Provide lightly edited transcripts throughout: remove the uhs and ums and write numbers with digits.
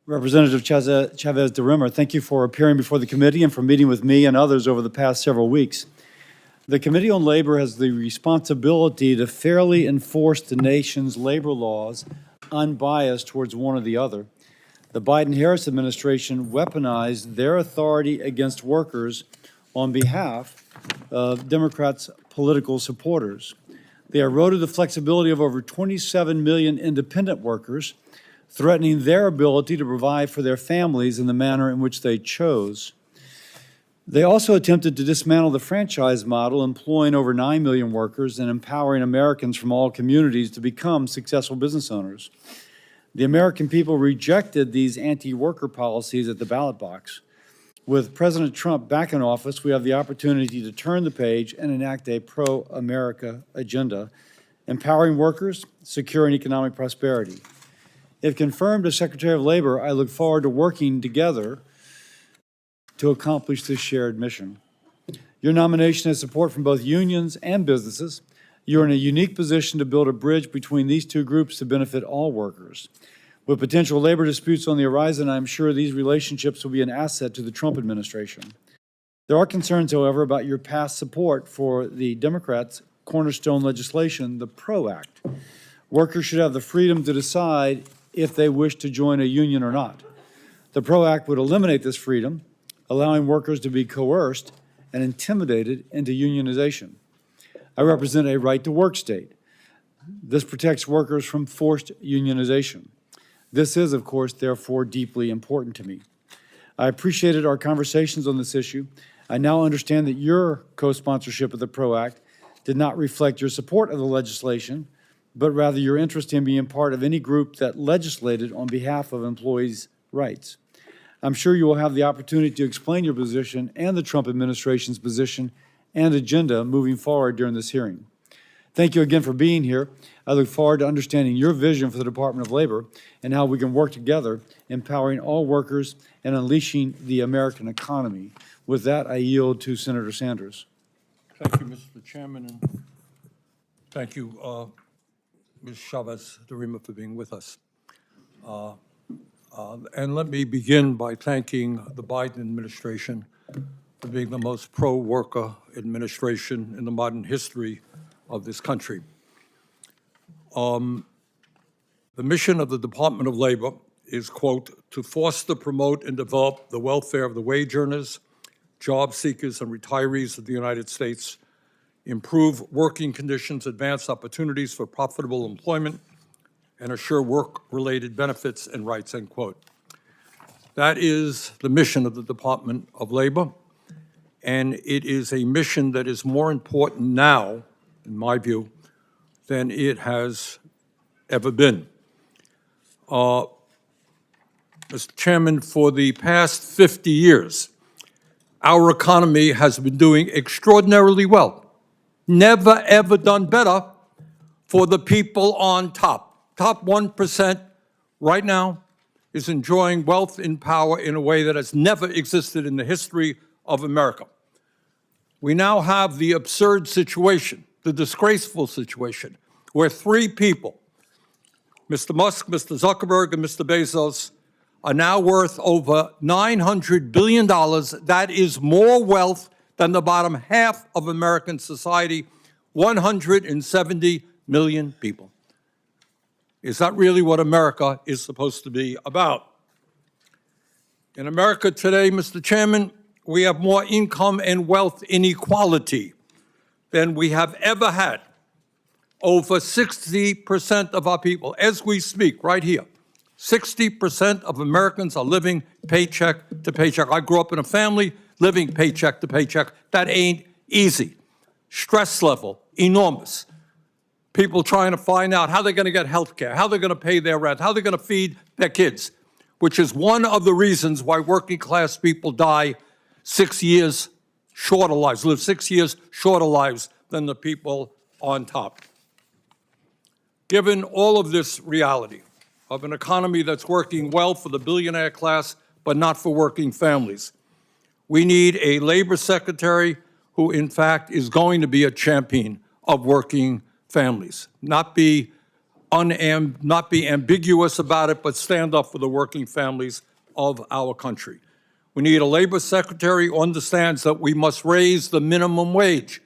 Representative Chavez-DeRemer, thank you for appearing before the committee and for meeting with me and others over the past several weeks. The Committee on Labor has the responsibility to fairly enforce the nation's labor laws, unbiased towards one or the other. The Biden-Harris administration weaponized their authority against workers on behalf of Democrats' political supporters. They eroded the flexibility of over 27 million independent workers, threatening their ability to provide for their families in the manner in which they chose. They also attempted to dismantle the franchise model, employing over 9 million workers and empowering Americans from all communities to become successful business owners. The American people rejected these anti-worker policies at the ballot box. With President Trump back in office, we have the opportunity to turn the page and enact a pro-America agenda, empowering workers, securing economic prosperity. If confirmed as Secretary of Labor, I look forward to working together to accomplish this shared mission. Your nomination has support from both unions and businesses. You're in a unique position to build a bridge between these two groups to benefit all workers. With potential labor disputes on the horizon, I'm sure these relationships will be an asset to the Trump administration. There are concerns, however, about your past support for the Democrats' cornerstone legislation, the PRO Act. Workers should have the freedom to decide if they wish to join a union or not. The PRO Act would eliminate this freedom, allowing workers to be coerced and intimidated into unionization. I represent a right-to-work state. This protects workers from forced unionization. This is, of course, therefore, deeply important to me. I appreciated our conversations on this issue. I now understand that your co-sponsorship of the PRO Act did not reflect your support of the legislation, but rather your interest in being part of any group that legislated on behalf of employees' rights. I'm sure you will have the opportunity to explain your position and the Trump administration's position and agenda moving forward during this hearing. Thank you again for being here. I look forward to understanding your vision for the Department of Labor and how we can work together, empowering all workers and unleashing the American economy. With that, I yield to Senator Sanders. Thank you, Mr. Chairman, and thank you, Ms. Chavez-DeRemer, for being with us. And let me begin by thanking the Biden administration for being the most pro-worker administration in the modern history of this country. The mission of the Department of Labor is, quote, to foster, promote, and develop the welfare of the wage earners, job seekers, and retirees of the United States, improve working conditions, advance opportunities for profitable employment, and assure work-related benefits and rights, end quote. That is the mission of the Department of Labor, and it is a mission that is more important now, in my view, than it has ever been. Mr. Chairman, for the past 50 years, our economy has been doing extraordinarily well. Never, ever done better for the people on top. Top 1% right now is enjoying wealth and power in a way that has never existed in the history of America. We now have the absurd situation, the disgraceful situation, where three people, Mr. Musk, Mr. Zuckerberg, and Mr. Bezos, are now worth over $900 billion. That is more wealth than the bottom half of American society, 170 million people. Is that really what America is supposed to be about? In America today, Mr. Chairman, we have more income and wealth inequality than we have ever had. Over 60% of our people, as we speak right here, 60% of Americans are living paycheck to paycheck. I grew up in a family living paycheck to paycheck. That ain't easy. Stress level, enormous. People trying to find out how they're going to get health care, how they're going to pay their rent, how they're going to feed their kids, which is one of the reasons why working class people die 6 years shorter lives, live 6 years shorter lives than the people on top. Given all of this reality of an economy that's working well for the billionaire class, but not for working families, we need a labor secretary who, in fact, is going to be a champion of working families, not be not be ambiguous about it, but stand up for the working families of our country. We need a labor secretary who understands that we must raise the minimum wage.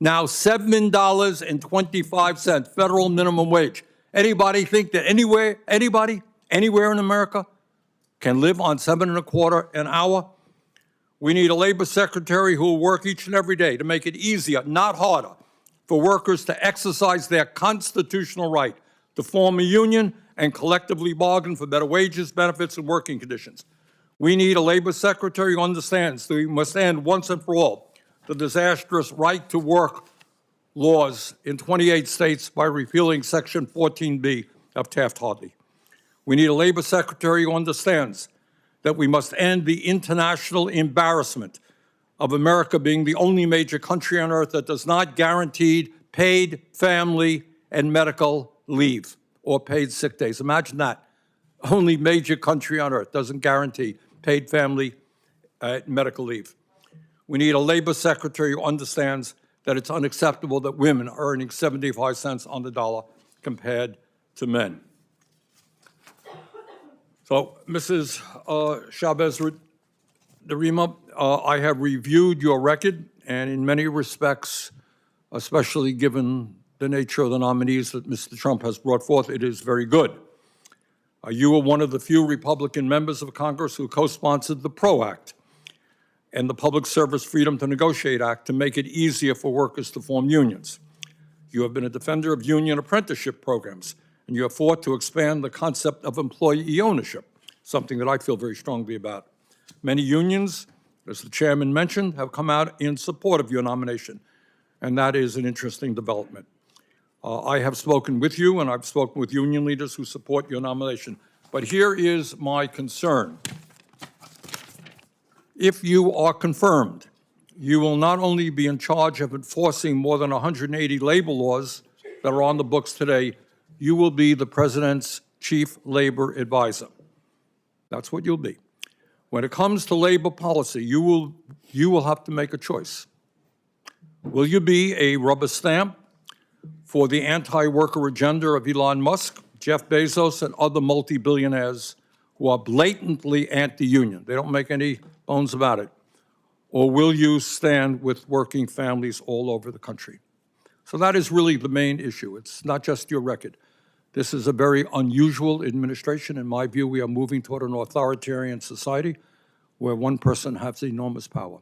Now, $7.25 federal minimum wage. Anybody think that anywhere in America can live on $7.25 an hour? We need a labor secretary who will work each and every day to make it easier, not harder, for workers to exercise their constitutional right to form a union and collectively bargain for better wages, benefits, and working conditions. We need a labor secretary who understands that we must end once and for all the disastrous right-to-work laws in 28 states by repealing Section 14B of Taft-Hartley. We need a labor secretary who understands that we must end the international embarrassment of America being the only major country on earth that does not guarantee paid family and medical leave or paid sick days. Imagine that. Only major country on earth doesn't guarantee paid family medical leave. We need a labor secretary who understands that it's unacceptable that women are earning 75 cents on the dollar compared to men. So, Mrs. Chavez-DeRemer, I have reviewed your record, and in many respects, especially given the nature of the nominees that Mr. Trump has brought forth, it is very good. You were one of the few Republican members of Congress who co-sponsored the PRO Act and the Public Service Freedom to Negotiate Act to make it easier for workers to form unions. You have been a defender of union apprenticeship programs, and you have fought to expand the concept of employee ownership, something that I feel very strongly about. Many unions, as the chairman mentioned, have come out in support of your nomination, and that is an interesting development. I have spoken with you, and I've spoken with union leaders who support your nomination. But here is my concern. If you are confirmed, you will not only be in charge of enforcing more than 180 labor laws that are on the books today, you will be the president's chief labor advisor. That's what you'll be. When it comes to labor policy, you will have to make a choice. Will you be a rubber stamp for the anti-worker agenda of Elon Musk, Jeff Bezos, and other multi-billionaires who are blatantly anti-union? They don't make any bones about it. Or will you stand with working families all over the country? So that is really the main issue. It's not just your record. This is a very unusual administration. In my view, we are moving toward an authoritarian society where one person has enormous power.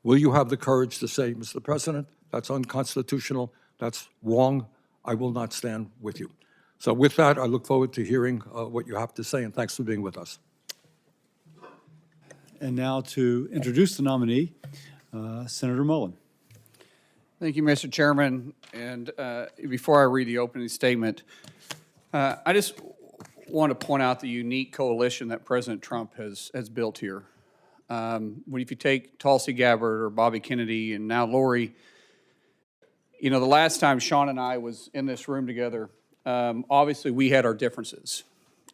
Will you have the courage to say, Mr. President, that's unconstitutional, that's wrong, I will not stand with you. So with that, I look forward to hearing what you have to say, and thanks for being with us. And now to introduce the nominee, Senator Mullen. Thank you, Mr. Chairman. And before I read the opening statement, I just want to point out the unique coalition that President Trump has built here. If you take Tulsi Gabbard or Bobby Kennedy and now Lori, you know, the last time Sean and I was in this room together, obviously we had our differences.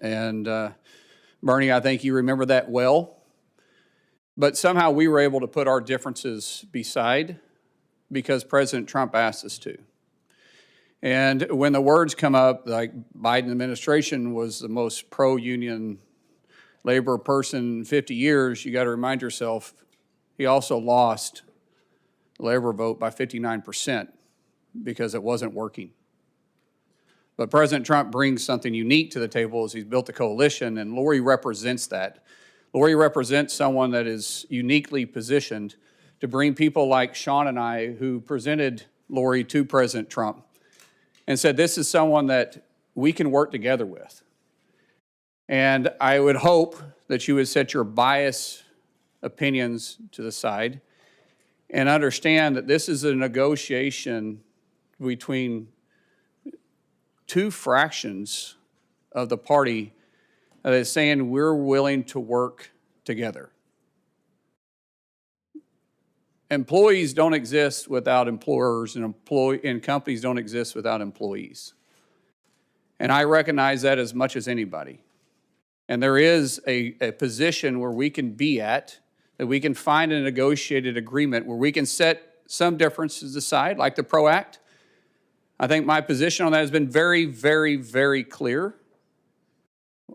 And Bernie, I think you remember that well. But somehow we were able to put our differences beside because President Trump asked us to. And when the words come up, like Biden administration was the most pro-union labor person in 50 years, you got to remind yourself, he also lost the labor vote by 59% because it wasn't working. But President Trump brings something unique to the table as he's built a coalition, and Lori represents that. Lori represents someone that is uniquely positioned to bring people like Sean and I, who presented Lori to President Trump and said, this is someone that we can work together with. And I would hope that you would set your biased opinions to the side and understand that this is a negotiation between two fractions of the party that is saying we're willing to work together. Employees don't exist without employers, and companies don't exist without employees. And I recognize that as much as anybody. And there is a position where we can be at, that we can find a negotiated agreement where we can set some differences aside, like the PRO Act, I think my position on that has been very, very, very clear.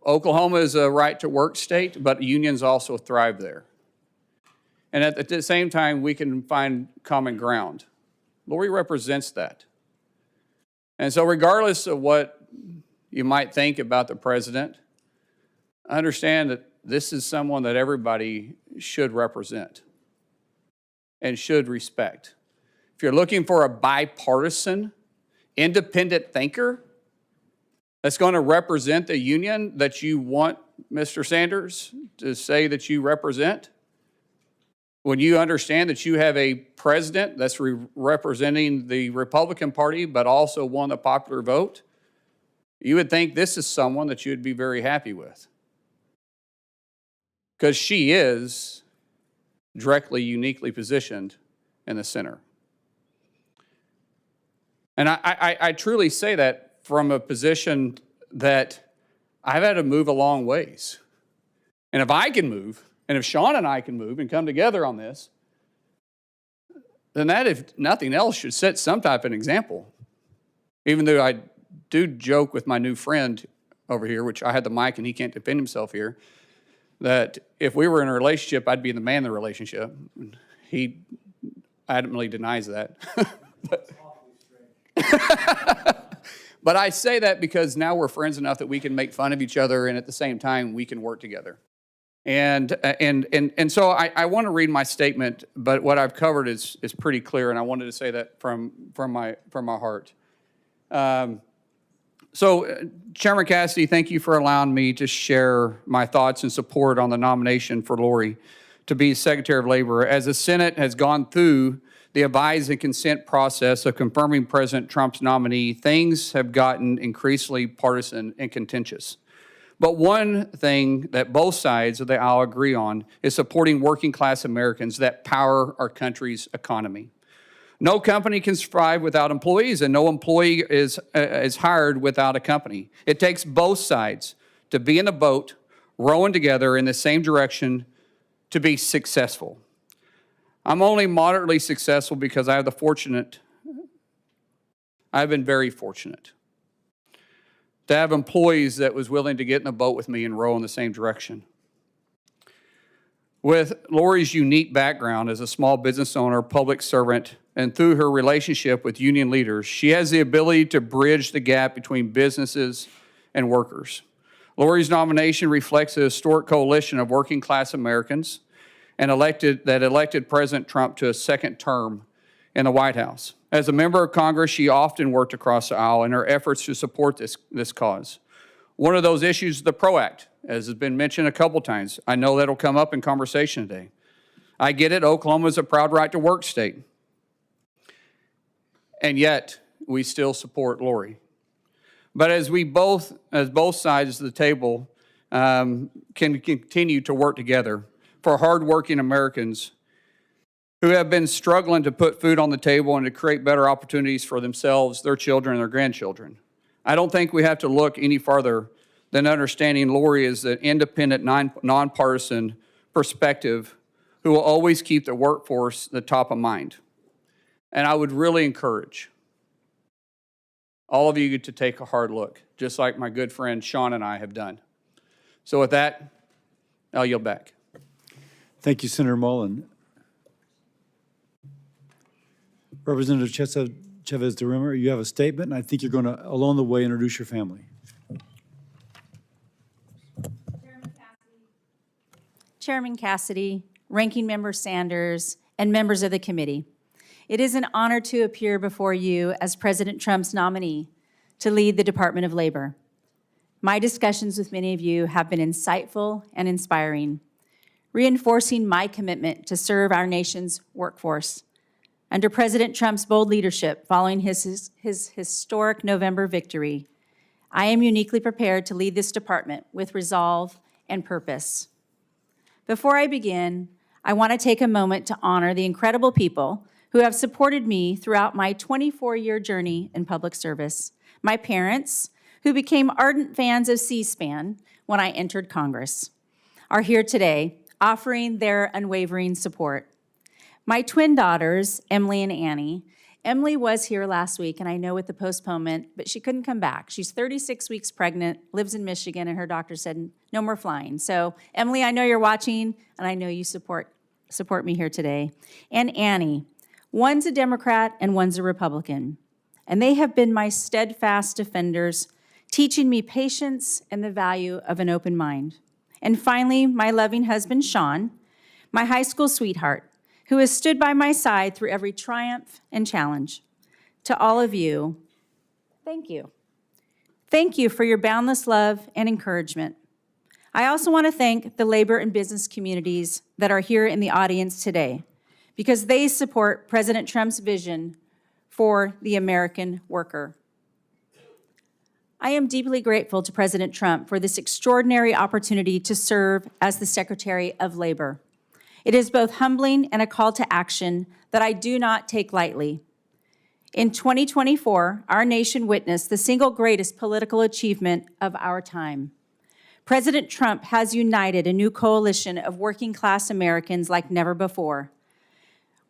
Oklahoma is a right-to-work state, but unions also thrive there. And at the same time, we can find common ground. Lori represents that. And so regardless of what you might think about the president, understand that this is someone that everybody should represent and should respect. If you're looking for a bipartisan, independent thinker that's going to represent the union that you want Mr. Sanders to say that you represent, when you understand that you have a president that's representing the Republican Party but also won the popular vote, you would think this is someone that you would be very happy with. Because she is directly, uniquely positioned in the center. And I truly say that from a position that I've had to move a long ways. And if I can move, and if Sean and I can move and come together on this, then that, if nothing else, should set some type of an example. Even though I do joke with my new friend over here, which I had the mic and he can't defend himself here, that if we were in a relationship, I'd be the man in the relationship. He adamantly denies that. But I say that because now we're friends enough that we can make fun of each other, and at the same time, we can work together. And so I want to read my statement, but what I've covered is pretty clear, and I wanted to say that from my heart. So, Chairman Cassidy, thank you for allowing me to share my thoughts and support on the nomination for Lori to be Secretary of Labor. As the Senate has gone through the advise and consent process of confirming President Trump's nominee, things have gotten increasingly partisan and contentious. But one thing that both sides of the aisle agree on is supporting working class Americans that power our country's economy. No company can survive without employees, and no employee is hired without a company. It takes both sides to be in the boat, rowing together in the same direction to be successful. I'm only moderately successful because I've been very fortunate to have employees that was willing to get in the boat with me and row in the same direction. With Lori's unique background as a small business owner, public servant, and through her relationship with union leaders, she has the ability to bridge the gap between businesses and workers. Lori's nomination reflects a historic coalition of working class Americans and elected President Trump to a second term in the White House. As a member of Congress, she often worked across the aisle in her efforts to support this cause. One of those issues is the PRO Act, as has been mentioned a couple times. I know that'll come up in conversation today. I get it, Oklahoma is a proud right-to-work state. And yet, we still support Lori. But as both sides of the table can continue to work together for hardworking Americans who have been struggling to put food on the table and to create better opportunities for themselves, their children, and their grandchildren. I don't think we have to look any farther than understanding Lori is an independent, nonpartisan perspective who will always keep the workforce the top of mind. And I would really encourage all of you to take a hard look, just like my good friend Sean and I have done. So with that, I'll yield back. Thank you, Senator Mullen. Representative Chavez-DeRemer, you have a statement, and I think you're going to, along the way, introduce your family. Chairman Cassidy, Ranking Member Sanders, and members of the committee. It is an honor to appear before you as President Trump's nominee to lead the Department of Labor. My discussions with many of you have been insightful and inspiring, reinforcing my commitment to serve our nation's workforce. Under President Trump's bold leadership following his historic November victory, I am uniquely prepared to lead this department with resolve and purpose. Before I begin, I want to take a moment to honor the incredible people who have supported me throughout my 24-year journey in public service. My parents, who became ardent fans of C-SPAN when I entered Congress, are here today offering their unwavering support. My twin daughters, Emily and Annie, Emily was here last week, and I know with the postponement, but she couldn't come back. She's 36 weeks pregnant, lives in Michigan, and her doctor said no more flying. So, Emily, I know you're watching, and I know you support me here today. And Annie, one's a Democrat and one's a Republican, and they have been my steadfast defenders, teaching me patience and the value of an open mind. And finally, my loving husband, Sean, my high school sweetheart, who has stood by my side through every triumph and challenge. To all of you, thank you. Thank you for your boundless love and encouragement. I also want to thank the labor and business communities that are here in the audience today, because they support President Trump's vision for the American worker. I am deeply grateful to President Trump for this extraordinary opportunity to serve as the Secretary of Labor. It is both humbling and a call to action that I do not take lightly. In 2024, our nation witnessed the single greatest political achievement of our time. President Trump has united a new coalition of working-class Americans like never before,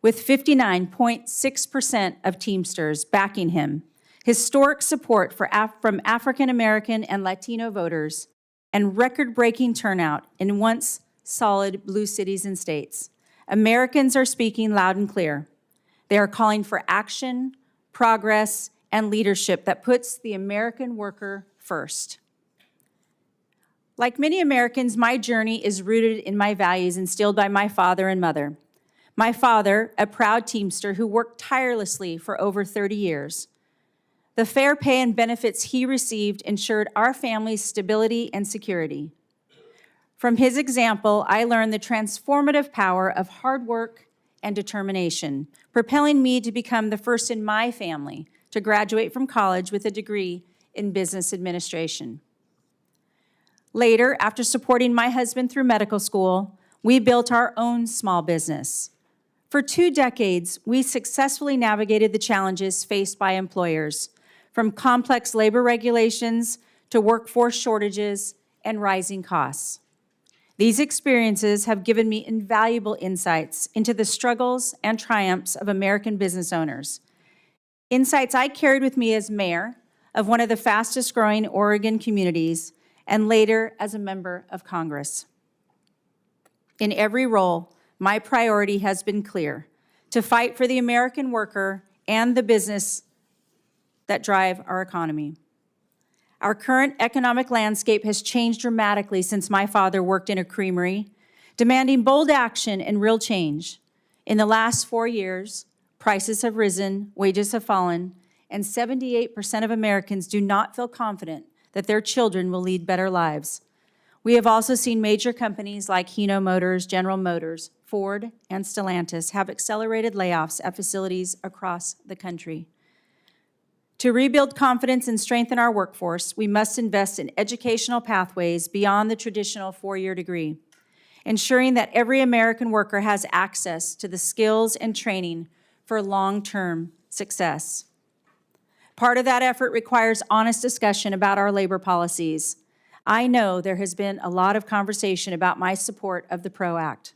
with 59.6% of Teamsters backing him, historic support from African American and Latino voters, and record-breaking turnout in once solid blue cities and states. Americans are speaking loud and clear. They are calling for action, progress, and leadership that puts the American worker first. Like many Americans, my journey is rooted in my values instilled by my father and mother. My father, a proud Teamster who worked tirelessly for over 30 years. The fair pay and benefits he received ensured our family's stability and security. From his example, I learned the transformative power of hard work and determination, propelling me to become the first in my family to graduate from college with a degree in business administration. Later, after supporting my husband through medical school, we built our own small business. For 2 decades, we successfully navigated the challenges faced by employers, from complex labor regulations to workforce shortages and rising costs. These experiences have given me invaluable insights into the struggles and triumphs of American business owners. Insights I carried with me as mayor of one of the fastest growing Oregon communities and later as a member of Congress. In every role, my priority has been clear: to fight for the American worker and the business that drive our economy. Our current economic landscape has changed dramatically since my father worked in a creamery, demanding bold action and real change. In the last 4 years, prices have risen, wages have fallen, and 78% of Americans do not feel confident that their children will lead better lives. We have also seen major companies like Hino Motors, General Motors, Ford, and Stellantis have accelerated layoffs at facilities across the country. To rebuild confidence and strengthen our workforce, we must invest in educational pathways beyond the traditional 4-year degree, ensuring that every American worker has access to the skills and training for long-term success. Part of that effort requires honest discussion about our labor policies. I know there has been a lot of conversation about my support of the PRO Act.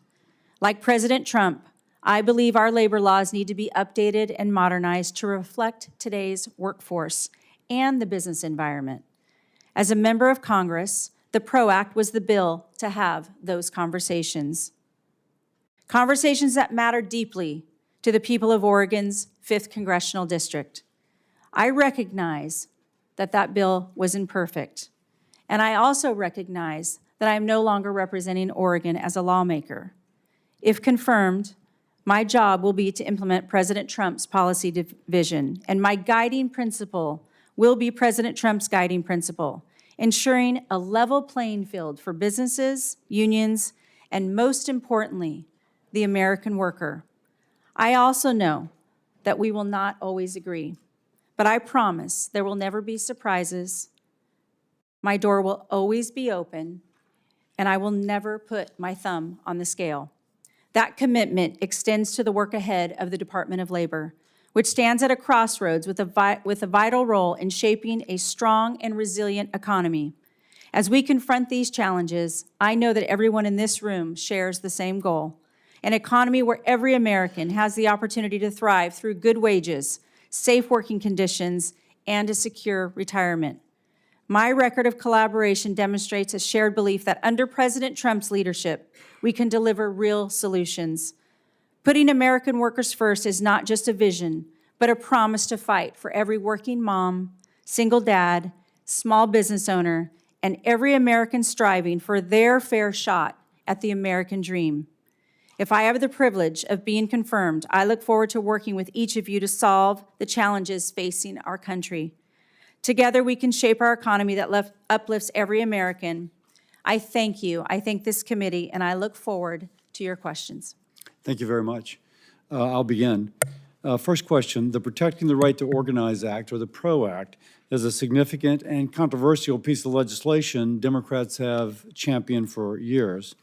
Like President Trump, I believe our labor laws need to be updated and modernized to reflect today's workforce and the business environment. As a member of Congress, the PRO Act was the bill to have those conversations. Conversations that matter deeply to the people of Oregon's 5th Congressional District. I recognize that that bill was imperfect, and I also recognize that I am no longer representing Oregon as a lawmaker. If confirmed, my job will be to implement President Trump's policy vision, and my guiding principle will be President Trump's guiding principle, ensuring a level playing field for businesses, unions, and most importantly, the American worker. I also know that we will not always agree, but I promise there will never be surprises. My door will always be open, and I will never put my thumb on the scale. That commitment extends to the work ahead of the Department of Labor, which stands at a crossroads with a vital role in shaping a strong and resilient economy. As we confront these challenges, I know that everyone in this room shares the same goal: an economy where every American has the opportunity to thrive through good wages, safe working conditions, and a secure retirement. My record of collaboration demonstrates a shared belief that under President Trump's leadership, we can deliver real solutions. Putting American workers first is not just a vision, but a promise to fight for every working mom, single dad, small business owner, and every American striving for their fair shot at the American dream. If I have the privilege of being confirmed, I look forward to working with each of you to solve the challenges facing our country. Together, we can shape our economy that uplifts every American. I thank you. I thank this committee, and I look forward to your questions. Thank you very much. I'll begin. First question, the Protecting the Right to Organize Act, or the PRO Act, is a significant and controversial piece of legislation Democrats have championed for years.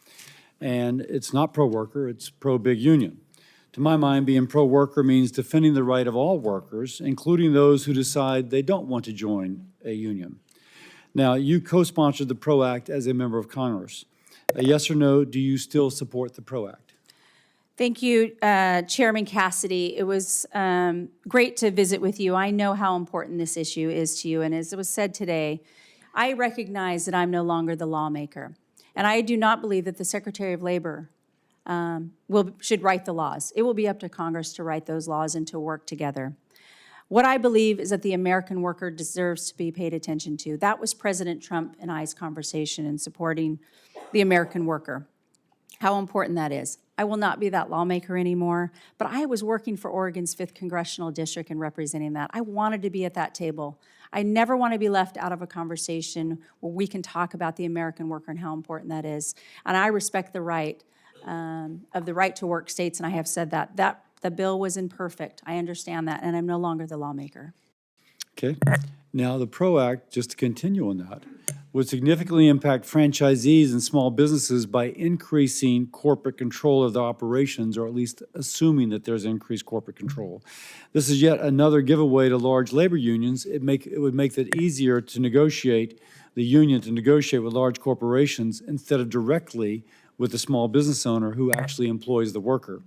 And it's not pro-worker, it's pro-big union. To my mind, being pro-worker means defending the right of all workers, including those who decide they don't want to join a union. Now, you co-sponsored the PRO Act as a member of Congress. Yes or no, do you still support the PRO Act? Thank you, Chairman Cassidy. It was great to visit with you. I know how important this issue is to you, and as it was said today, I recognize that I'm no longer the lawmaker, and I do not believe that the Secretary of Labor should write the laws. It will be up to Congress to write those laws and to work together. What I believe is that the American worker deserves to be paid attention to. That was President Trump and I's conversation in supporting the American worker, how important that is. I will not be that lawmaker anymore, but I was working for Oregon's 5th Congressional District and representing that. I wanted to be at that table. I never want to be left out of a conversation where we can talk about the American worker and how important that is. And I respect the right of the right to work states, and I have said that the bill was imperfect. I understand that, and I'm no longer the lawmaker. Okay. Now, the PRO Act, just to continue on that, would significantly impact franchisees and small businesses by increasing corporate control of their operations, or at least assuming that there's increased corporate control. This is yet another giveaway to large labor unions. It would make it easier to negotiate, the union to negotiate with large corporations instead of directly with the small business owner who actually employs the worker.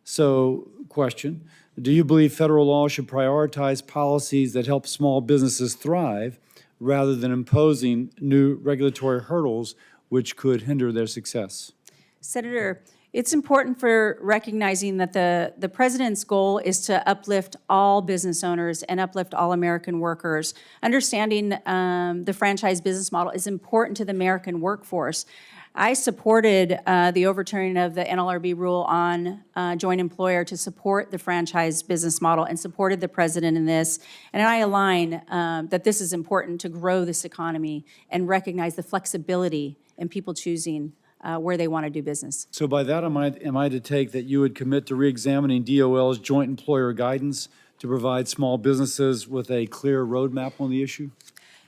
So, question, do you believe federal law should prioritize policies that help small businesses thrive rather than imposing new regulatory hurdles which could hinder their success? Senator, it's important for recognizing that the president's goal is to uplift all business owners and uplift all American workers. Understanding the franchise business model is important to the American workforce. I supported the overturning of the NLRB rule on joint employer to support the franchise business model and supported the president in this. And I align that this is important to grow this economy and recognize the flexibility in people choosing where they want to do business. So by that, am I to take that you would commit to reexamining DOL's joint employer guidance to provide small businesses with a clear roadmap on the issue?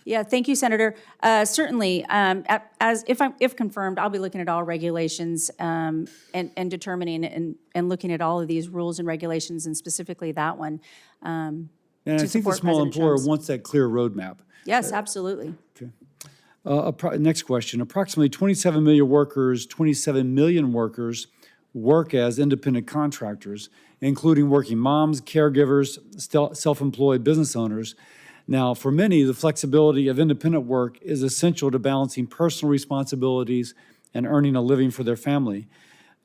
Yeah, thank you, Senator. Certainly, if confirmed, I'll be looking at all regulations and determining and looking at all of these rules and regulations, and specifically that one. And I think the small employer wants that clear roadmap. Yes, absolutely. Okay. Next question. Approximately 27 million workers work as independent contractors, including working moms, caregivers, self-employed business owners. Now, for many, the flexibility of independent work is essential to balancing personal responsibilities and earning a living for their family.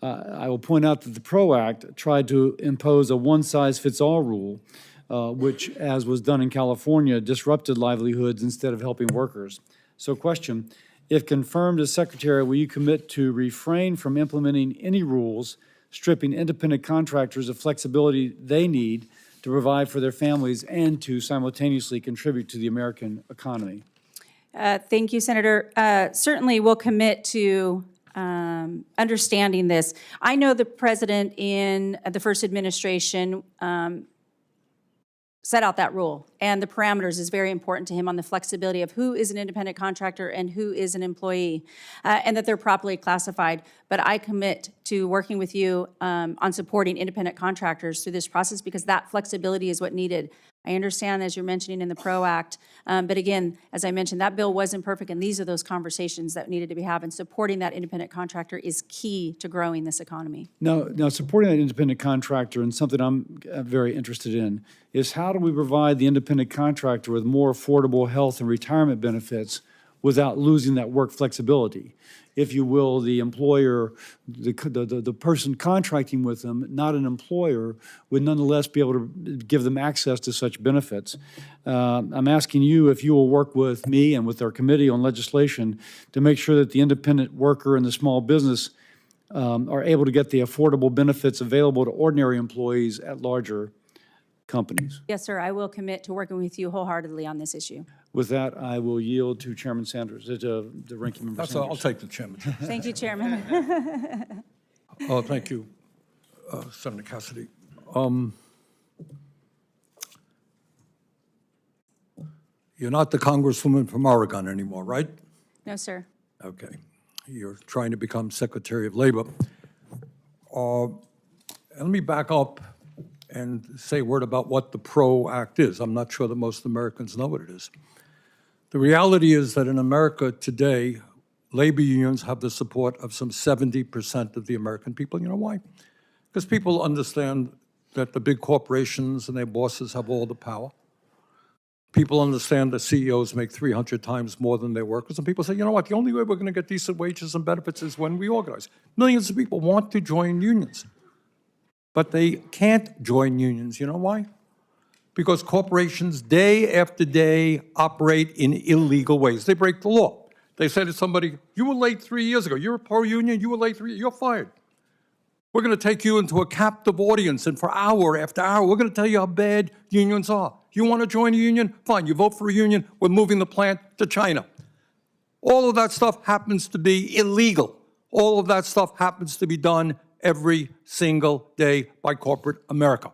I will point out that the PRO Act tried to impose a one-size-fits-all rule, which, as was done in California, disrupted livelihoods instead of helping workers. So question, if confirmed as Secretary, will you commit to refrain from implementing any rules stripping independent contractors of flexibility they need to provide for their families and to simultaneously contribute to the American economy? Thank you, Senator. Certainly, we'll commit to understanding this. I know the president in the first administration set out that rule, and the parameters is very important to him on the flexibility of who is an independent contractor and who is an employee, and that they're properly classified. But I commit to working with you on supporting independent contractors through this process, because that flexibility is what needed. I understand, as you're mentioning in the PRO Act, but again, as I mentioned, that bill wasn't perfect, and these are those conversations that needed to be had, and supporting that independent contractor is key to growing this economy. Now, supporting that independent contractor, and something I'm very interested in, is how do we provide the independent contractor with more affordable health and retirement benefits without losing that work flexibility? If you will, the employer, the person contracting with them, not an employer, would nonetheless be able to give them access to such benefits. I'm asking you if you will work with me and with our committee on legislation to make sure that the independent worker and the small business are able to get the affordable benefits available to ordinary employees at larger companies. Yes, sir, I will commit to working with you wholeheartedly on this issue. With that, I will yield to Chairman Sanders, to the ranking member That's, Sanders. I'll take the chairmanship. Thank you, Chairman. Thank you, Senator Cassidy. You're not the Congresswoman from Oregon anymore, right? No, sir. Okay. You're trying to become Secretary of Labor. Let me back up and say a word about what the PRO Act is. I'm not sure that most Americans know what it is. The reality is that in America today, labor unions have the support of some 70% of the American people. You know why? Because people understand that the big corporations and their bosses have all the power. People understand that CEOs make 300 times more than their workers, and people say, you know what, the only way we're going to get decent wages and benefits is when we organize. Millions of people want to join unions, but they can't join unions. You know why? Because corporations, day after day, operate in illegal ways. They break the law. They say to somebody, you were late 3 years ago. You're a pro-union, you were late 3 years, you're fired. We're going to take you into a captive audience, and for hour after hour, we're going to tell you how bad unions are. You want to join a union? Fine, you vote for a union, we're moving the plant to China. All of that stuff happens to be illegal. All of that stuff happens to be done every single day by corporate America.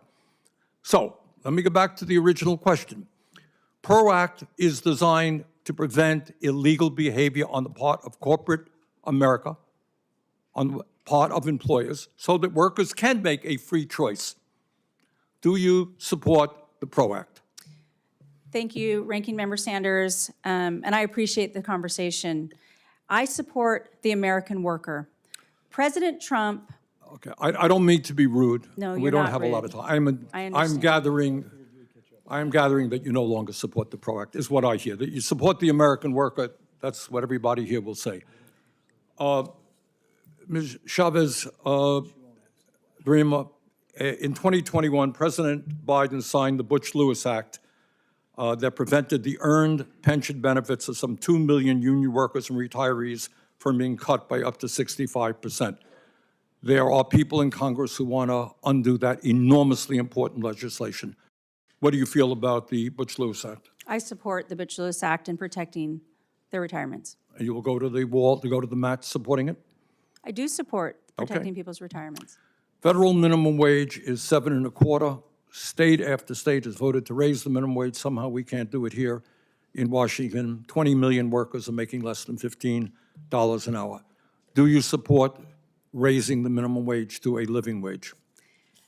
So, let me go back to the original question. PRO Act is designed to prevent illegal behavior on the part of corporate America, on the part of employers, so that workers can make a free choice. Do you support the PRO Act? Thank you, Ranking Member Sanders, and I appreciate the conversation. I support the American worker. President Trump. Okay, I don't mean to be rude. No, We you're don't not have a lot rude. of time. I I'm understand. gathering that you no longer support the PRO Act, is what I hear. That you support the American worker, that's what everybody here will say. Ms. Chavez-DeRemer, in 2021, President Biden signed the Butch-Lewis Act that prevented the earned pension benefits of some 2 million union workers and retirees from being cut by up to 65%. There are people in Congress who want to undo that enormously important legislation. What do you feel about the Butch-Lewis Act? I support the Butch-Lewis Act in protecting their retirements. And you will go to the wall, to go to the mat supporting it? I do support protecting people's retirements. Federal minimum wage is 7.25. State after state has voted to raise the minimum wage. Somehow we can't do it here in Washington. 20 million workers are making less than $15 an hour. Do you support raising the minimum wage to a living wage?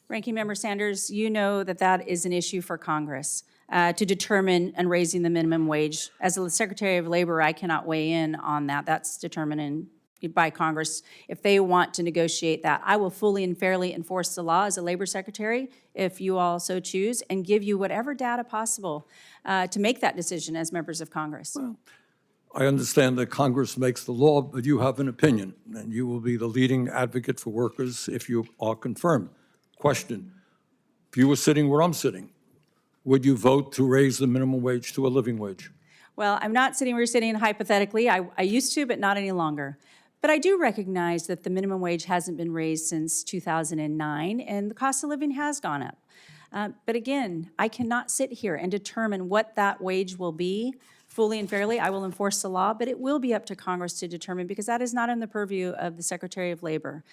Ranking Member Sanders, you know that that is an issue for Congress to determine and raising the minimum wage. As the Secretary of Labor, I cannot weigh in on that. That's determined by Congress. If they want to negotiate that, I will fully and fairly enforce the law as a Labor Secretary, if you all so choose, and give you whatever data possible to make that decision as members of Congress. I understand that Congress makes the law, but you have an opinion, and you will be the leading advocate for workers if you are confirmed. Question, if you were sitting where I'm sitting, would you vote to raise the minimum wage to a living wage? Well, I'm not sitting where you're sitting hypothetically. I used to, but not any longer. But I do recognize that the minimum wage hasn't been raised since 2009, and the cost of living has gone up. But again, I cannot sit here and determine what that wage will be fully and fairly. I will enforce the law, but it will be up to Congress to determine, because that is not in the purview of the Secretary of Labor.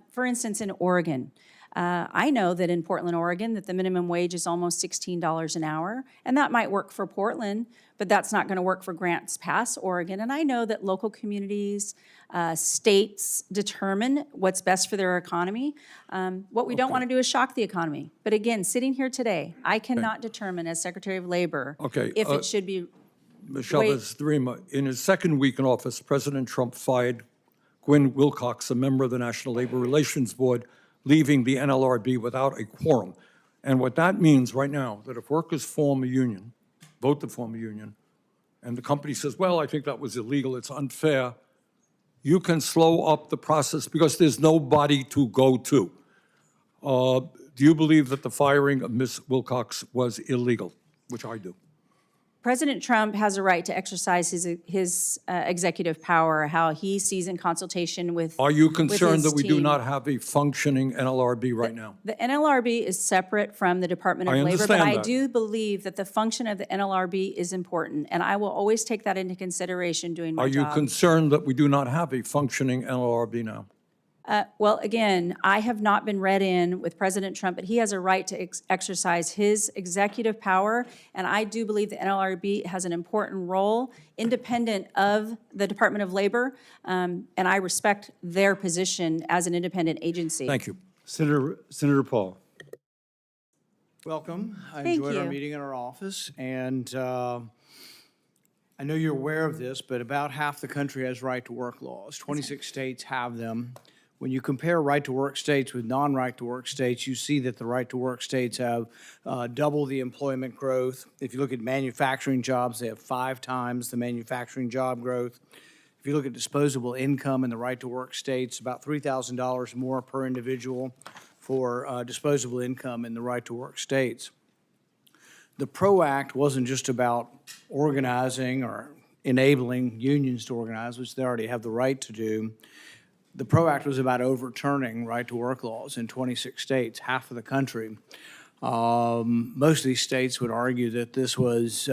For instance, in Oregon, I know that in Portland, Oregon, that the minimum wage is almost $16 an hour, and that might work for Portland, but that's not going to work for Grants Pass, Oregon. And I know that local communities, states determine what's best for their economy. What we don't want to do is shock the economy. But again, sitting here today, I cannot determine as Secretary of Labor Okay, if it should be. Ms. Chavez-DeRemer, in his second week in office, President Trump fired Gwen Wilcox, a member of the National Labor Relations Board, leaving the NLRB without a quorum. And what that means right now, that if workers form a union, vote to form a union, and the company says, well, I think that was illegal, it's unfair, you can slow up the process because there's nobody to go to. Do you believe that the firing of Ms. Wilcox was illegal? Which I do. President Trump has a right to exercise his executive power, how he sees in consultation with. Are you with concerned his that we do team. not have a functioning NLRB right now? The NLRB is separate from the Department of I Labor, but understand I that. do believe that the function of the NLRB is important, and I will always take that into consideration doing my Are you job. concerned that we do not have a functioning NLRB now? Well, again, I have not been read in with President Trump, but he has a right to exercise his executive power, and I do believe the NLRB has an important role, independent of the Department of Labor, and I respect their position as an independent agency. Thank you. Senator Paul. Welcome. I Thank enjoyed our you. meeting in our office, and I know you're aware of this, but about half the country has right-to-work laws. 26 states have them. When you compare right-to-work states with non-right-to-work states, you see that the right-to-work states have double the employment growth. If you look at manufacturing jobs, they have 5 times the manufacturing job growth. If you look at disposable income in the right-to-work states, about $3,000 more per individual for disposable income in the right-to-work states. The PRO Act wasn't just about organizing or enabling unions to organize, which they already have the right to do. The PRO Act was about overturning right-to-work laws in 26 states, half of the country. Most of these states would argue that this was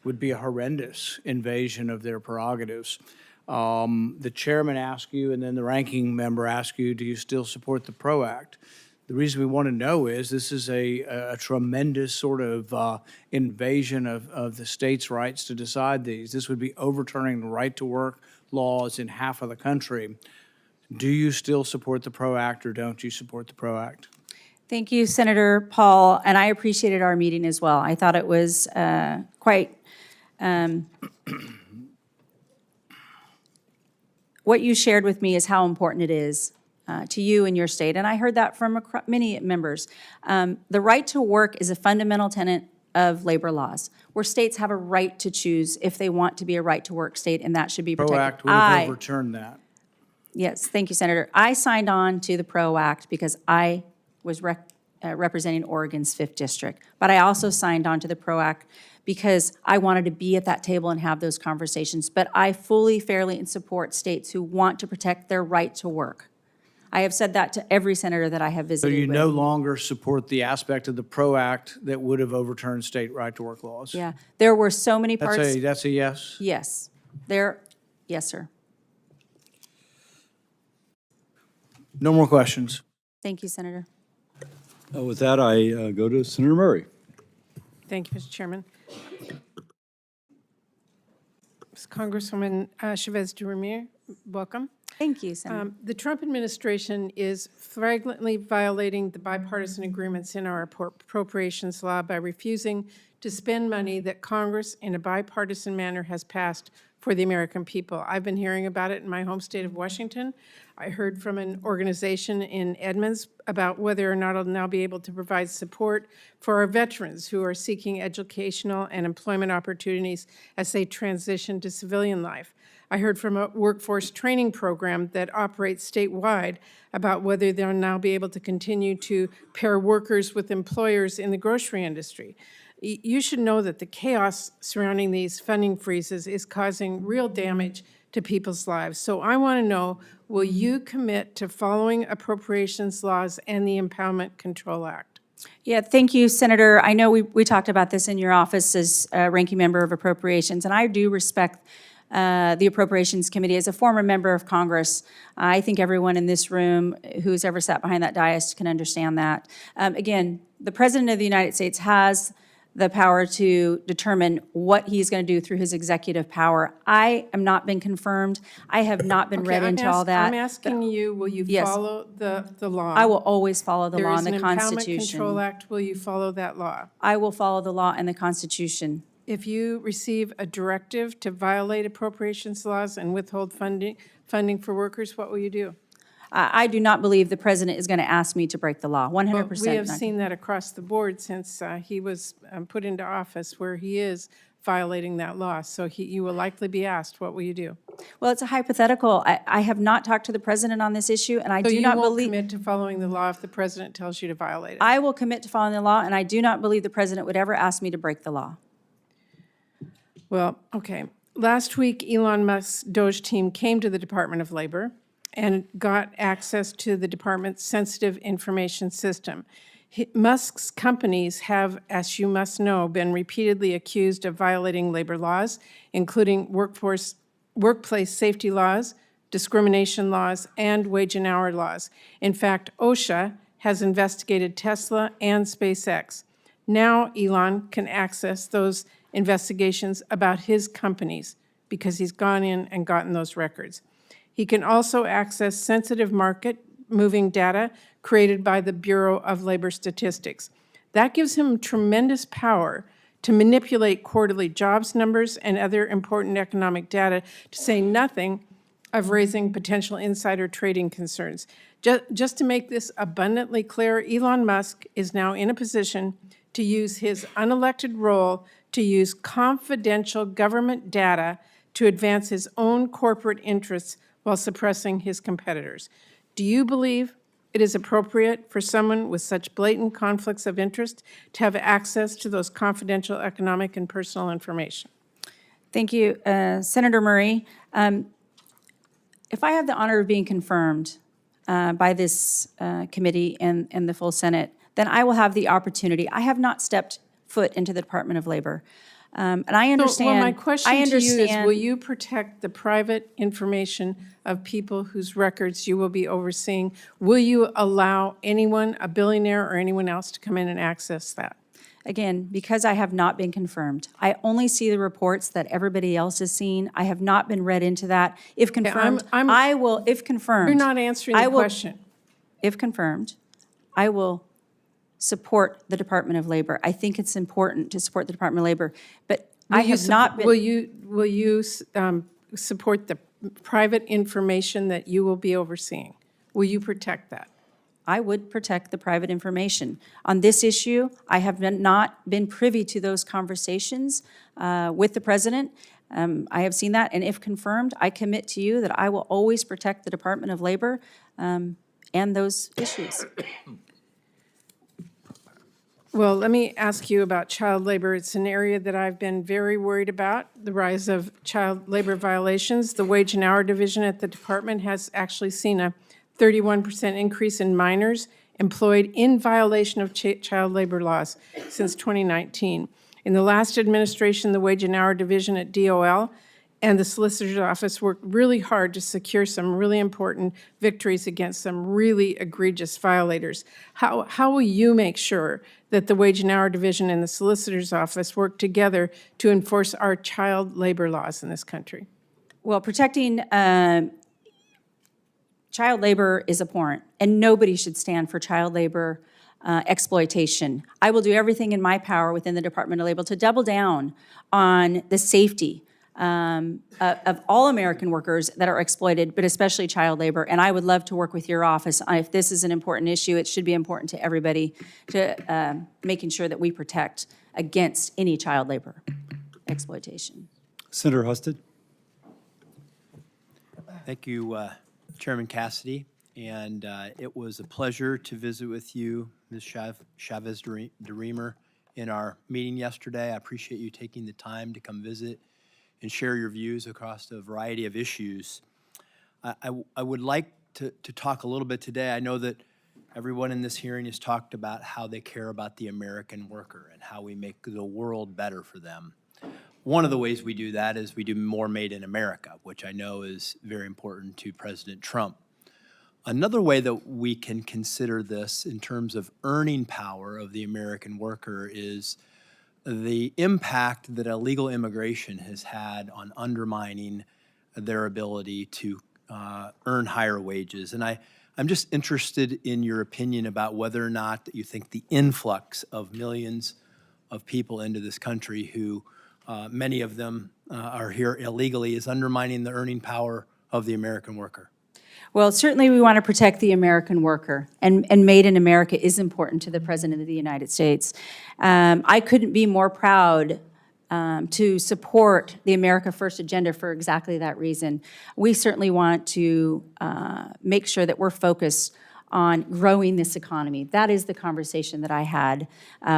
would be a horrendous invasion of their prerogatives. The chairman asked you, and then the ranking member asked you, do you still support the PRO Act? The reason we want to know is this is a tremendous sort of invasion of the states' rights to decide these. This would be overturning the right-to-work laws in half of the country. Do you still support the PRO Act, or don't you support the PRO Act? Thank you, Senator Paul, and I appreciated our meeting as well. I thought it was quite, what you shared with me is how important it is to you and your state, and I heard that from many members. The right to work is a fundamental tenet of labor laws, where states have a right to choose if they want to be a right-to-work state, and that should be protected. PRO Act would have overturned that. Yes, thank you, Senator. I signed on to the PRO Act because I was representing Oregon's 5th District. But I also signed on to the PRO Act because I wanted to be at that table and have those conversations. But I fully, fairly, and support states who want to protect their right to work. I have said that to every senator that I have So visited you with. no longer support the aspect of the PRO Act that would have overturned state right-to-work laws? Yeah, there were so many parts. That's a yes? Yes, yes, sir. No more questions. Thank you, Senator. With that, I go to Senator Murray. Thank you, Mr. Chairman. Congresswoman Chavez-DeRemer, welcome. Thank you, Senator. The Trump administration is flagrantly violating the bipartisan agreements in our appropriations law by refusing to spend money that Congress, in a bipartisan manner, has passed for the American people. I've been hearing about it in my home state of Washington. I heard from an organization in Edmonds about whether or not it'll now be able to provide support for our veterans who are seeking educational and employment opportunities as they transition to civilian life. I heard from a workforce training program that operates statewide about whether they'll now be able to continue to pair workers with employers in the grocery industry. You should know that the chaos surrounding these funding freezes is causing real damage to people's lives. So I want to know, will you commit to following appropriations laws and the Impoundment Control Act? Yeah, thank you, Senator. I know we talked about this in your office as ranking member of appropriations, and I do respect the Appropriations Committee. As a former member of Congress, I think everyone in this room who's ever sat behind that dais can understand that. Again, the President of the United States has the power to determine what he's going to do through his executive power. I am not been confirmed. I have not been read into all that. I'm asking you, will you Yes. follow the law? I will always follow the law and the There is an Empowerment Control Constitution. Act. Will you follow that law? I will follow the law and the Constitution. If you receive a directive to violate appropriations laws and withhold funding for workers, what will you do? I do not believe the president is going to ask me to break the law, 100%. Well, we have not. seen that across the board since he was put into office, where he is violating that law. So you will likely be asked, what will you do? Well, it's a hypothetical. I have not talked to the president on this issue, and I So do you not won't believe. commit to following the law if the president tells you to violate it? I will commit to following the law, and I do not believe the president would ever ask me to break the law. Well, okay. Last week, Elon Musk's Doge team came to the Department of Labor and got access to the department's sensitive information system. Musk's companies have, as you must know, been repeatedly accused of violating labor laws, including workplace safety laws, discrimination laws, and wage and hour laws. In fact, OSHA has investigated Tesla and SpaceX. Now Elon can access those investigations about his companies because he's gone in and gotten those records. He can also access sensitive market-moving data created by the Bureau of Labor Statistics. That gives him tremendous power to manipulate quarterly jobs numbers and other important economic data, to say nothing of raising potential insider trading concerns. Just to make this abundantly clear, Elon Musk is now in a position to use his unelected role to use confidential government data to advance his own corporate interests while suppressing his competitors. Do you believe it is appropriate for someone with such blatant conflicts of interest to have access to those confidential economic and personal information? Thank you, Senator Murray. If I have the honor of being confirmed by this committee and the full Senate, then I will have the opportunity. I have not stepped foot into the Department of Labor. And I understand. Well, my question to you is, will you protect the private information of people whose records you will be overseeing? Will you allow anyone, a billionaire or anyone else, to come in and access that? Again, because I have not been confirmed. I only see the reports that everybody else has seen. I have not been read into that. If confirmed, I will, if confirmed. You're not answering the question. If confirmed, I will support the Department of Labor. I think it's important to support the Department of Labor, but I have not been. Will you support the private information that you will be overseeing? Will you protect that? I would protect the private information. On this issue, I have not been privy to those conversations with the president. I have seen that, and if confirmed, I commit to you that I will always protect the Department of Labor and those issues. Well, let me ask you about child labor. It's an area that I've been very worried about, the rise of child labor violations. The Wage and Hour Division at the department has actually seen a 31% increase in minors employed in violation of child labor laws since 2019. In the last administration, the Wage and Hour Division at DOL and the Solicitor's Office worked really hard to secure some really important victories against some really egregious violators. How will you make sure that the Wage and Hour Division and the Solicitor's Office work together to enforce our child labor laws in this country? Well, protecting child labor is abhorrent, and nobody should stand for child labor exploitation. I will do everything in my power within the Department of Labor to double down on the safety of all American workers that are exploited, but especially child labor. And I would love to work with your office. If this is an important issue, it should be important to everybody to making sure that we protect against any child labor exploitation. Senator Husted. Thank you, Chairman Cassidy. And it was a pleasure to visit with you, Ms. Chavez-DeRemer, in our meeting yesterday. I appreciate you taking the time to come visit and share your views across a variety of issues. I would like to talk a little bit today. I know that everyone in this hearing has talked about how they care about the American worker and how we make the world better for them. one of the ways we do that is we do more Made in America, which I know is very important to President Trump. Another way that we can consider this in terms of earning power of the American worker is the impact that illegal immigration has had on undermining their ability to earn higher wages. And I'm just interested in your opinion about whether or not that you think the influx of millions of people into this country who many of them are here illegally is undermining the earning power of the American worker. Well, certainly we want to protect the American worker, and Made in America is important to the President of the United States. I couldn't be more proud to support the America First agenda for exactly that reason. We certainly want to make sure that we're focused on growing this economy. That is the conversation that I had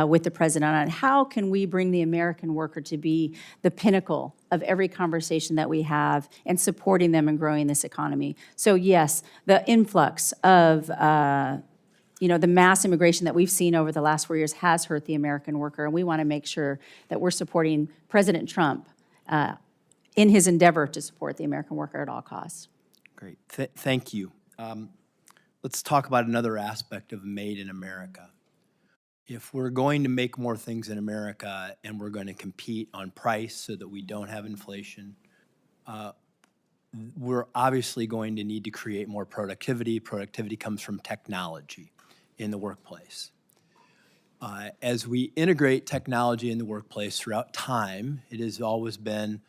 with the President on how can we bring the American worker to be the pinnacle of every conversation that we have and supporting them and growing this economy. So yes, the influx of the mass immigration that we've seen over the last 4 years has hurt the American worker, and we want to make sure that we're supporting President Trump in his endeavor to support the American worker at all costs. Great, thank you. Let's talk about another aspect of Made in America. If we're going to make more things in America and we're going to compete on price so that we don't have inflation, we're obviously going to need to create more productivity. Productivity comes from technology in the workplace. As we integrate technology in the workplace throughout time, it has always been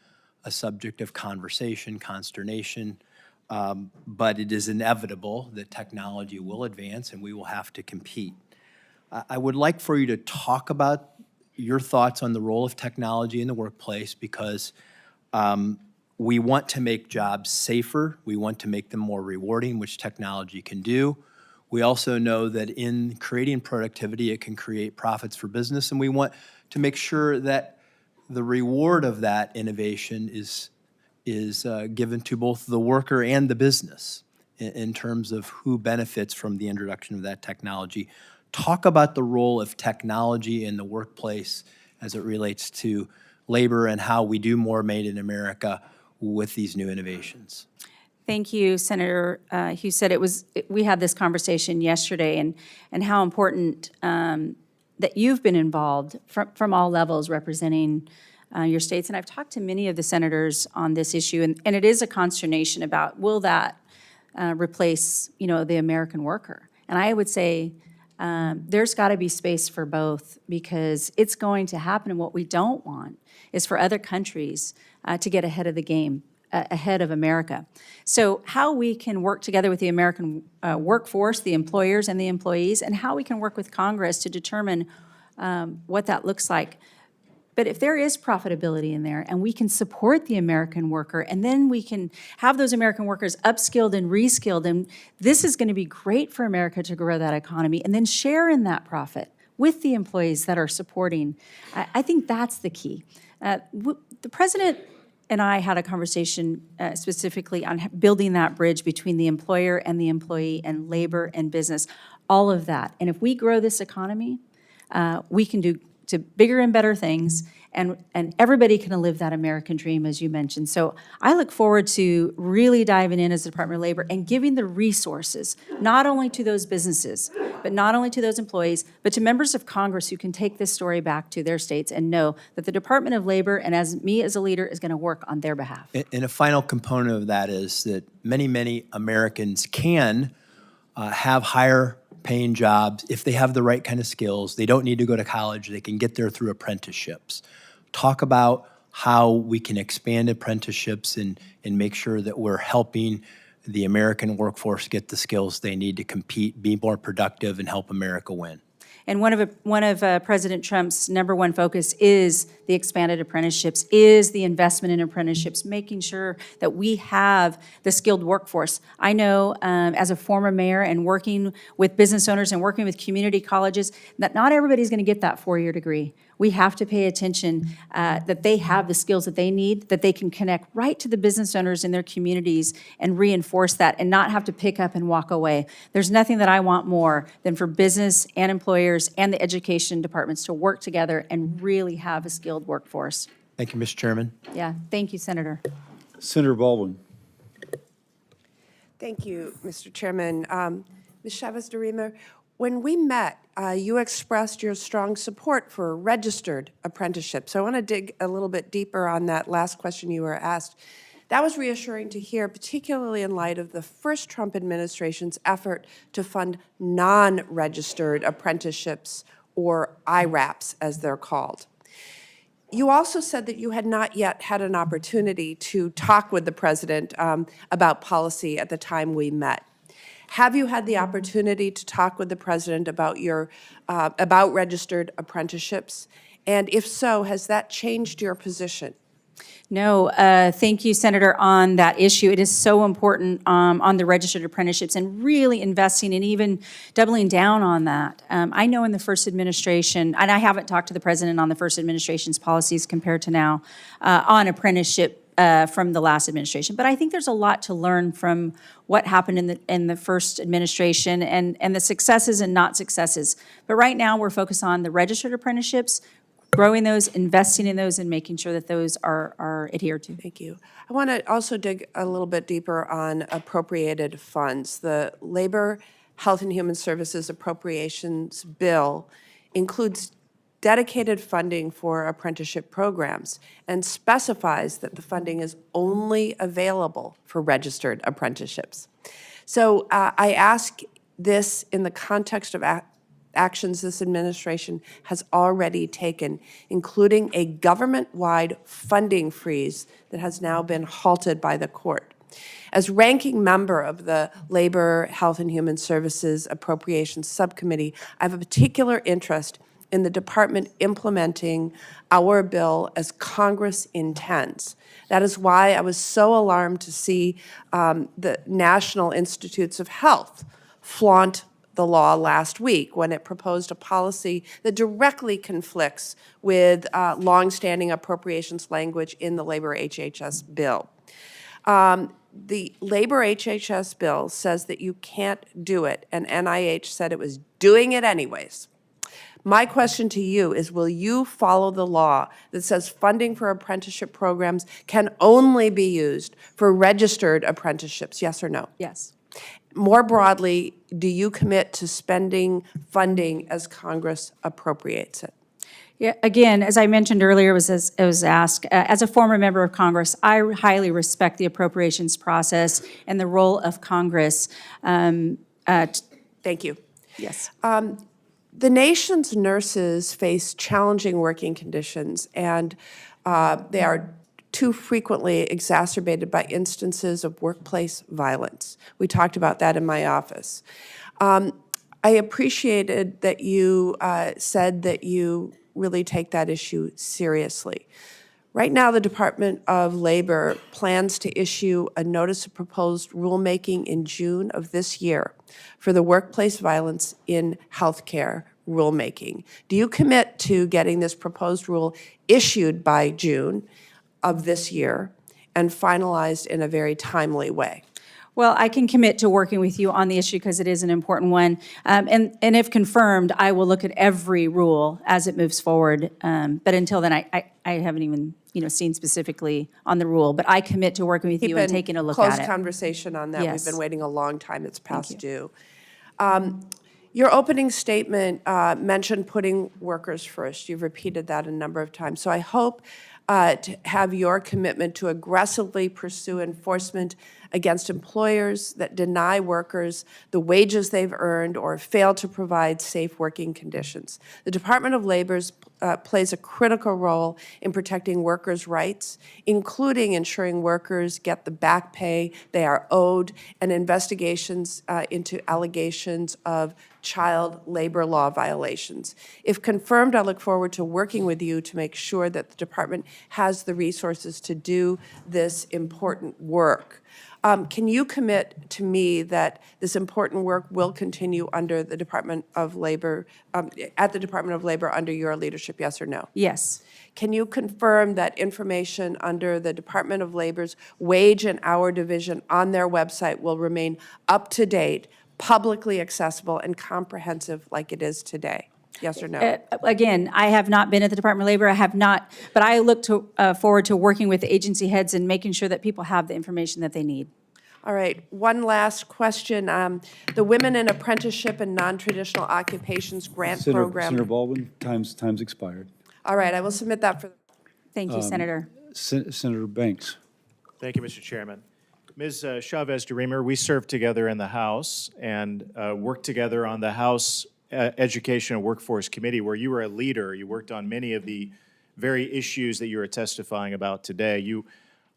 a subject of conversation, consternation, but it is inevitable that technology will advance and we will have to compete. I would like for you to talk about your thoughts on the role of technology in the workplace, because we want to make jobs safer. We want to make them more rewarding, which technology can do. We also know that in creating productivity, it can create profits for business, and we want to make sure that the reward of that innovation is given to both the worker and the business in terms of who benefits from the introduction of that technology. Talk about the role of technology in the workplace as it relates to labor and how we do more Made in America with these new innovations. Thank you, Senator Hughes. Said we had this conversation yesterday, and how important that you've been involved from all levels representing your states. And I've talked to many of the senators on this issue, and it is a consternation about, will that replace, the American worker? And I would say there's got to be space for both, because it's going to happen. And what we don't want is for other countries to get ahead of the game, ahead of America. So how we can work together with the American workforce, the employers and the employees, and how we can work with Congress to determine what that looks like. But if there is profitability in there and we can support the American worker, and then we can have those American workers upskilled and reskilled, and this is going to be great for America to grow that economy and then share in that profit with the employees that are supporting. I think that's the key. The President and I had a conversation specifically on building that bridge between the employer and the employee and labor and business, all of that. And if we grow this economy, we can do to bigger and better things, and everybody can live that American dream, as you mentioned. So I look forward to really diving in as the Department of Labor and giving the resources, not only to those businesses, but not only to those employees, but to members of Congress who can take this story back to their states and know that the Department of Labor, and as me as a leader, is going to work on their behalf. And a final component of that is that many, many Americans can have higher paying jobs if they have the right kind of skills. They don't need to go to college. They can get there through apprenticeships. Talk about how we can expand apprenticeships and make sure that we're helping the American workforce get the skills they need to compete, be more productive, and help America win. And one of President Trump's number one focus is the expanded apprenticeships, is the investment in apprenticeships, making sure that we have the skilled workforce. I know as a former mayor and working with business owners and working with community colleges, that not everybody's going to get that four-year degree. We have to pay attention that they have the skills that they need, that they can connect right to the business owners in their communities and reinforce that and not have to pick up and walk away. There's nothing that I want more than for business and employers and the education departments to work together and really have a skilled workforce. Thank you, Mr. Chairman. Yeah, thank you, Senator. Senator Baldwin. Thank you, Mr. Chairman. Ms. Chavez-DeRemer, when we met, you expressed your strong support for registered apprenticeships. So I want to dig a little bit deeper on that last question you were asked. That was reassuring to hear, particularly in light of the first Trump administration's effort to fund non-registered apprenticeships, or IRAPs, as they're called. You also said that you had not yet had an opportunity to talk with the president about policy at the time we met. Have you had the opportunity to talk with the president about about registered apprenticeships? And if so, has that changed your position? No, thank you, Senator, on that issue. It is so important on the registered apprenticeships and really investing and even doubling down on that. I know in the first administration, and I haven't talked to the president on the first administration's policies compared to now on apprenticeship from the last administration, but I think there's a lot to learn from what happened in the first administration and the successes and not successes. But right now, we're focused on the registered apprenticeships, growing those, investing in those, and making sure that those are adhered to. Thank you. I want to also dig a little bit deeper on appropriated funds. The Labor, Health, and Human Services Appropriations Bill includes dedicated funding for apprenticeship programs and specifies that the funding is only available for registered apprenticeships. So I ask this in the context of actions this administration has already taken, including a government-wide funding freeze that has now been halted by the court. As ranking member of the Labor, Health, and Human Services Appropriations Subcommittee, I have a particular interest in the department implementing our bill as Congress intends. That is why I was so alarmed to see the National Institutes of Health flaunt the law last week when it proposed a policy that directly conflicts with longstanding appropriations language in the Labor HHS bill. The Labor HHS bill says that you can't do it, and NIH said it was doing it anyways. My question to you is, will you follow the law that says funding for apprenticeship programs can only be used for registered apprenticeships, yes or no? Yes. More broadly, do you commit to spending funding as Congress appropriates it? Yeah, again, as I mentioned earlier, it was asked, as a former member of Congress, I highly respect the appropriations process and the role of Congress. Thank you. Yes. The nation's nurses face challenging working conditions, and they are too frequently exacerbated by instances of workplace violence. We talked about that in my office. I appreciated that you said that you really take that issue seriously. Right now, the Department of Labor plans to issue a notice of proposed rulemaking in June of this year for the workplace violence in healthcare rulemaking. Do you commit to getting this proposed rule issued by June of this year and finalized in a very timely way? Well, I can commit to working with you on the issue because it is an important one. And if confirmed, I will look at every rule as it moves forward. But until then, I haven't even seen specifically on the rule. But I commit to working with you and taking a look at it. Close conversation on that. Yes. We've been waiting a long time. It's past due. Your opening statement mentioned putting workers first. You've repeated that a number of times. So I hope to have your commitment to aggressively pursue enforcement against employers that deny workers the wages they've earned or fail to provide safe working conditions. The Department of Labor plays a critical role in protecting workers' rights, including ensuring workers get the back pay they are owed, and investigations into allegations of child labor law violations. If confirmed, I look forward to working with you to make sure that the department has the resources to do this important work. Can you commit to me that this important work will continue under the Department of Labor, at the Department of Labor under your leadership, yes or no? Yes. Can you confirm that information under the Department of Labor's Wage and Hour Division on their website will remain up to date, publicly accessible, and comprehensive like it is today? Yes or no? Again, I have not been at the Department of Labor. I have not, but I look forward to working with the agency heads and making sure that people have the information that they need. All right, one last question. The Women in Apprenticeship and Non-Traditional Occupations Grant Program. Senator Baldwin, time's expired. All right, I will submit that for. Thank you, Senator. Senator Banks. Thank you, Mr. Chairman. Ms. Chavez-DeRemer, we served together in the House and worked together on the House Education and Workforce Committee, where you were a leader. You worked on many of the very issues that you are testifying about today. You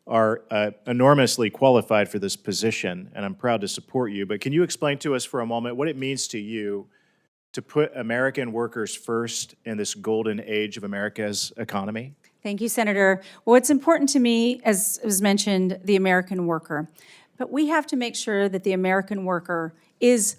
are enormously qualified for this position, and I'm proud to support you. But can you explain to us for a moment what it means to you to put American workers first in this golden age of America's economy? Thank you, Senator. Well, it's important to me, as was mentioned, the American worker. But we have to make sure that the American worker is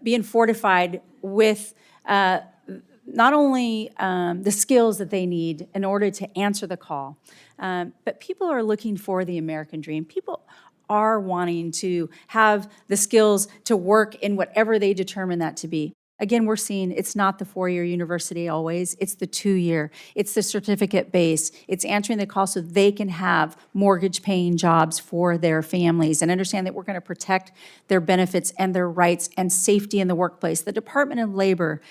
being fortified with not only the skills that they need in order to answer the call, but people are looking for the American dream. People are wanting to have the skills to work in whatever they determine that to be. Again, we're seeing it's not the four-year university always, it's the two-year. It's the certificate base. It's answering the call so they can have mortgage-paying jobs for their families and understand that we're going to protect their benefits and their rights and safety in the workplace. The Department of Labor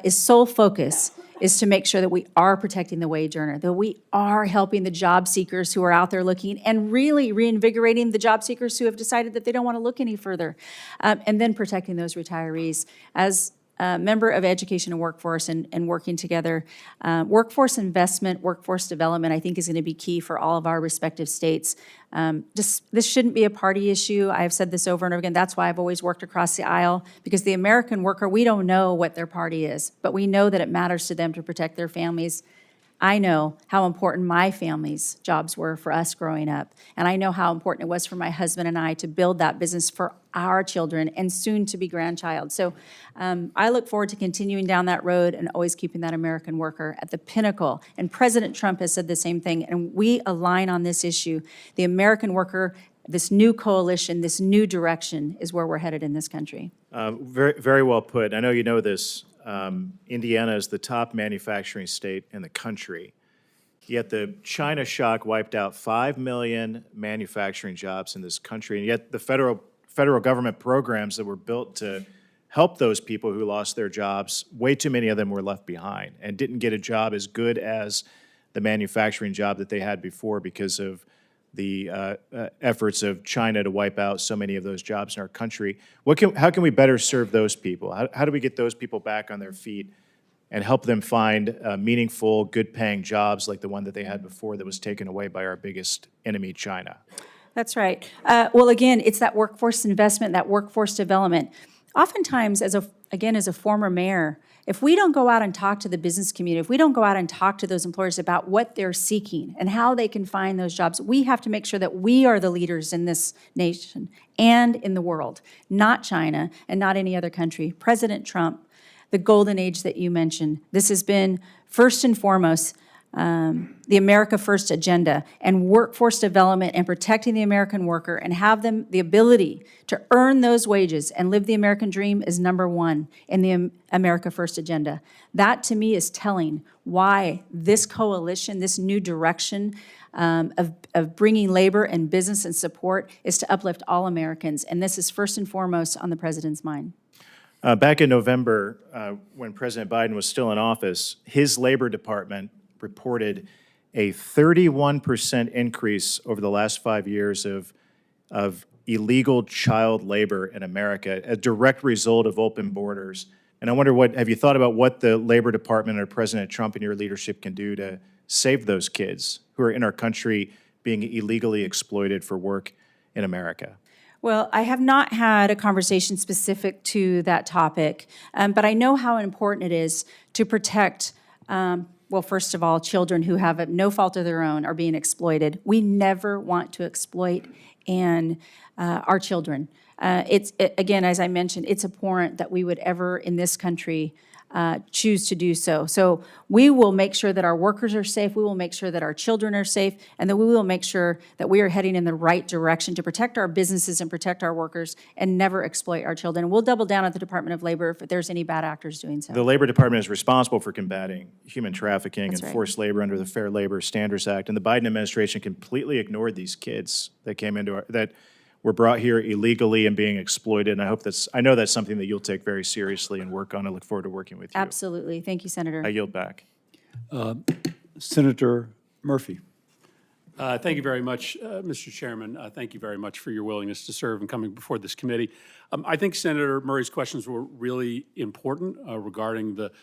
is sole focus is to make sure that we are protecting the wage earner, that we are helping the job seekers who are out there looking and really reinvigorating the job seekers who have decided that they don't want to look any further, and then protecting those retirees. As member of Education and Workforce and working together. Workforce investment, workforce development, I think is going to be key for all of our respective states. This shouldn't be a party issue. I have said this over and over again. That's why I've always worked across the aisle, because the American worker, we don't know what their party is, but we know that it matters to them to protect their families. I know how important my family's jobs were for us growing up, and I know how important it was for my husband and I to build that business for our children and soon to be grandchild. So I look forward to continuing down that road and always keeping that American worker at the pinnacle. And President Trump has said the same thing, and we align on this issue. The American worker, this new coalition, this new direction is where we're headed in this country. Very, very well put. I know you know this. Indiana is the top manufacturing state in the country. Yet the China shock wiped out 5 million manufacturing jobs in this country, and yet the federal government programs that were built to help those people who lost their jobs, way too many of them were left behind and didn't get a job as good as the manufacturing job that they had before because of the efforts of China to wipe out so many of those jobs in our country. How can we better serve those people? How do we get those people back on their feet and help them find meaningful, good-paying jobs like the one that they had before that was taken away by our biggest enemy, China? That's right. Well, again, it's that workforce investment, that workforce development. Oftentimes, as a former mayor, if we don't go out and talk to the business community, if we don't go out and talk to those employers about what they're seeking and how they can find those jobs, we have to make sure that we are the leaders in this nation and in the world, not China and not any other country. President Trump, the golden age that you mentioned, this has been first and foremost the America First agenda and workforce development and protecting the American worker and have them the ability to earn those wages and live the American dream is number one in the America First agenda. That to me is telling why this coalition, this new direction of bringing labor and business and support is to uplift all Americans. And this is first and foremost on the president's mind. Back in November, when President Biden was still in office, his Labor Department reported a 31% increase over the last 5 years of illegal child labor in America, a direct result of open borders. And I wonder, have you thought about what the Labor Department or President Trump and your leadership can do to save those kids who are in our country being illegally exploited for work in America? Well, I have not had a conversation specific to that topic, but I know how important it is to protect well, first of all, children who have no fault of their own are being exploited. We never want to exploit our children. Again, as I mentioned, it's abhorrent that we would ever in this country choose to do so. So we will make sure that our workers are safe, we will make sure that our children are safe, and that we will make sure that we are heading in the right direction to protect our businesses and protect our workers and never exploit our children. We'll double down at the Department of Labor if there's any bad actors doing so. The Labor Department is responsible for combating human trafficking That's and right. forced labor under the Fair Labor Standards Act. And the Biden administration completely ignored these kids that came into our, that were brought here illegally and being exploited. And I know that's something that you'll take very seriously and work on. I look forward to working with you. Absolutely. Thank you, Senator. I yield back. Senator Murphy. Thank you very much, Mr. Chairman. Thank you very much for your willingness to serve and coming before this committee. I think Senator Murray's questions were really important regarding the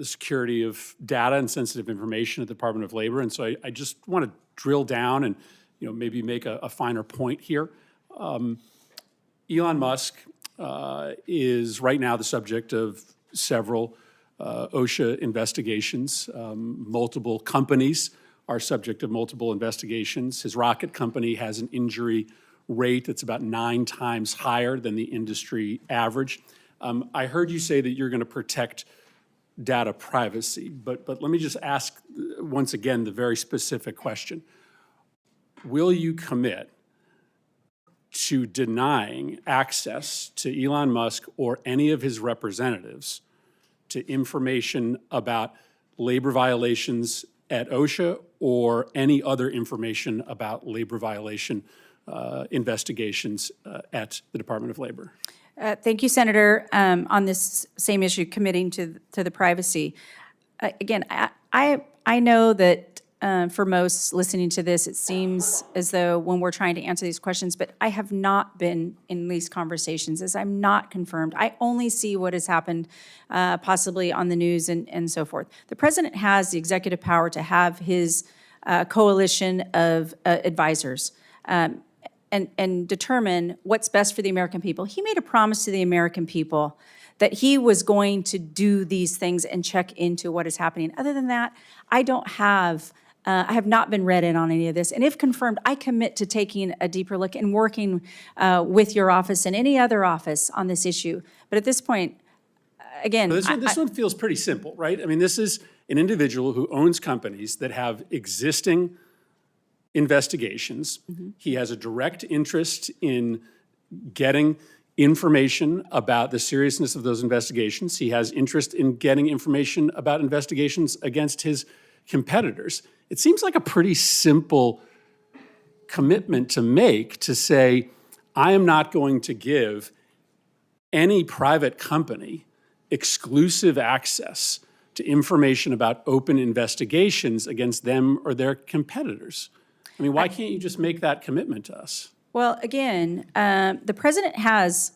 security of data and sensitive information at the Department of Labor. And so I just want to drill down and maybe make a finer point here. Elon Musk is right now the subject of several OSHA investigations. Multiple companies are subject of multiple investigations. His rocket company has an injury rate that's about 9 times higher than the industry average. I heard you say that you're going to protect data privacy, but let me just ask once again the very specific question. Will you commit to denying access to Elon Musk or any of his representatives to information about labor violations at OSHA or any other information about labor violation investigations at the Department of Labor? Thank you, Senator. On this same issue, committing to the privacy. Again, I know that for most listening to this, it seems as though when we're trying to answer these questions, but I have not been in these conversations, as I'm not confirmed. I only see what has happened possibly on the news and so forth. The president has the executive power to have his coalition of advisors and determine what's best for the American people. He made a promise to the American people that he was going to do these things and check into what is happening. Other than that, I have not been read in on any of this. And if confirmed, I commit to taking a deeper look and working with your office and any other office on this issue. But at this point, again, This one feels pretty simple, right? I mean, this is an individual who owns companies that have existing investigations. He has a direct interest in getting information about the seriousness of those investigations. He has interest in getting information about investigations against his competitors. It seems like a pretty simple commitment to make to say, I am not going to give any private company exclusive access to information about open investigations against them or their competitors. I mean, why can't you just make that commitment to us? well, again, the president has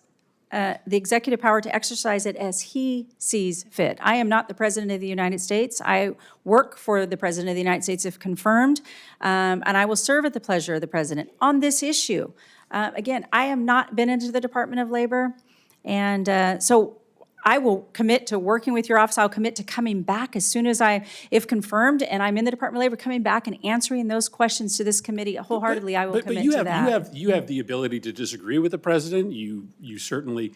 the executive power to exercise it as he sees fit. I am not the president of the United States. I work for the president of the United States if confirmed, and I will serve at the pleasure of the president on this issue. Again, I have not been into the Department of Labor, and so I will commit to working with your office. I'll commit to coming back as soon as if confirmed, and I'm in the Department of Labor, coming back and answering those questions to this committee wholeheartedly. I will commit to that. You have the ability to disagree with the president. You certainly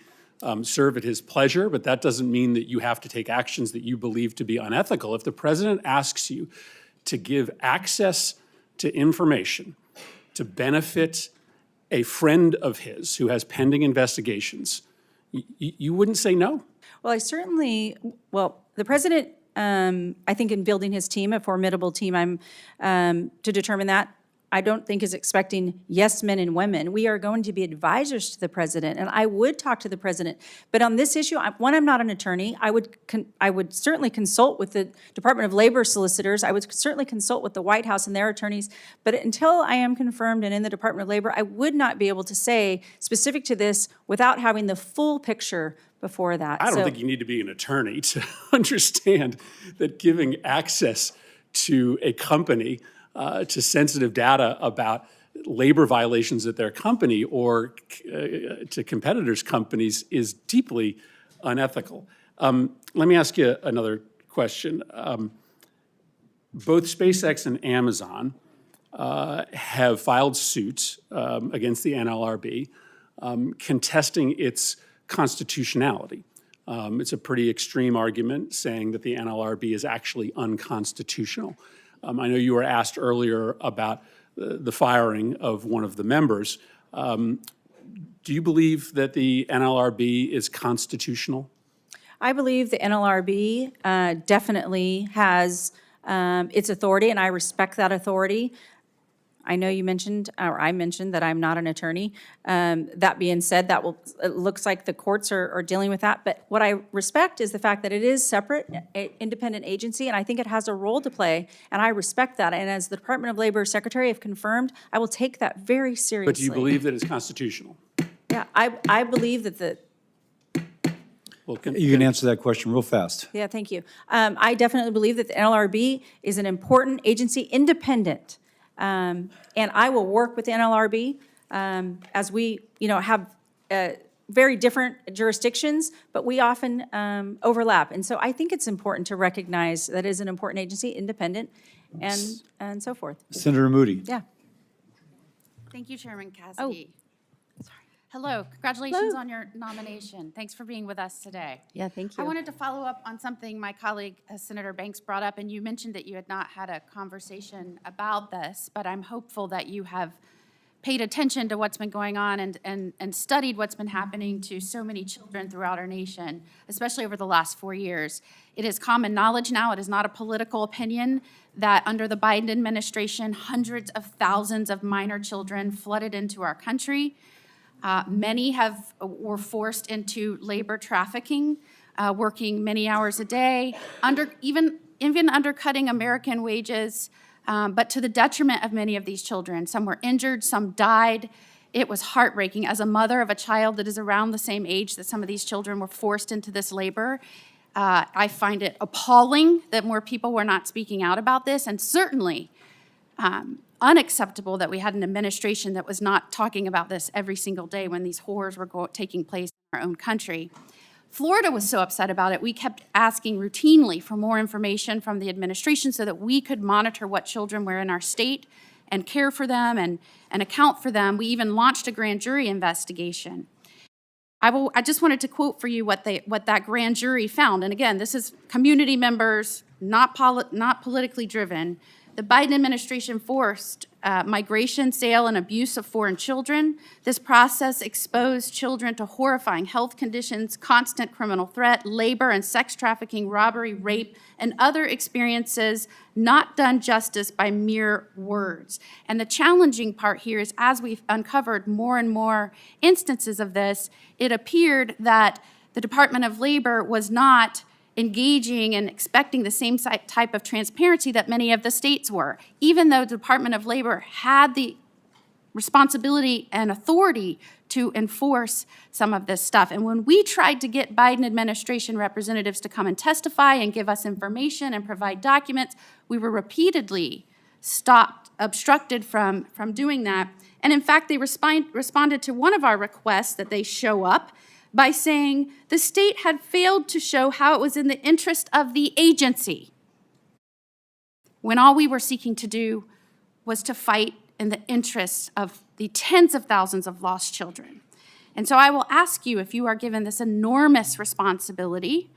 serve at his pleasure, but that doesn't mean that you have to take actions that you believe to be unethical. If the president asks you to give access to information to benefit a friend of his who has pending investigations, you wouldn't say no? Well, the president, I think in building his team, a formidable team, to determine that, I don't think is expecting yes men and women. We are going to be advisors to the president, and I would talk to the president. But on this issue, I'm not an attorney. I would certainly consult with the Department of Labor solicitors. I would certainly consult with the White House and their attorneys. But until I am confirmed and in the Department of Labor, I would not be able to say specific to this without having the full picture before that. I don't think you need to be an attorney to understand that giving access to a company to sensitive data about labor violations at their company or to competitors' companies is deeply unethical. Let me ask you another question. Both SpaceX and Amazon have filed suits against the NLRB contesting its constitutionality. It's a pretty extreme argument saying that the NLRB is actually unconstitutional. I know you were asked earlier about the firing of one of the members. Do you believe that the NLRB is constitutional? I believe the NLRB definitely has its authority, and I respect that authority. I know you mentioned, or I mentioned, that I'm not an attorney. That being said, it looks like the courts are dealing with that. But what I respect is the fact that it is separate, independent agency, and I think it has a role to play, and I respect that. And as the Department of Labor Secretary have confirmed, I will take that very seriously. But do you believe that it's constitutional? Yeah, I believe that Well, You can answer that question real fast. yeah, thank you. I definitely believe that the NLRB is an important agency, independent. And I will work with the NLRB as we, have very different jurisdictions, but we often overlap. And so I think it's important to recognize that it is an important agency, independent, and so forth. Senator Moody. Yeah. Thank you, Chairman Cassidy. Hello, congratulations on your nomination. Thanks for being with us today. Yeah, thank you. I wanted to follow up on something my colleague, Senator Banks, brought up, and you mentioned that you had not had a conversation about this, but I'm hopeful that you have paid attention to what's been going on and studied what's been happening to so many children throughout our nation, especially over the last 4 years. It is common knowledge now, it is not a political opinion, that under the Biden administration, hundreds of thousands of minor children flooded into our country. Many were forced into labor trafficking, working many hours a day, even undercutting American wages, but to the detriment of many of these children. Some were injured, some died. It was heartbreaking. As a mother of a child that is around the same age that some of these children were forced into this labor, I find it appalling that more people were not speaking out about this, and certainly unacceptable that we had an administration that was not talking about this every single day when these horrors were taking place in our own country. Florida was so upset about it, we kept asking routinely for more information from the administration so that we could monitor what children were in our state and care for them and account for them. We even launched a grand jury investigation. I just wanted to quote for you what that grand jury found. And again, this is community members, not politically driven. The Biden administration forced migration, sale, and abuse of foreign children. This process exposed children to horrifying health conditions, constant criminal threat, labor and sex trafficking, robbery, rape, and other experiences not done justice by mere words. And the challenging part here is, as we've uncovered more and more instances of this, it appeared that the Department of Labor was not engaging and expecting the same type of transparency that many of the states were, even though the Department of Labor had the responsibility and authority to enforce some of this stuff. And when we tried to get Biden administration representatives to come and testify and give us information and provide documents, we were repeatedly obstructed from doing that. And in fact, they responded to one of our requests that they show up by saying the state had failed to show how it was in the interest of the agency, when all we were seeking to do was to fight in the interests of the tens of thousands of lost children. And so I will ask you, if you are given this enormous responsibility,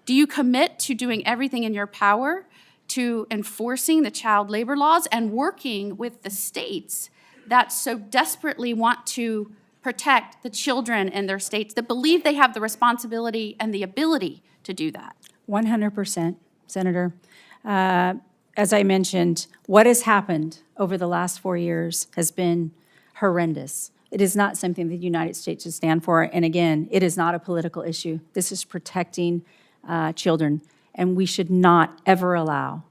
do you commit to doing everything in your power to enforcing the child labor laws and working with the states that so desperately want to protect the children in their states, that believe they have the responsibility and the ability to do that? 100%, Senator. As I mentioned, what has happened over the last 4 years has been horrendous. It is not something that the United States should stand for. And again, it is not a political issue. This is protecting children. And we should not ever allow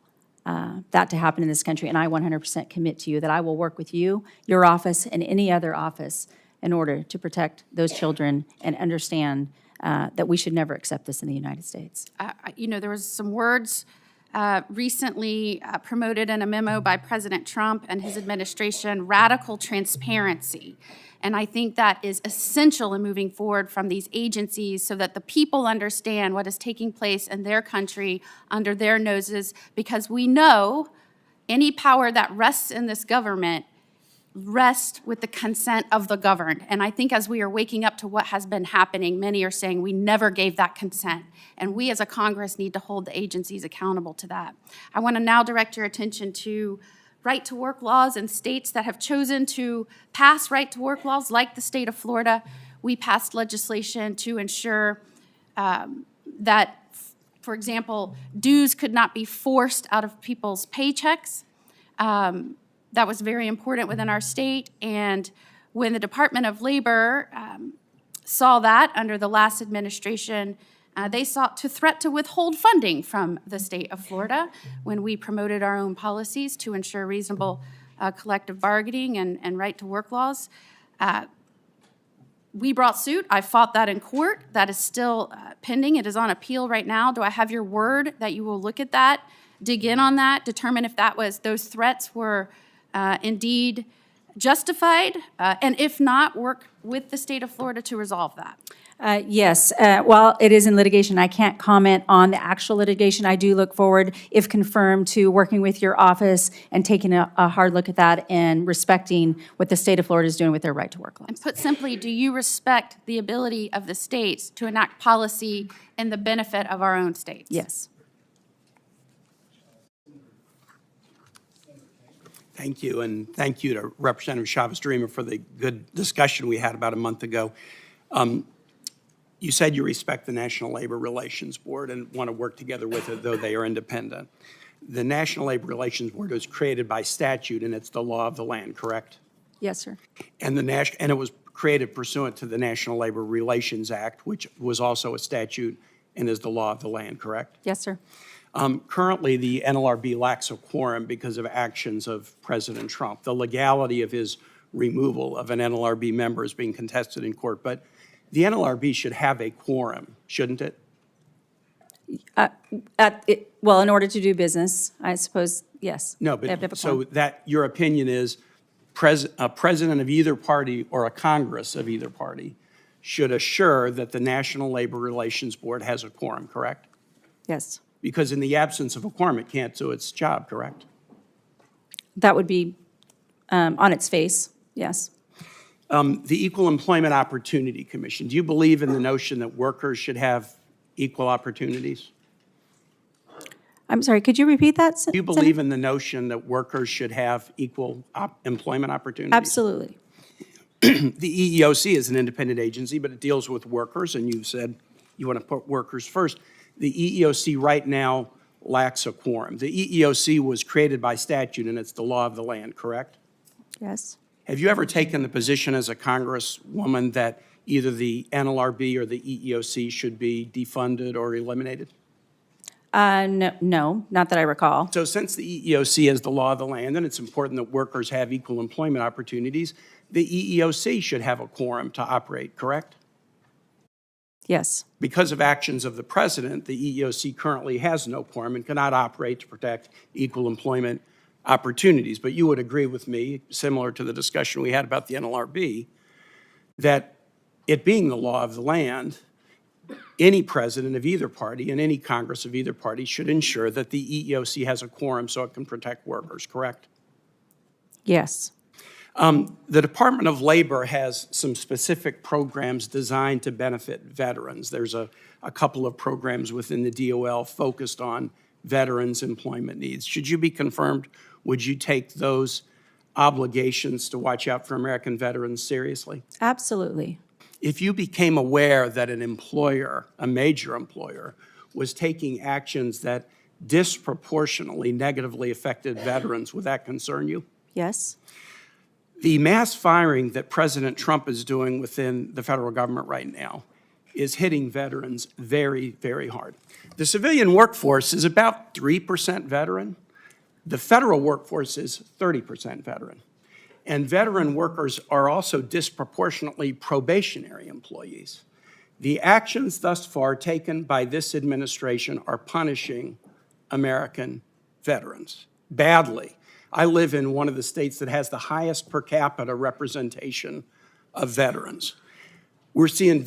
that to happen in this country. And I 100% commit to you that I will work with you, your office, and any other office in order to protect those children and understand that we should never accept this in the United States. There was some words recently promoted in a memo by President Trump and his administration, radical transparency. And I think that is essential in moving forward from these agencies so that the people understand what is taking place in their country under their noses, because we know any power that rests in this government rest with the consent of the governed. And I think as we are waking up to what has been happening, many are saying we never gave that consent. And we as a Congress need to hold the agencies accountable to that. I want to now direct your attention to right-to-work laws in states that have chosen to pass right-to-work laws, like the state of Florida. We passed legislation to ensure that, for example, dues could not be forced out of people's paychecks. That was very important within our state. And when the Department of Labor saw that under the last administration, they sought to threat to withhold funding from the state of Florida when we promoted our own policies to ensure reasonable collective bargaining and right-to-work laws. We brought suit. I fought that in court. That is still pending. It is on appeal right now. Do I have your word that you will look at that, dig in on that, determine if those threats were indeed justified, and if not, work with the state of Florida to resolve that? Yes, while it is in litigation, I can't comment on the actual litigation. I do look forward, if confirmed, to working with your office and taking a hard look at that and respecting what the state of Florida is doing with their right-to-work laws. And put simply, do you respect the ability of the states to enact policy in the benefit of our own states? Yes. Thank you, and thank you to Representative Chavez-DeRemer for the good discussion we had about a month ago. You said you respect the National Labor Relations Board and want to work together with it, though they are independent. The National Labor Relations Board was created by statute, and it's the law of the land, correct? Yes, sir. And it was created pursuant to the National Labor Relations Act, which was also a statute and is the law of the land, correct? Yes, sir. Currently, the NLRB lacks a quorum because of actions of President Trump. The legality of his removal of an NLRB member is being contested in court, but the NLRB should have a quorum, shouldn't it? Well, in order to do business, I suppose, yes. No, They have to have but a so quorum. that your opinion is a president of either party or a Congress of either party should assure that the National Labor Relations Board has a quorum, correct? Yes. Because in the absence of a quorum, it can't do its job, correct? That would be on its face, yes. The Equal Employment Opportunity Commission, do you believe in the notion that workers should have equal opportunities? I'm sorry, could you repeat that? Do you believe in the notion that workers should have equal employment opportunities? Absolutely. The EEOC is an independent agency, but it deals with workers, and you said you want to put workers first. The EEOC right now lacks a quorum. The EEOC was created by statute, and it's the law of the land, correct? Yes. Have you ever taken the position as a congresswoman that either the NLRB or the EEOC should be defunded or eliminated? No, not that I recall. So since the EEOC is the law of the land and it's important that workers have equal employment opportunities, the EEOC should have a quorum to operate, correct? Yes. Because of actions of the president, the EEOC currently has no quorum and cannot operate to protect equal employment opportunities. But you would agree with me, similar to the discussion we had about the NLRB, that it being the law of the land, any president of either party and any Congress of either party should ensure that the EEOC has a quorum so it can protect workers, correct? Yes. The Department of Labor has some specific programs designed to benefit veterans. There's a couple of programs within the DOL focused on veterans' employment needs. Should you be confirmed, would you take those obligations to watch out for American veterans seriously? Absolutely. If you became aware that an employer, a major employer, was taking actions that disproportionately negatively affected veterans, would that concern you? Yes. The mass firing that President Trump is doing within the federal government right now is hitting veterans very, very hard. The civilian workforce is about 3% veteran. The federal workforce is 30% veteran. And veteran workers are also disproportionately probationary employees. The actions thus far taken by this administration are punishing American veterans badly. I live in one of the states that has the highest per capita representation of veterans. We're seeing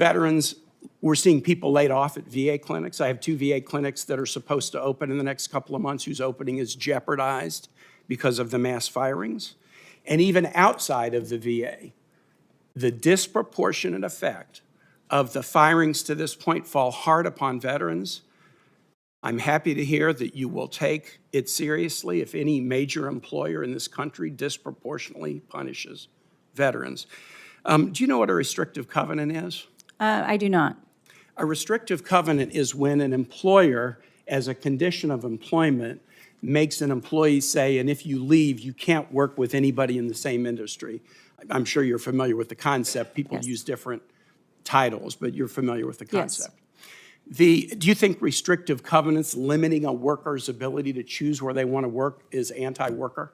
people laid off at VA clinics. I have 2 VA clinics that are supposed to open in the next couple of months whose opening is jeopardized because of the mass firings. and even outside of the VA, the disproportionate effect of the firings to this point fall hard upon veterans. I'm happy to hear that you will take it seriously if any major employer in this country disproportionately punishes veterans. Do you know what a restrictive covenant is? I do not. A restrictive covenant is when an employer, as a condition of employment, makes an employee say, and if you leave, you can't work with anybody in the same industry. I'm sure you're familiar with the concept. People Yes. use different titles, but you're familiar with the Yes. concept. Do you think restrictive covenants limiting a worker's ability to choose where they want to work is anti-worker?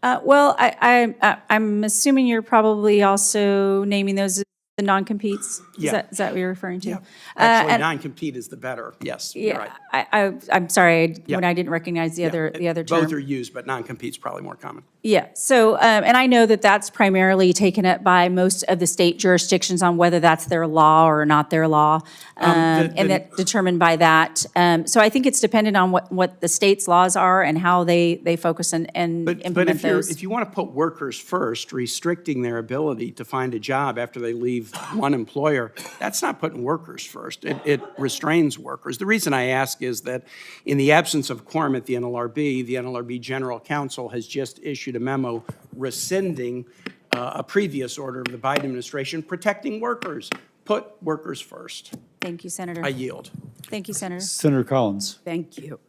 Well, I'm assuming you're probably also naming those as the non-competes? Yeah. Is that what you're referring to? Yeah. Actually, and- non-compete is the better, yes, you're Yeah, right. I'm sorry, Yeah. when I didn't recognize the other term. Both are used, but non-compete's probably more common. Yeah, so, and I know that that's primarily taken up by most of the state jurisdictions on whether that's their law or not their law, and that determined by that. So I think it's dependent on what the state's laws are and how they focus and But implement those. if you want to put workers first, restricting their ability to find a job after they leave one employer, that's not putting workers first. It restrains workers. The reason I ask is that in the absence of quorum at the NLRB General Counsel has just issued a memo rescinding a previous order of the Biden administration protecting workers. Put workers first. Thank you, Senator. I yield. Thank you, Senator. Senator Collins. Thank you.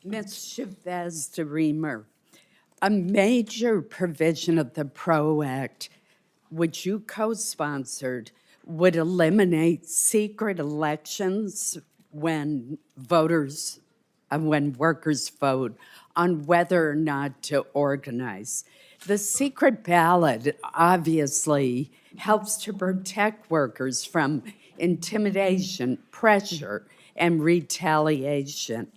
Ms. Chavez-DeRemer, a major provision of the PRO Act, which you co-sponsored, would eliminate secret elections when workers vote on whether or not to organize. The secret ballot obviously helps to protect workers from intimidation, pressure, and retaliation.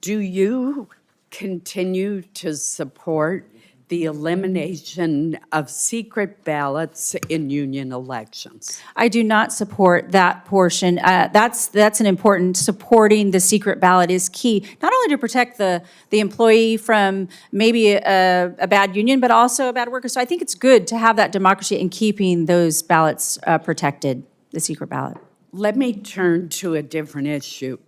Do you continue to support the elimination of secret ballots in union elections? I do not support that portion. That's an important, supporting the secret ballot is key, not only to protect the employee from maybe a bad union, but also a bad worker. So I think it's good to have that democracy in keeping those ballots protected, the secret ballot. Let me turn to a different issue.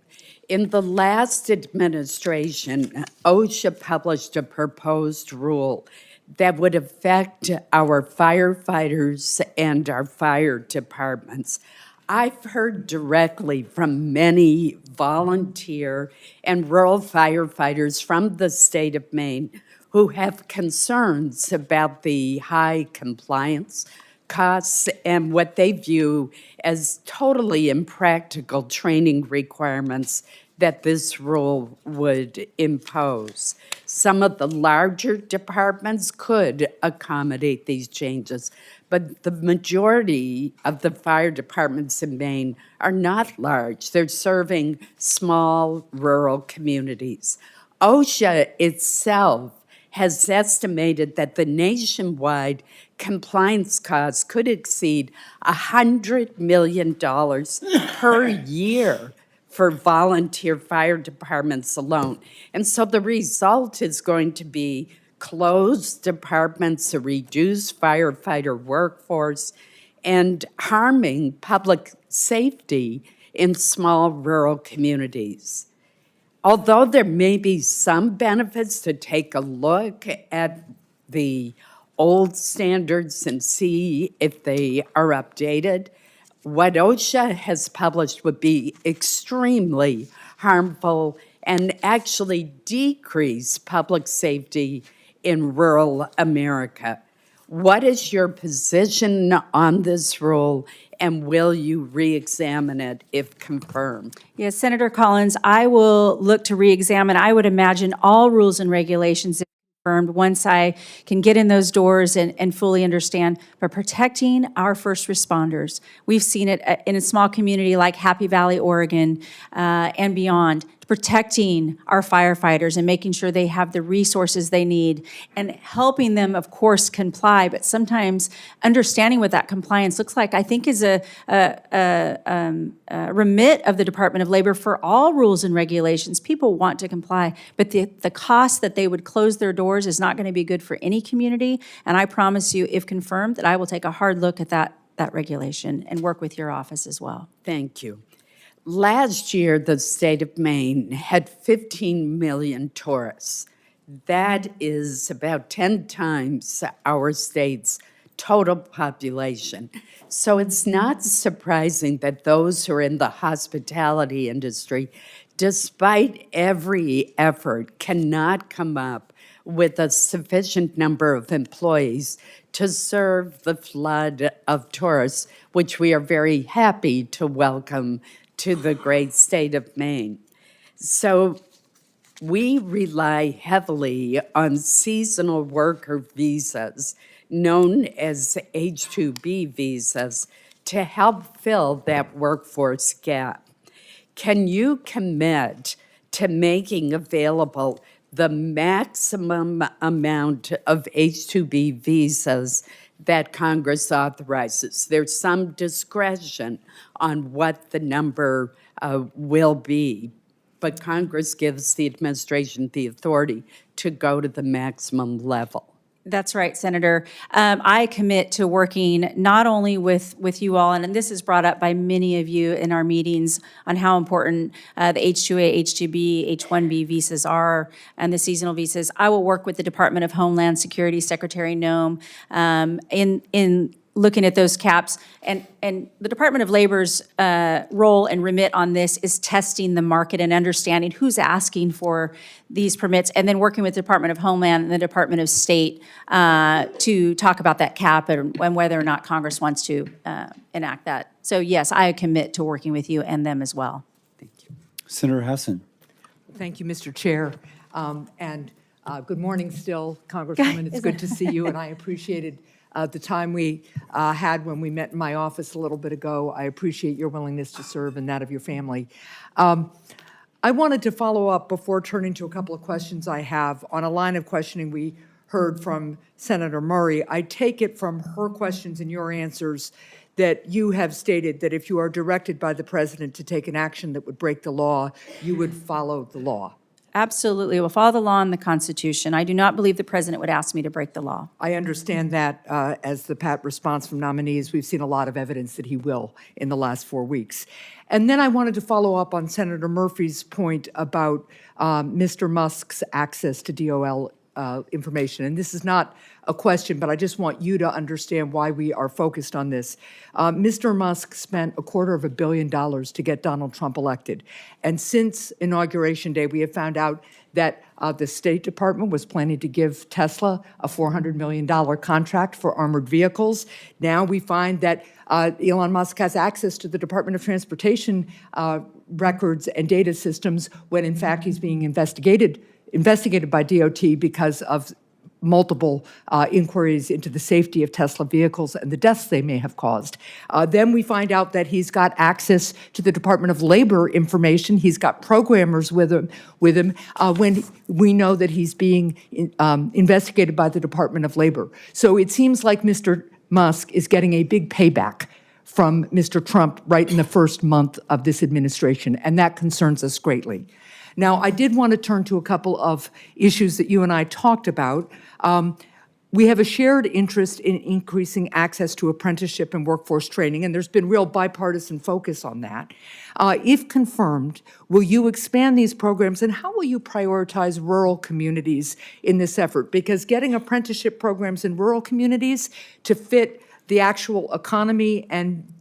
In the last administration, OSHA published a proposed rule that would affect our firefighters and our fire departments. I've heard directly from many volunteer and rural firefighters from the state of Maine who have concerns about the high compliance costs and what they view as totally impractical training requirements that this rule would impose. Some of the larger departments could accommodate these changes, but the majority of the fire departments in Maine are not large. They're serving small rural communities. OSHA itself has estimated that the nationwide compliance costs could exceed $100 million per year for volunteer fire departments alone. And so the result is going to be closed departments, a reduced firefighter workforce, and harming public safety in small rural communities. Although there may be some benefits to take a look at the old standards and see if they are updated, what OSHA has published would be extremely harmful and actually decrease public safety in rural America. What is your position on this rule, and will you re-examine it if confirmed? Yes, Senator Collins, I will look to re-examine, I would imagine, all rules and regulations if confirmed once I can get in those doors and fully understand. But protecting our first responders, we've seen it in a small community like Happy Valley, Oregon, and beyond. protecting our firefighters and making sure they have the resources they need and helping them, of course, comply, but sometimes understanding what that compliance looks like, I think is a remit of the Department of Labor for all rules and regulations. People want to comply, but the cost that they would close their doors is not going to be good for any community. And I promise you, if confirmed, that I will take a hard look at that regulation and work with your office as well. Thank you. Last year, the state of Maine had 15 million tourists. That is about 10 times our state's total population. So it's not surprising that those who are in the hospitality industry, despite every effort, cannot come up with a sufficient number of employees to serve the flood of tourists, which we are very happy to welcome to the great state of Maine. So we rely heavily on seasonal worker visas, known as H-2B visas, to help fill that workforce gap. Can you commit to making available the maximum amount of H-2B visas that Congress authorizes? There's some discretion on what the number will be, but Congress gives the administration the authority to go to the maximum level. That's right, Senator. I commit to working not only with you all, and this is brought up by many of you in our meetings on how important the H-2A, H-2B, H-1B visas are and the seasonal visas. I will work with the Department of Homeland Security Secretary Noem in looking at those caps. And the Department of Labor's role and remit on this is testing the market and understanding who's asking for these permits, and then working with the Department of Homeland and the Department of State to talk about that cap and whether or not Congress wants to enact that. So yes, I commit to working with you and them as well. Senator Hassan. Thank you, Mr. Chair. Good morning still, Congresswoman. It's good to see you, and I appreciated the time we had when we met in my office a little bit ago. I appreciate your willingness to serve and that of your family. I wanted to follow up before turning to a couple of questions I have on a line of questioning we heard from Senator Murray. I take it from her questions and your answers that you have stated that if you are directed by the president to take an action that would break the law, you would follow the law. Absolutely. We'll follow the law and the Constitution. I do not believe the president would ask me to break the law. I understand that as the pat response from nominees. We've seen a lot of evidence that he will in the last 4 weeks. And then I wanted to follow up on Senator Murphy's point about Mr. Musk's access to DOL information. And this is not a question, but I just want you to understand why we are focused on this. Mr. Musk spent $250 million to get Donald Trump elected. And since Inauguration Day, we have found out that the State Department was planning to give Tesla a $400 million contract for armored vehicles. Now we find that Elon Musk has access to the Department of Transportation records and data systems when, in fact, he's being investigated by DOT because of multiple inquiries into the safety of Tesla vehicles and the deaths they may have caused. Then we find out that he's got access to the Department of Labor information. He's got programmers with him when we know that he's being investigated by the Department of Labor. So it seems like Mr. Musk is getting a big payback from Mr. Trump right in the first month of this administration, and that concerns us greatly. Now, I did want to turn to a couple of issues that you and I talked about. We have a shared interest in increasing access to apprenticeship and workforce training, and there's been real bipartisan focus on that. If confirmed, will you expand these programs, and how will you prioritize rural communities in this effort? Because getting apprenticeship programs in rural communities to fit the actual economy and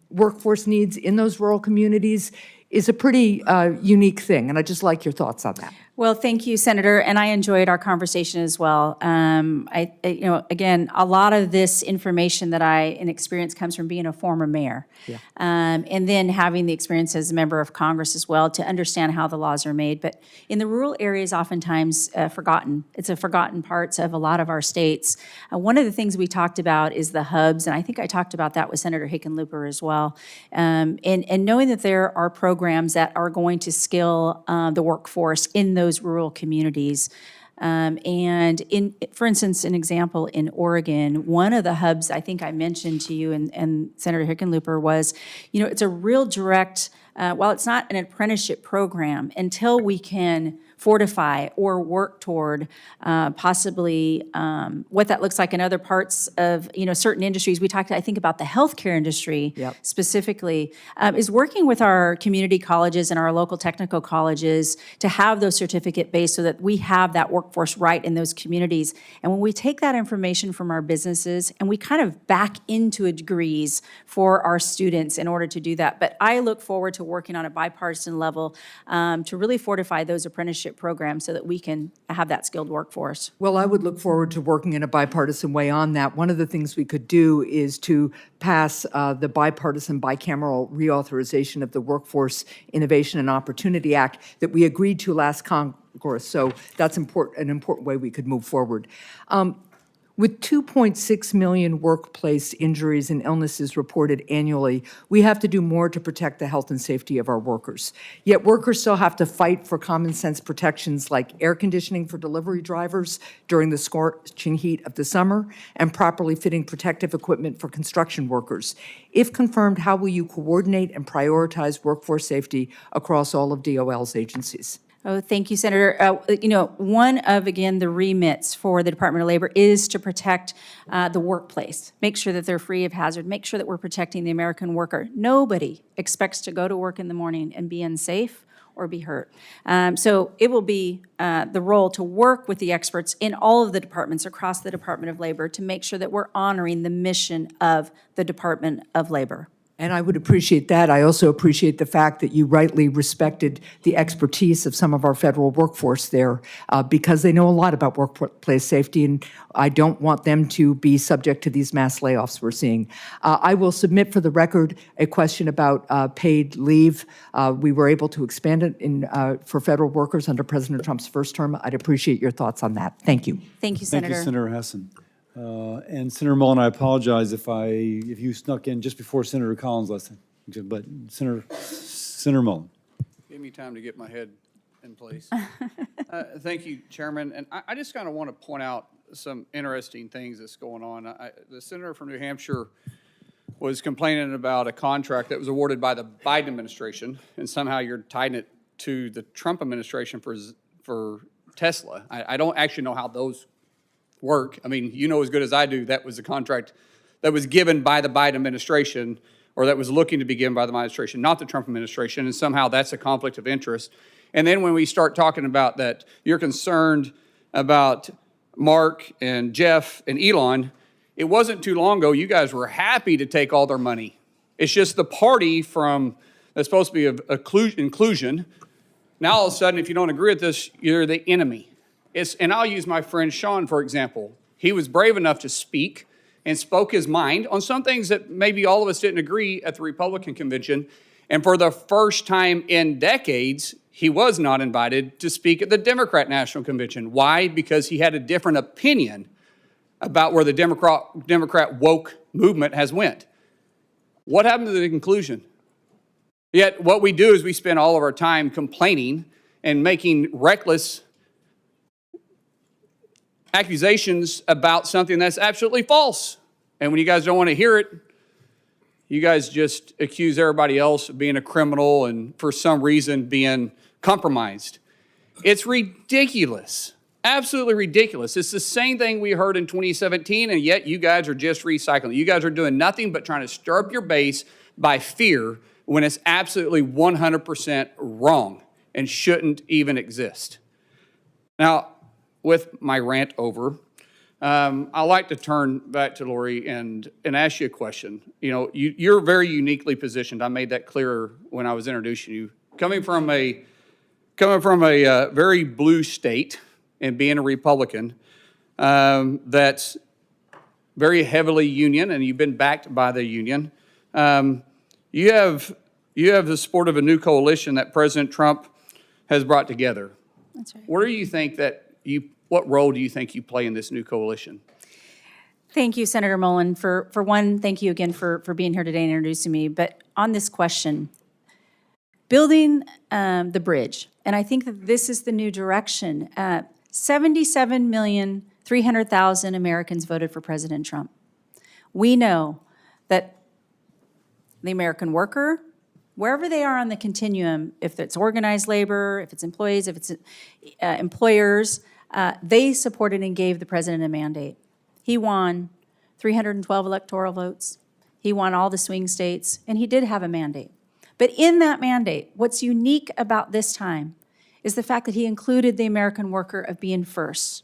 workforce needs in those rural communities is a pretty unique thing, and I'd just like your thoughts on that. Well, thank you, Senator, and I enjoyed our conversation as well. Again, a lot of this information that and experience comes from being a former mayor. Yeah. And then having the experience as a member of Congress as well to understand how the laws are made. But in the rural areas, oftentimes forgotten. It's a forgotten parts of a lot of our states. One of the things we talked about is the hubs, and I think I talked about that with Senator Hickenlooper as well. And knowing that there are programs that are going to skill the workforce in those rural communities. For instance, an example in Oregon, one of the hubs I think I mentioned to you and Senator Hickenlooper was, it's a real direct, while it's not an apprenticeship program, until we can fortify or work toward possibly what that looks like in other parts of certain industries. We talked, I think, about the healthcare industry specifically, is working with our community colleges and our local technical colleges to have those certificate based so that we have that workforce right in those communities. And when we take that information from our businesses and we kind of back into degrees for our students in order to do that. But I look forward to working on a bipartisan level to really fortify those apprenticeship programs so that we can have that skilled workforce. Well, I would look forward to working in a bipartisan way on that. One of the things we could do is to pass the bipartisan bicameral reauthorization of the Workforce Innovation and Opportunity Act that we agreed to last Congress. So that's an important way we could move forward. With 2.6 million workplace injuries and illnesses reported annually, we have to do more to protect the health and safety of our workers. Yet workers still have to fight for common sense protections like air conditioning for delivery drivers during the scorching heat of the summer and properly fitting protective equipment for construction workers. If confirmed, how will you coordinate and prioritize workforce safety across all of DOL's agencies? Oh, thank you, Senator. One of, again, the remits for the Department of Labor is to protect the workplace, make sure that they're free of hazard, make sure that we're protecting the American worker. Nobody expects to go to work in the morning and be unsafe or be hurt. So it will be the role to work with the experts in all of the departments across the Department of Labor to make sure that we're honoring the mission of the Department of Labor. And I would appreciate that. I also appreciate the fact that you rightly respected the expertise of some of our federal workforce there because they know a lot about workplace safety, and I don't want them to be subject to these mass layoffs we're seeing. I will submit for the record a question about paid leave. We were able to expand it for federal workers under President Trump's first term. I'd appreciate your thoughts on that. Thank you. Thank you, Senator. Thank you, Senator Hassan. And Senator Mullen, I apologize if you snuck in just before Senator Collins last time, but Senator Mullen. Give me time to get my head in place. Thank you, Chairman. And I just kind of want to point out some interesting things that's going on. The senator from New Hampshire was complaining about a contract that was awarded by the Biden administration, and somehow you're tying it to the Trump administration for Tesla. I don't actually know how those work. I mean, you know as good as I do, that was a contract that was given by the Biden administration, or that was looking to be given by the administration, not the Trump administration, and somehow that's a conflict of interest. And then when we start talking about that, you're concerned about Mark and Jeff and Elon, it wasn't too long ago, you guys were happy to take all their money. It's just the party that's supposed to be of inclusion. Now all of a sudden, if you don't agree with this, you're the enemy. And I'll use my friend Sean, for example. He was brave enough to speak and spoke his mind on some things that maybe all of us didn't agree at the Republican convention. And for the first time in decades, he was not invited to speak at the Democrat National Convention. Why? Because he had a different opinion about where the Democrat woke movement has went. What happened to the conclusion? Yet what we do is we spend all of our time complaining and making reckless accusations about something that's absolutely false. And when you guys don't want to hear it, you guys just accuse everybody else of being a criminal and for some reason being compromised. It's ridiculous. Absolutely ridiculous. It's the same thing we heard in 2017, and yet you guys are just recycling. You guys are doing nothing but trying to stir up your base by fear when it's absolutely 100% wrong and shouldn't even exist. Now, with my rant over, I'd like to turn back to Lori and ask you a question. You know, you're very uniquely positioned. I made that clear when I was introducing you. Coming from a coming from a very blue state and being a Republican, that's very heavily union, and you've been backed by the union. You have the support of a new coalition that President Trump has brought together. That's right. What role do you think you play in this new coalition? Thank you, Senator Mullen. For one, thank you again for being here today and introducing me. But on this question, building the bridge, and I think that this is the new direction. 77,300,000 Americans voted for President Trump. We know that the American worker, wherever they are on the continuum, if it's organized labor, if it's employees, if it's employers, they supported and gave the president a mandate. He won 312 electoral votes. He won all the swing states, and he did have a mandate. But in that mandate, what's unique about this time is the fact that he included the American worker of being first.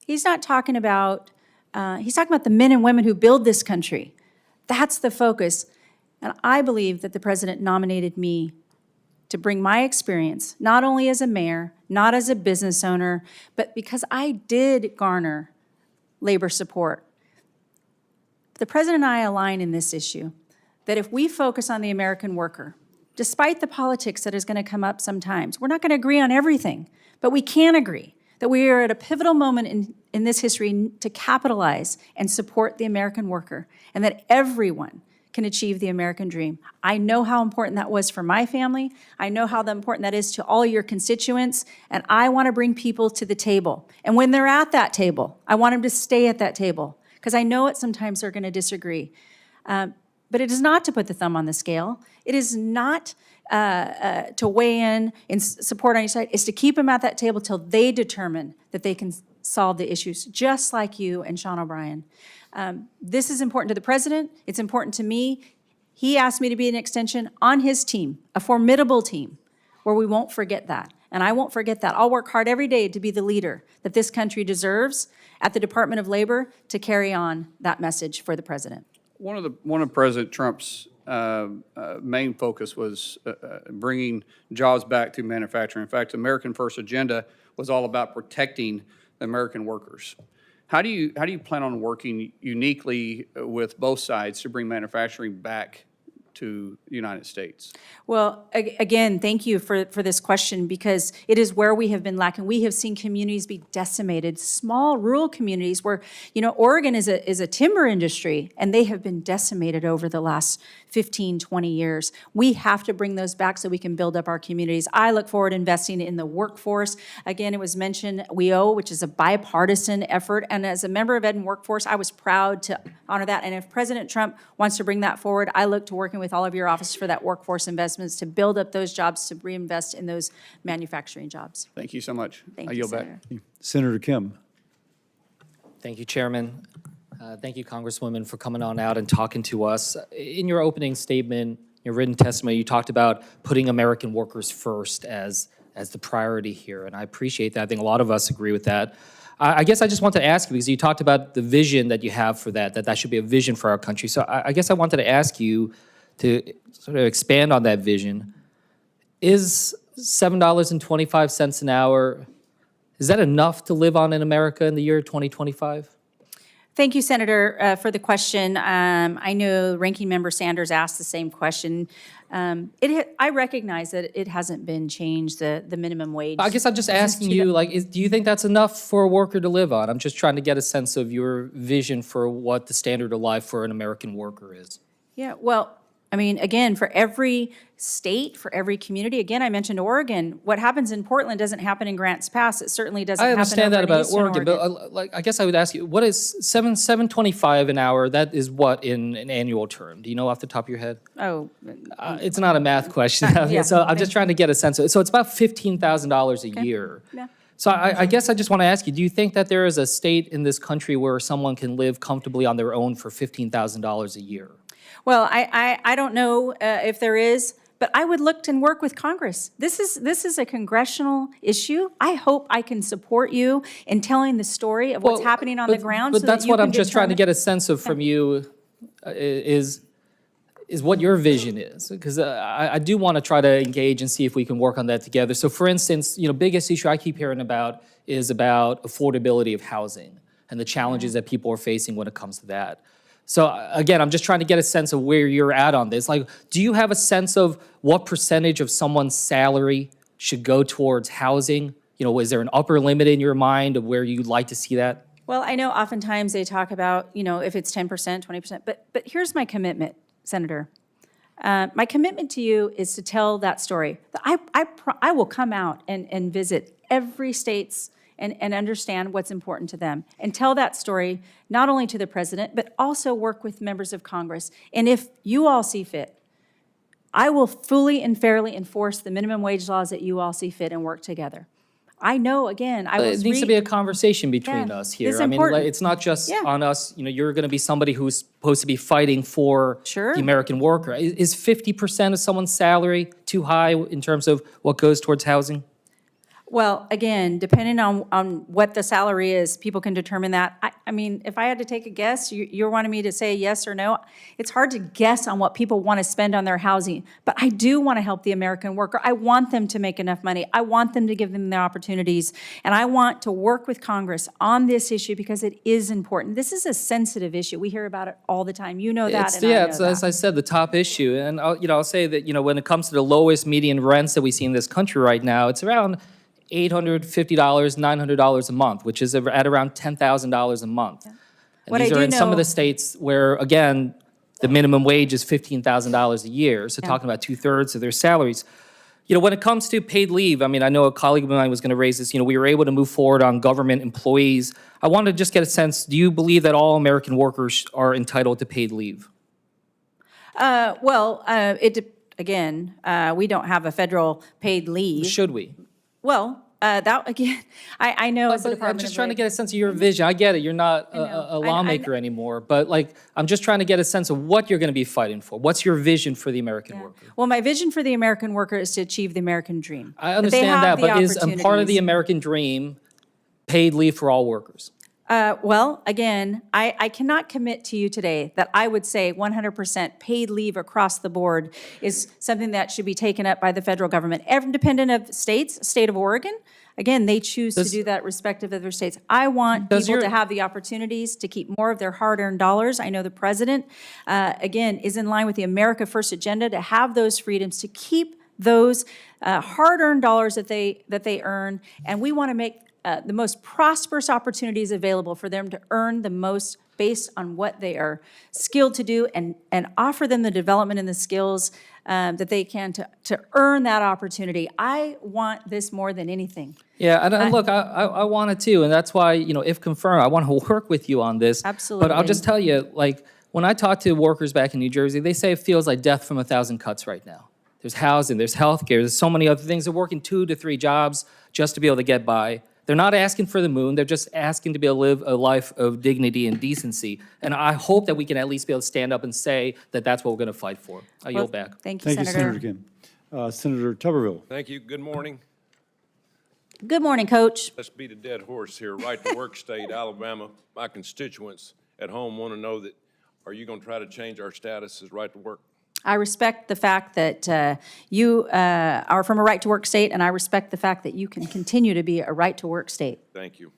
He's not talking about, he's talking about the men and women who build this country. That's the focus. And I believe that the president nominated me to bring my experience, not only as a mayor, not as a business owner, but because I did garner labor support. The president and I align in this issue, that if we focus on the American worker, despite the politics that is going to come up sometimes, we're not going to agree on everything, but we can agree that we are at a pivotal moment in this history to capitalize and support the American worker, and that everyone can achieve the American dream. I know how important that was for my family. I know how important that is to all your constituents, and I want to bring people to the table. And when they're at that table, I want them to stay at that table, because I know it sometimes they're going to disagree. But it is not to put the thumb on the scale. It is not to weigh in support on your side. It's to keep them at that table till they determine that they can solve the issues, just like you and Sean O'Brien. This is important to the president. It's important to me. He asked me to be an extension on his team, a formidable team, where we won't forget that. And I won't forget that. I'll work hard every day to be the leader that this country deserves at the Department of Labor to carry on that message for the president. One of President Trump's main focus was bringing jobs back to manufacturing. In fact, the American First agenda was all about protecting the American workers. How do you plan on working uniquely with both sides to bring manufacturing back to the United States? Well, Again, thank you for this question, because it is where we have been lacking. We have seen communities be decimated, small rural communities where, Oregon is a timber industry, and they have been decimated over the last 15, 20 years. We have to bring those back so we can build up our communities. I look forward to investing in the workforce. Again, it was mentioned WEO, which is a bipartisan effort, and as a member of Ed and Workforce, I was proud to honor that. And if President Trump wants to bring that forward, I look to working with all of your office for that workforce investments to build up those jobs, to reinvest in those manufacturing jobs. Thank you so much. Thank I you, yield back. Senator. Senator Kim. Thank you, Chairman. Thank you, Congresswoman, for coming on out and talking to us. In your opening statement, your written testimony, you talked about putting American workers first as the priority here, and I appreciate that. I think a lot of us agree with that. I guess I just want to ask you, because you talked about the vision that you have for that should be a vision for our country. So I guess I wanted to ask you to sort of expand on that vision. Is $7.25 an hour, is that enough to live on in America in the year 2025? Thank you, Senator, for the question. I know Ranking Member Sanders asked the same question. I recognize that it hasn't been changed, the minimum wage. I guess I'm just asking you, do you think that's enough for a worker to live on? I'm just trying to get a sense of your vision for what the standard of life for an American worker is. Yeah, well, I mean, again, for every state, for every community, again, I mentioned Oregon. What happens in Portland doesn't happen in Grants Pass. It certainly doesn't happen over in I understand that about Eastern Oregon, but I guess I would ask you, what is $7.25 an hour? That is what in an annual term? Do you know off the top of your head? Oh. It's not a math question. Yeah. So I'm just trying to get a sense of it. So it's about $15,000 a year. Yeah. So I guess I just want to ask you, do you think that there is a state in this country where someone can live comfortably on their own for $15,000 a year? Well, I don't know if there is, but I would look and work with Congress. This is a congressional issue. I hope I can support you in telling the story of what's happening on the ground. But so that's that you what can I'm just trying to determine- get a sense of from you is is what your vision is, because I do want to try to engage and see if we can work on that together. So for instance, biggest issue I keep hearing about is about affordability of housing and the challenges that people are facing when it comes to that. So again, I'm just trying to get a sense of where you're at on this. Like, do you have a sense of what percentage of someone's salary should go towards housing? Is there an upper limit in your mind of where you'd like to see that? Well, I know oftentimes they talk about, if it's 10%, 20%, but here's my commitment, Senator. My commitment to you is to tell that story. I will come out and visit every state's and understand what's important to them and tell that story not only to the president, but also work with members of Congress. And if you all see fit, I will fully and fairly enforce the minimum wage laws that you all see fit and work together. I know, again, I was It needs to be a conversation between us here. it's I mean, important. it's not just Yeah. on us. You're going to be somebody who's supposed to be fighting for Sure. the American worker. Is 50% of someone's salary too high in terms of what goes towards housing? Well, again, depending on what the salary is, people can determine that. I mean, if I had to take a guess, you're wanting me to say yes or no. It's hard to guess on what people want to spend on their housing, but I do want to help the American worker. I want them to make enough money. I want them to give them the opportunities, and I want to work with Congress on this issue because it is important. This is a sensitive issue. We hear about it all the time. You know that, and I know It's, that. as I said, the top issue. And I'll say that, when it comes to the lowest median rents that we see in this country right now, it's around $850, $900 a month, which is at around $10,000 a month. And What these I are do in some of know- the states where, again, the minimum wage is $15,000 a year. So talking about 2/3 of their salaries. When it comes to paid leave, I mean, I know a colleague of mine was going to raise this. We were able to move forward on government employees. I wanted to just get a sense, do you believe that all American workers are entitled to paid leave? Again, we don't have a federal paid leave. Should we? Well, that, again, I know as a I'm Department just of trying to Labor- get a sense of your vision. I get it. You're not know. a lawmaker anymore, but I'm just trying to get a sense of what you're going to be fighting for. What's your vision for the American worker? Well, my vision for the American worker is to achieve the American dream. I That they understand have that, the but is part of the opportunities. American dream paid leave for all workers? Well, again, I cannot commit to you today that I would say 100% paid leave across the board is something that should be taken up by the federal government. Independent of states, state of Oregon, again, they choose to do that respective of their states. I want people to have the opportunities to keep more of their hard-earned dollars. I know the president, again, is in line with the America First agenda to have those freedoms, to keep those hard-earned dollars that they earn, and we want to make the most prosperous opportunities available for them to earn the most based on what they are skilled to do, and offer them the development and the skills that they can to earn that opportunity. I want this more than anything. Yeah, and look, I want it too, and that's why, if confirmed, I want to work with you on this. Absolutely. But I'll just tell you, when I talk to workers back in New Jersey, they say it feels like death from a thousand cuts right now. There's housing, there's healthcare, there's so many other things. They're working 2 to 3 jobs just to be able to get by. They're not asking for the moon. They're just asking to be able to live a life of dignity and decency. And I hope that we can at least be able to stand up and say that that's what we're going to fight for. I yield back. Thank you, Thank you, Senator Kim. Senator Tuberville. Thank you. Good morning. Good morning, Coach. Let's beat a dead horse here. Right to work state, Alabama. My constituents at home want to know that, are you going to try to change our status as right to work? I respect the fact that you are from a right-to-work state, and I respect the fact that you can continue to be a right-to-work state. Thank you.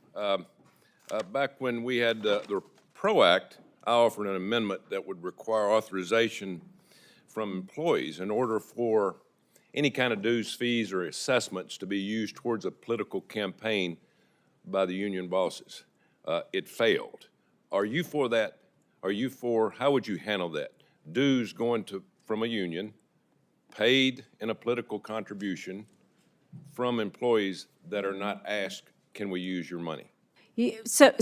Back when we had the PRO Act, I offered an amendment that would require authorization from employees in order for any kind of dues, fees, or assessments to be used towards a political campaign by the union bosses. It failed. Are you for that? Are you for, how would you handle that? Dues going from a union, paid in a political contribution from employees that are not asked, can we use your money? So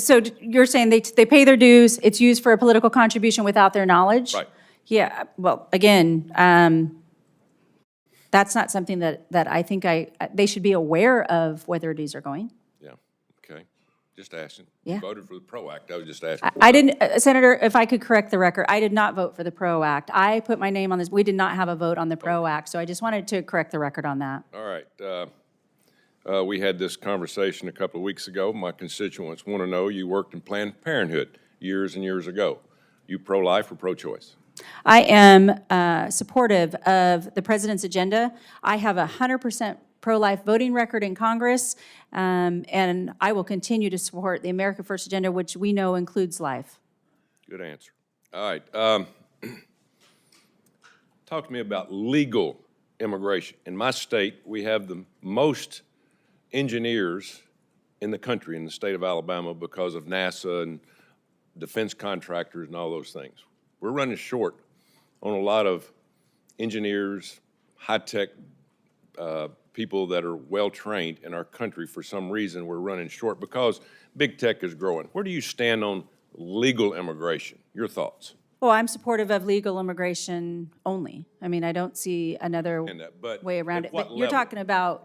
you're saying they pay their dues, it's used for a political contribution without their knowledge? Right. Yeah, well, again, that's not something that I think they should be aware of where their dues are going. Yeah, okay. Just asking. Yeah. You voted for the PRO Act. I was just asking. I didn't, Senator, if I could correct the record, I did not vote for the PRO Act. I put my name on this. We did not have a vote on the PRO Act, so I just wanted to correct the record on that. All right. We had this conversation a couple of weeks ago. My constituents want to know, you worked in Planned Parenthood years and years ago. You pro-life or pro-choice? I am supportive of the president's agenda. I have a 100% pro-life voting record in Congress, and I will continue to support the America First agenda, which we know includes life. Good answer. All right. Talk to me about legal immigration. In my state, we have the most engineers in the country, in the state of Alabama, because of NASA and defense contractors and all those things. We're running short on a lot of engineers, high-tech people that are well-trained in our country. For some reason, we're running short because big tech is growing. Where do you stand on legal immigration? Your thoughts? Well, I'm supportive of legal immigration only. I mean, I don't see another way around it. But you're talking about,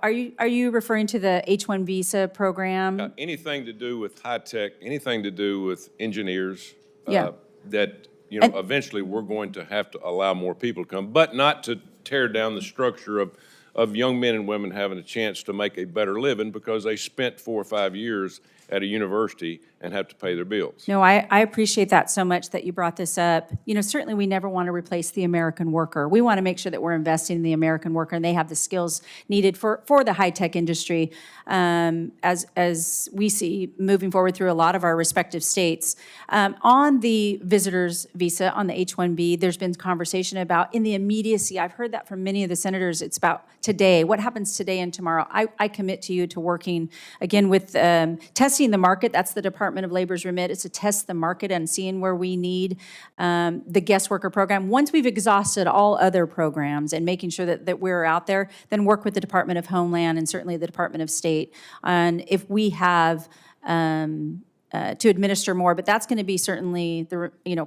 are you referring to the H-1 visa program? Anything to do with high tech, anything to do with engineers, Yeah. that, eventually we're going to have to allow more people to come, but not to tear down the structure of young men and women having a chance to make a better living because they spent 4 or 5 years at a university and have to pay their bills. No, I appreciate that so much that you brought this up. Certainly we never want to replace the American worker. We want to make sure that we're investing in the American worker and they have the skills needed for the high-tech industry, as we see moving forward through a lot of our respective states. On the visitor's visa, on the H-1B, there's been conversation about in the immediacy. I've heard that from many of the senators. It's about today. What happens today and tomorrow? I commit to you to working, again, with testing the market. That's the Department of Labor's remit. It's to test the market and seeing where we need the guest worker program. Once we've exhausted all other programs and making sure that we're out there, then work with the Department of Homeland and certainly the Department of State on if we have to administer more. But that's going to be certainly,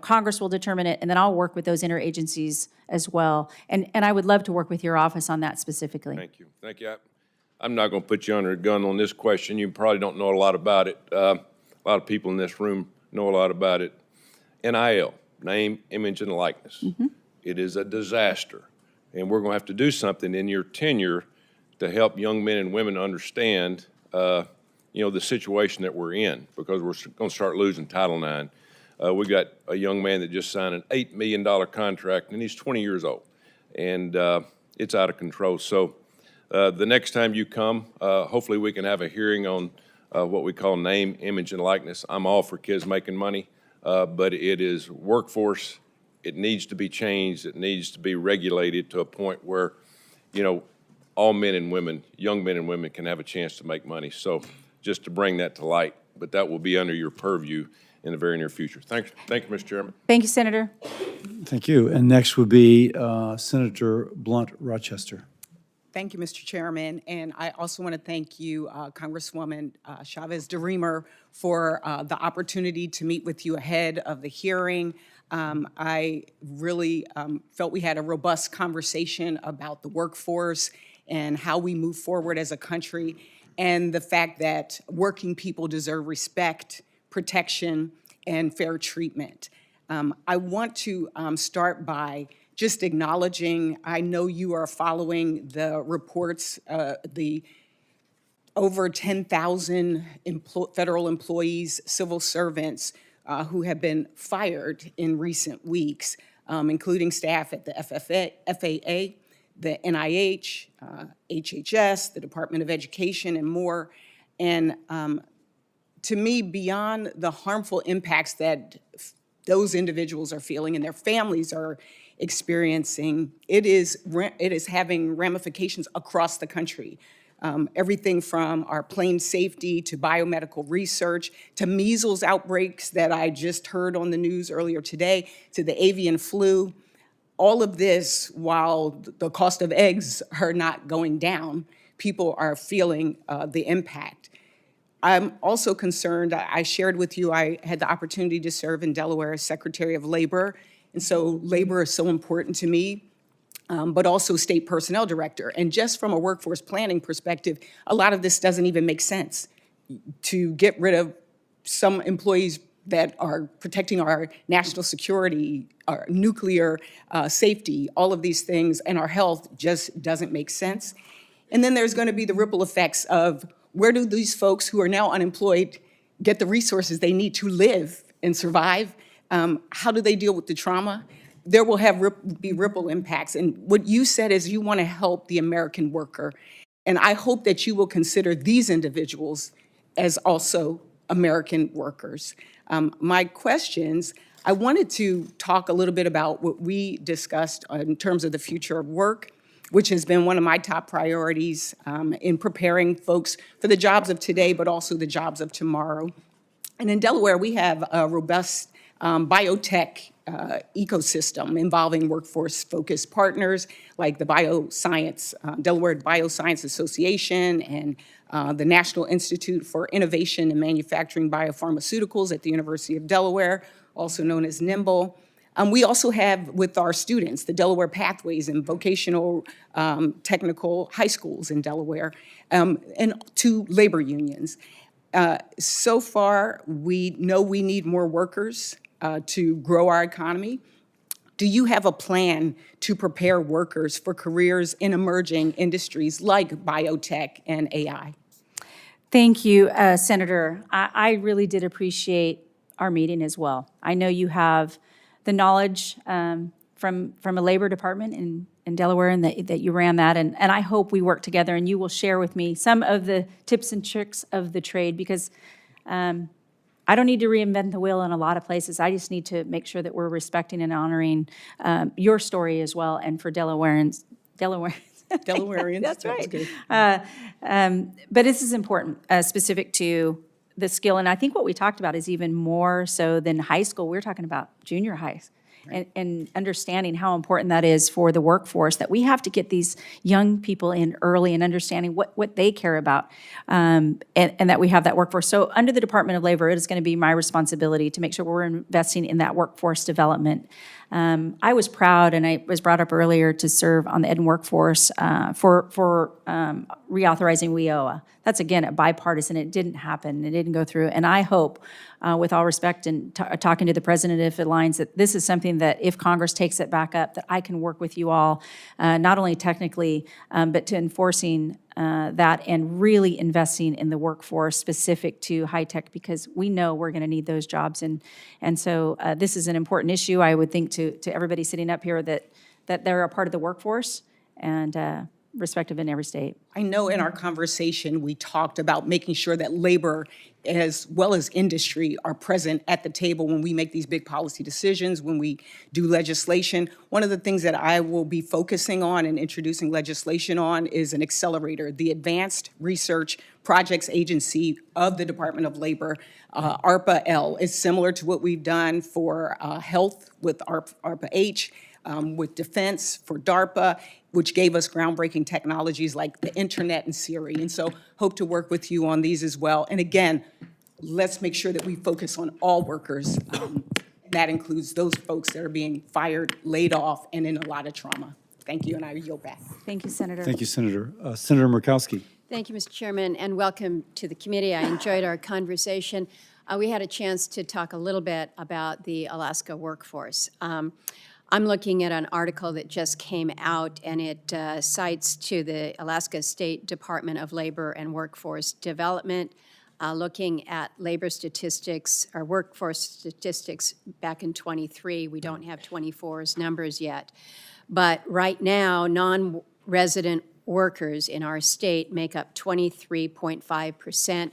Congress will determine it, and then I'll work with those interagencies as well. And I would love to work with your office on that specifically. Thank you. Thank you. I'm not going to put you under a gun on this question. You probably don't know a lot about it. A lot of people in this room know a lot about it. NIL, name, image, and likeness. Mm-hmm. It is a disaster. And we're going to have to do something in your tenure to help young men and women understand, the situation that we're in, because we're going to start losing Title IX. We got a young man that just signed an $8 million contract, and he's 20 years old. And it's out of control. So the next time you come, hopefully we can have a hearing on what we call name, image, and likeness. I'm all for kids making money, but it is workforce. It needs to be changed. It needs to be regulated to a point where, all men and women, young men and women, can have a chance to make money. So just to bring that to light, but that will be under your purview in the very near future. Thank you, Mr. Chairman. Thank you, Senator. Thank you. And next would be Senator Blunt Rochester. Thank you, Mr. Chairman. And I also want to thank you, Congresswoman Chavez-DeRemer, for the opportunity to meet with you ahead of the hearing. I really felt we had a robust conversation about the workforce and how we move forward as a country, and the fact that working people deserve respect, protection, and fair treatment. I want to start by just acknowledging, I know you are following the reports, the over 10,000 federal employees, civil servants who have been fired in recent weeks, including staff at the FAA, the NIH, HHS, the Department of Education, and more. And to me, beyond the harmful impacts that those individuals are feeling and their families are experiencing, it is having ramifications across the country. Everything from our plane safety to biomedical research to measles outbreaks that I just heard on the news earlier today, to the avian flu. All of this, while the cost of eggs are not going down, people are feeling the impact. I'm also concerned, I shared with you, I had the opportunity to serve in Delaware as Secretary of Labor, and so labor is so important to me, but also State Personnel Director. And just from a workforce planning perspective, a lot of this doesn't even make sense. To get rid of some employees that are protecting our national security, our nuclear safety, all of these things, and our health just doesn't make sense. And then there's going to be the ripple effects of where do these folks who are now unemployed get the resources they need to live and survive? How do they deal with the trauma? There will be ripple impacts. And what you said is you want to help the American worker. And I hope that you will consider these individuals as also American workers. My questions, I wanted to talk a little bit about what we discussed in terms of the future of work, which has been one of my top priorities in preparing folks for the jobs of today, but also the jobs of tomorrow. And in Delaware, we have a robust biotech ecosystem involving workforce-focused partners like the Delaware Bioscience Association and the National Institute for Innovation and Manufacturing Biopharmaceuticals at the University of Delaware, also known as NIMBLE. We also have with our students the Delaware Pathways and vocational technical high schools in Delaware, and 2 labor unions. So far, we know we need more workers to grow our economy. Do you have a plan to prepare workers for careers in emerging industries like biotech and AI? Thank you, Senator. I really did appreciate our meeting as well. I know you have the knowledge from a labor department in Delaware and that you ran that, and I hope we work together and you will share with me some of the tips and tricks of the trade, because I don't need to reinvent the wheel in a lot of places. I just need to make sure that we're respecting and honoring your story as well, and for Delawareans. Delawareans. That's right. But this is important, specific to the skill. And I think what we talked about is even more so than high school. We're talking about junior high. And understanding how important that is for the workforce, that we have to get these young people in early and understanding what they care about, and that we have that workforce. So under the Department of Labor, it is going to be my responsibility to make sure we're investing in that workforce development. I was proud, and I was brought up earlier, to serve on the Ed and Workforce for reauthorizing WIOA. That's, again, a bipartisan. It didn't happen. It didn't go through. And I hope, with all respect and talking to the president, if it aligns, that this is something that if Congress takes it back up, that I can work with you all, not only technically, but to enforcing that and really investing in the workforce specific to high tech, because we know we're going to need those jobs. And so this is an important issue, I would think, to everybody sitting up here, that they're a part of the workforce and respective in every state. I know in our conversation, we talked about making sure that labor as well as industry are present at the table when we make these big policy decisions, when we do legislation. One of the things that I will be focusing on and introducing legislation on is an accelerator, the Advanced Research Projects Agency of the Department of Labor. ARPA-L is similar to what we've done for health with ARPA-H, with defense for DARPA, which gave us groundbreaking technologies like the internet and Siri. And so hope to work with you on these as well. And again, let's make sure that we focus on all workers. That includes those folks that are being fired, laid off, and in a lot of trauma. Thank you, and I yield back. Thank you, Senator. Thank you, Senator. Senator Murkowski. Thank you, Mr. Chairman, and welcome to the committee. I enjoyed our conversation. We had a chance to talk a little bit about the Alaska workforce. I'm looking at an article that just came out, and it cites to the Alaska State Department of Labor and Workforce Development, looking at labor statistics, or workforce statistics back in 23. We don't have 24's numbers yet. But right now, non-resident workers in our state make up 23.5%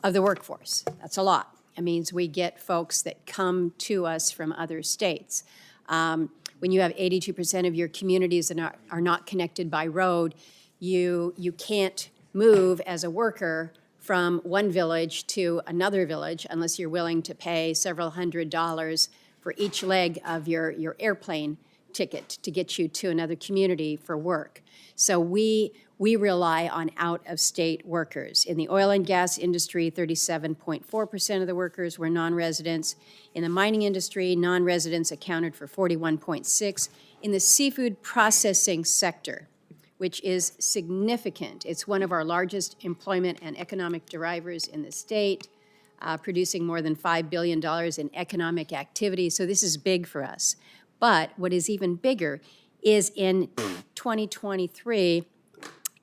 of the workforce. That's a lot. It means we get folks that come to us from other states. When you have 82% of your communities that are not connected by road, you can't move as a worker from one village to another village unless you're willing to pay several $100s for each leg of your airplane ticket to get you to another community for work. So we rely on out-of-state workers. In the oil and gas industry, 37.4% of the workers were non-residents. In the mining industry, non-residents accounted for 41.6%. In the seafood processing sector, which is significant, it's one of our largest employment and economic drivers in the state, producing more than $5 billion in economic activity. So this is big for us. But what is even bigger is in 2023,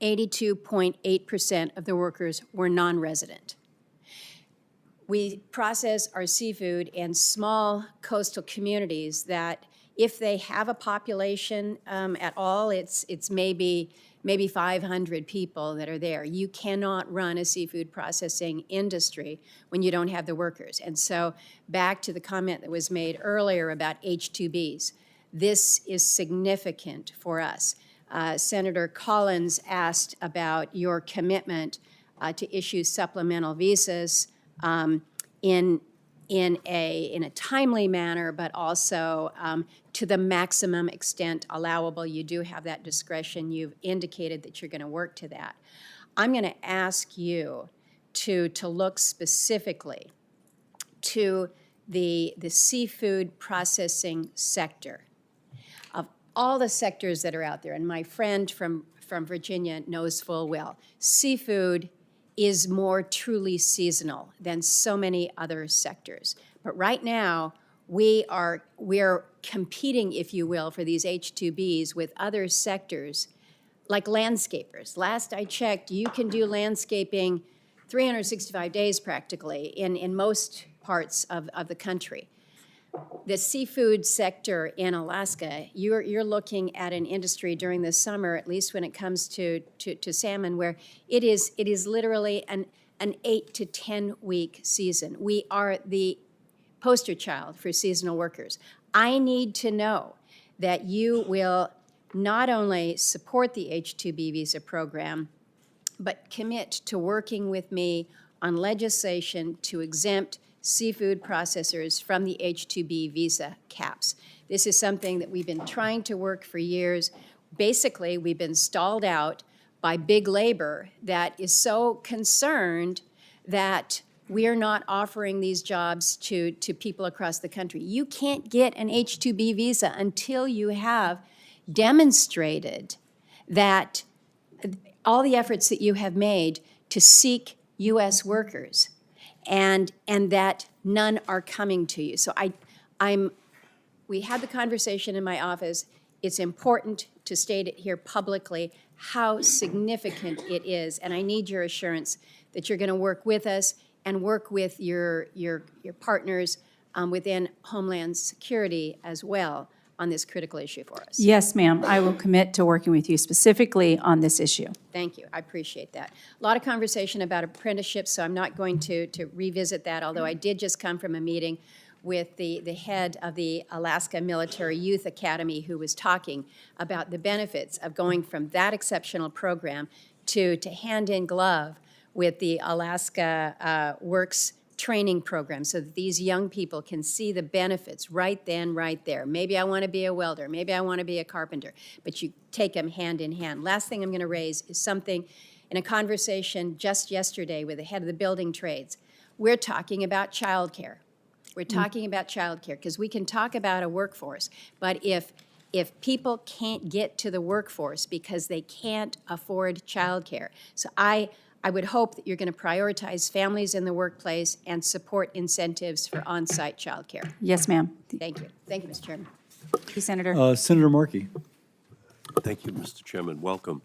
82.8% of the workers were non-resident. we process our seafood in small coastal communities that if they have a population at all, it's maybe 500 people that are there. You cannot run a seafood processing industry when you don't have the workers. And so back to the comment that was made earlier about H-2Bs, this is significant for us. Senator Collins asked about your commitment to issue supplemental visas in a timely manner, but also to the maximum extent allowable. You do have that discretion. You've indicated that you're going to work to that. I'm going to ask you to look specifically to the seafood processing sector. Of all the sectors that are out there, and my friend from Virginia knows full well, seafood is more truly seasonal than so many other sectors. But right now, we are competing, if you will, for these H-2Bs with other sectors like landscapers. Last I checked, you can do landscaping 365 days practically in most parts of the country. The seafood sector in Alaska, you're looking at an industry during the summer, at least when it comes to salmon, where it is literally an 8 to 10 week season. We are the poster child for seasonal workers. I need to know that you will not only support the H-2B visa program, but commit to working with me on legislation to exempt seafood processors from the H-2B visa caps. This is something that we've been trying to work for years. Basically, we've been stalled out by big labor that is so concerned that we are not offering these jobs to people across the country. You can't get an H-2B visa until you have demonstrated that all the efforts that you have made to seek U.S. workers and that none are coming to you. So we had the conversation in my office. It's important to state it here publicly how significant it is, and I need your assurance that you're going to work with us and work with your partners within Homeland Security as well on this critical issue for us. Yes, ma'am. I will commit to working with you specifically on this issue. Thank you. I appreciate that. A lot of conversation about apprenticeships, so I'm not going to revisit that, although I did just come from a meeting with the head of the Alaska Military Youth Academy, who was talking about the benefits of going from that exceptional program to hand in glove with the Alaska Works training program so that these young people can see the benefits right then, right there. Maybe I want to be a welder, maybe I want to be a carpenter, but you take them hand in hand. Last thing I'm going to raise is something in a conversation just yesterday with the head of the building trades. We're talking about childcare. We're talking about childcare because we can talk about a workforce, but if people can't get to the workforce because they can't afford childcare. So I would hope that you're going to prioritize families in the workplace and support incentives for on-site childcare. Yes, ma'am. Thank you. Thank you, Mr. Chairman. Thank you, Senator. Senator Markey. Thank you, Mr. Chairman. Welcome.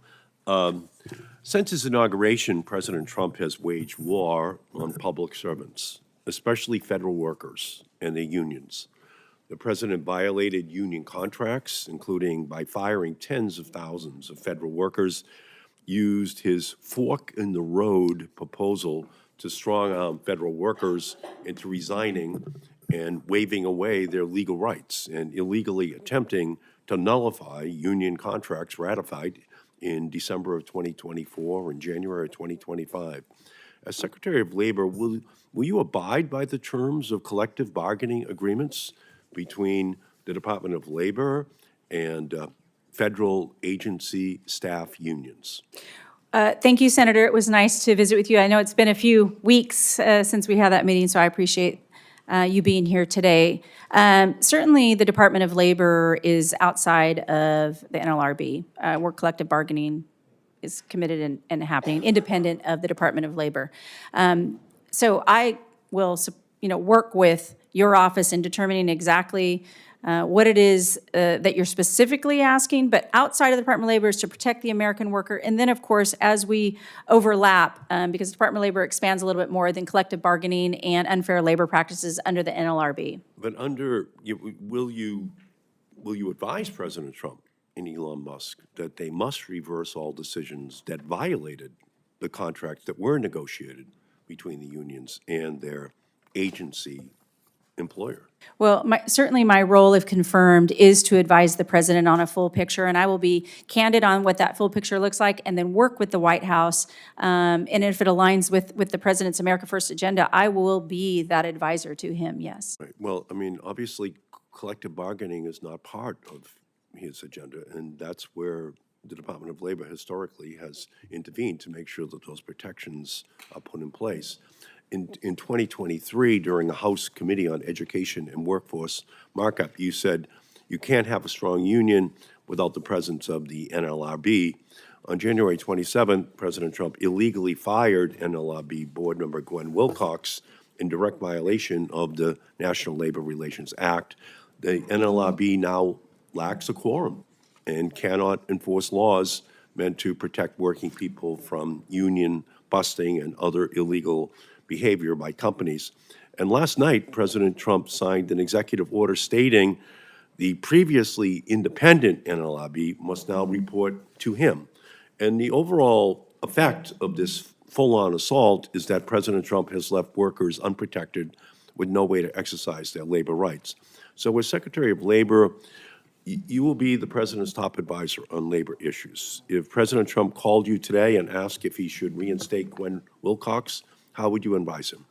Since his inauguration, President Trump has waged war on public servants, especially federal workers and their unions. The president violated union contracts, including by firing tens of thousands of federal workers, used his fork-in-the-road proposal to strong-arm federal workers into resigning and waving away their legal rights and illegally attempting to nullify union contracts ratified in December of 2024 and January of 2025. As Secretary of Labor, will you abide by the terms of collective bargaining agreements between the Department of Labor and federal agency staff unions? Thank you, Senator. It was nice to visit with you. I know it's been a few weeks since we had that meeting, so I appreciate you being here today. Certainly, the Department of Labor is outside of the NLRB. Work collective bargaining is committed and happening independent of the Department of Labor. So I will, work with your office in determining exactly what it is that you're specifically asking, but outside of the Department of Labor is to protect the American worker. And then, of course, as we overlap, because the Department of Labor expands a little bit more than collective bargaining and unfair labor practices under the NLRB. But will you advise President Trump and Elon Musk that they must reverse all decisions that violated the contracts that were negotiated between the unions and their agency employer? Well, certainly my role, if confirmed, is to advise the president on a full picture, and I will be candid on what that full picture looks like, and then work with the White House. And if it aligns with the president's America First agenda, I will be that advisor to him, yes. Right. Well, I mean, obviously, collective bargaining is not part of his agenda, and that's where the Department of Labor historically has intervened to make sure that those protections are put in place. In 2023, during a House Committee on Education and Workforce markup, you said you can't have a strong union without the presence of the NLRB. On January 27th, President Trump illegally fired NLRB board member Gwen Wilcox in direct violation of the National Labor Relations Act. The NLRB now lacks a quorum and cannot enforce laws meant to protect working people from union busting and other illegal behavior by companies. And last night, President Trump signed an executive order stating the previously independent NLRB must now report to him. And the overall effect of this full-on assault is that President Trump has left workers unprotected with no way to exercise their labor rights. So as Secretary of Labor, you will be the president's top advisor on labor issues. If President Trump called you today and asked if he should reinstate Gwen Wilcox, how would you advise him?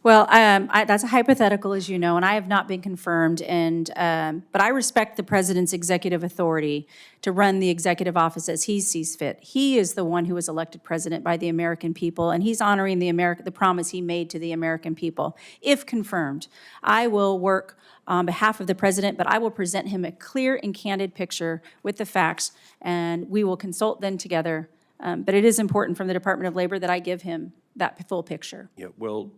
Well, that's a hypothetical, as you know, and I have not been confirmed. But I respect the president's executive authority to run the executive office as he sees fit. He is the one who was elected president by the American people, and he's honoring the promise he made to the American people. If confirmed, I will work on behalf of the president, but I will present him a clear and candid picture with the facts, and we will consult then together. But it is important from the Department of Labor that I give him that full picture. Yeah, well,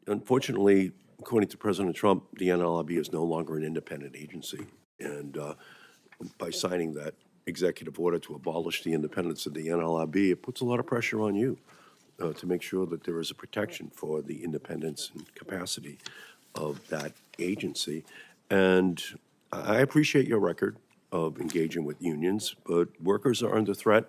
unfortunately, according to President Trump, the NLRB is no longer an independent agency. And by signing that executive order to abolish the independence of the NLRB, it puts a lot of pressure on you to make sure that there is a protection for the independence and capacity of that agency. And I appreciate your record of engaging with unions, but workers are under threat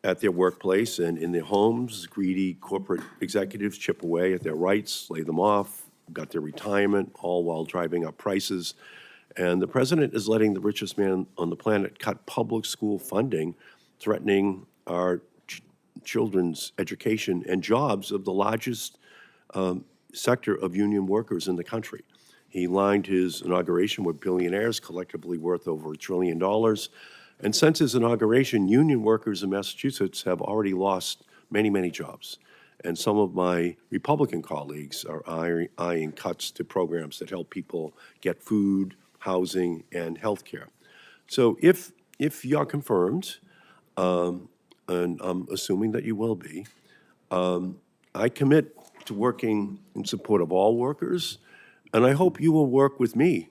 at their workplace and in their homes. Greedy corporate executives chip away at their rights, lay them off, got their retirement, all while driving up prices. And the president is letting the richest man on the planet cut public school funding, threatening our children's education and jobs of the largest sector of union workers in the country. He lined his inauguration with billionaires collectively worth over $1 trillion. And since his inauguration, union workers in Massachusetts have already lost many, many jobs. And some of my Republican colleagues are eyeing cuts to programs that help people get food, housing, and health care. So if you're confirmed, and I'm assuming that you will be, I commit to working in support of all workers, and I hope you will work with me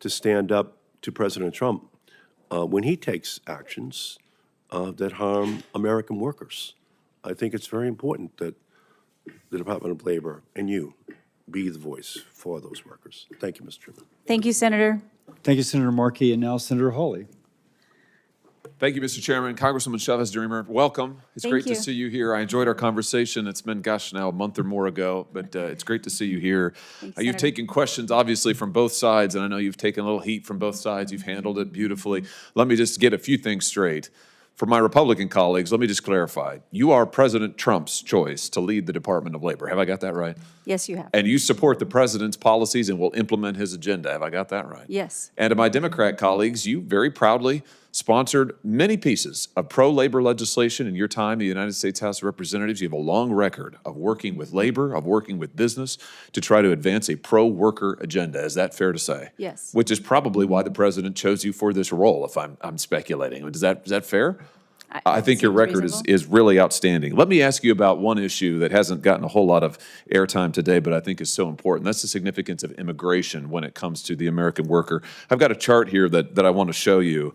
to stand up to President Trump when he takes actions that harm American workers. I think it's very important that the Department of Labor and you be the voice for those workers. Thank you, Mr. Chairman. Thank you, Senator. Thank you, Senator Markey, and now Senator Hawley. Thank you, Mr. Chairman. Congresswoman Chavez-DeRemer, welcome. It's great to see you here. I enjoyed our conversation. It's been, now a month or more ago, but it's great to see you here. You've taken questions, obviously, from both sides, and I know you've taken a little heat from both sides. You've handled it beautifully. Let me just get a few things straight. For my Republican colleagues, let me just clarify. You are President Trump's choice to lead the Department of Labor. Have I got that right? Yes, you have. And you support the president's policies and will implement his agenda. Have I got that right? Yes. And to my Democrat colleagues, you very proudly sponsored many pieces of pro-labor legislation in your time in the United States House of Representatives. You have a long record of working with labor, of working with business to try to advance a pro-worker agenda. Is that fair to say? Yes. Which is probably why the president chose you for this role, if I'm speculating. Is that fair? I think your seems record reasonable. is really outstanding. Let me ask you about one issue that hasn't gotten a whole lot of airtime today, but I think is so important. That's the significance of immigration when it comes to the American worker. I've got a chart here that I want to show you.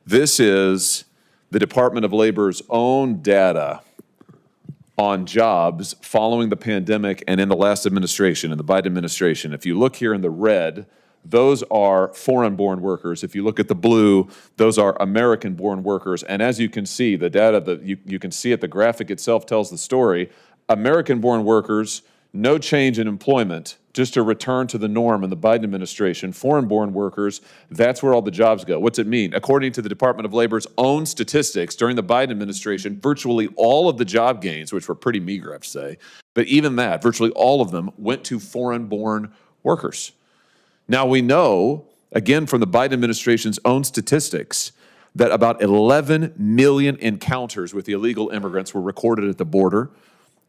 This is the Department of Labor's own data on jobs following the pandemic and in the last administration, in the Biden administration. If you look here in the red, those are foreign-born workers. If you look at the blue, those are American-born workers. And as you can see, the data that you can see it, the graphic itself tells the story. American-born workers, no change in employment, just a return to the norm in the Biden administration. Foreign-born workers, that's where all the jobs go. What's it mean? According to the Department of Labor's own statistics, during the Biden administration, virtually all of the job gains, which were pretty meager, I have to say, but even that, virtually all of them went to foreign-born workers. Now, we know, again, from the Biden administration's own statistics, that about 11 million encounters with illegal immigrants were recorded at the border.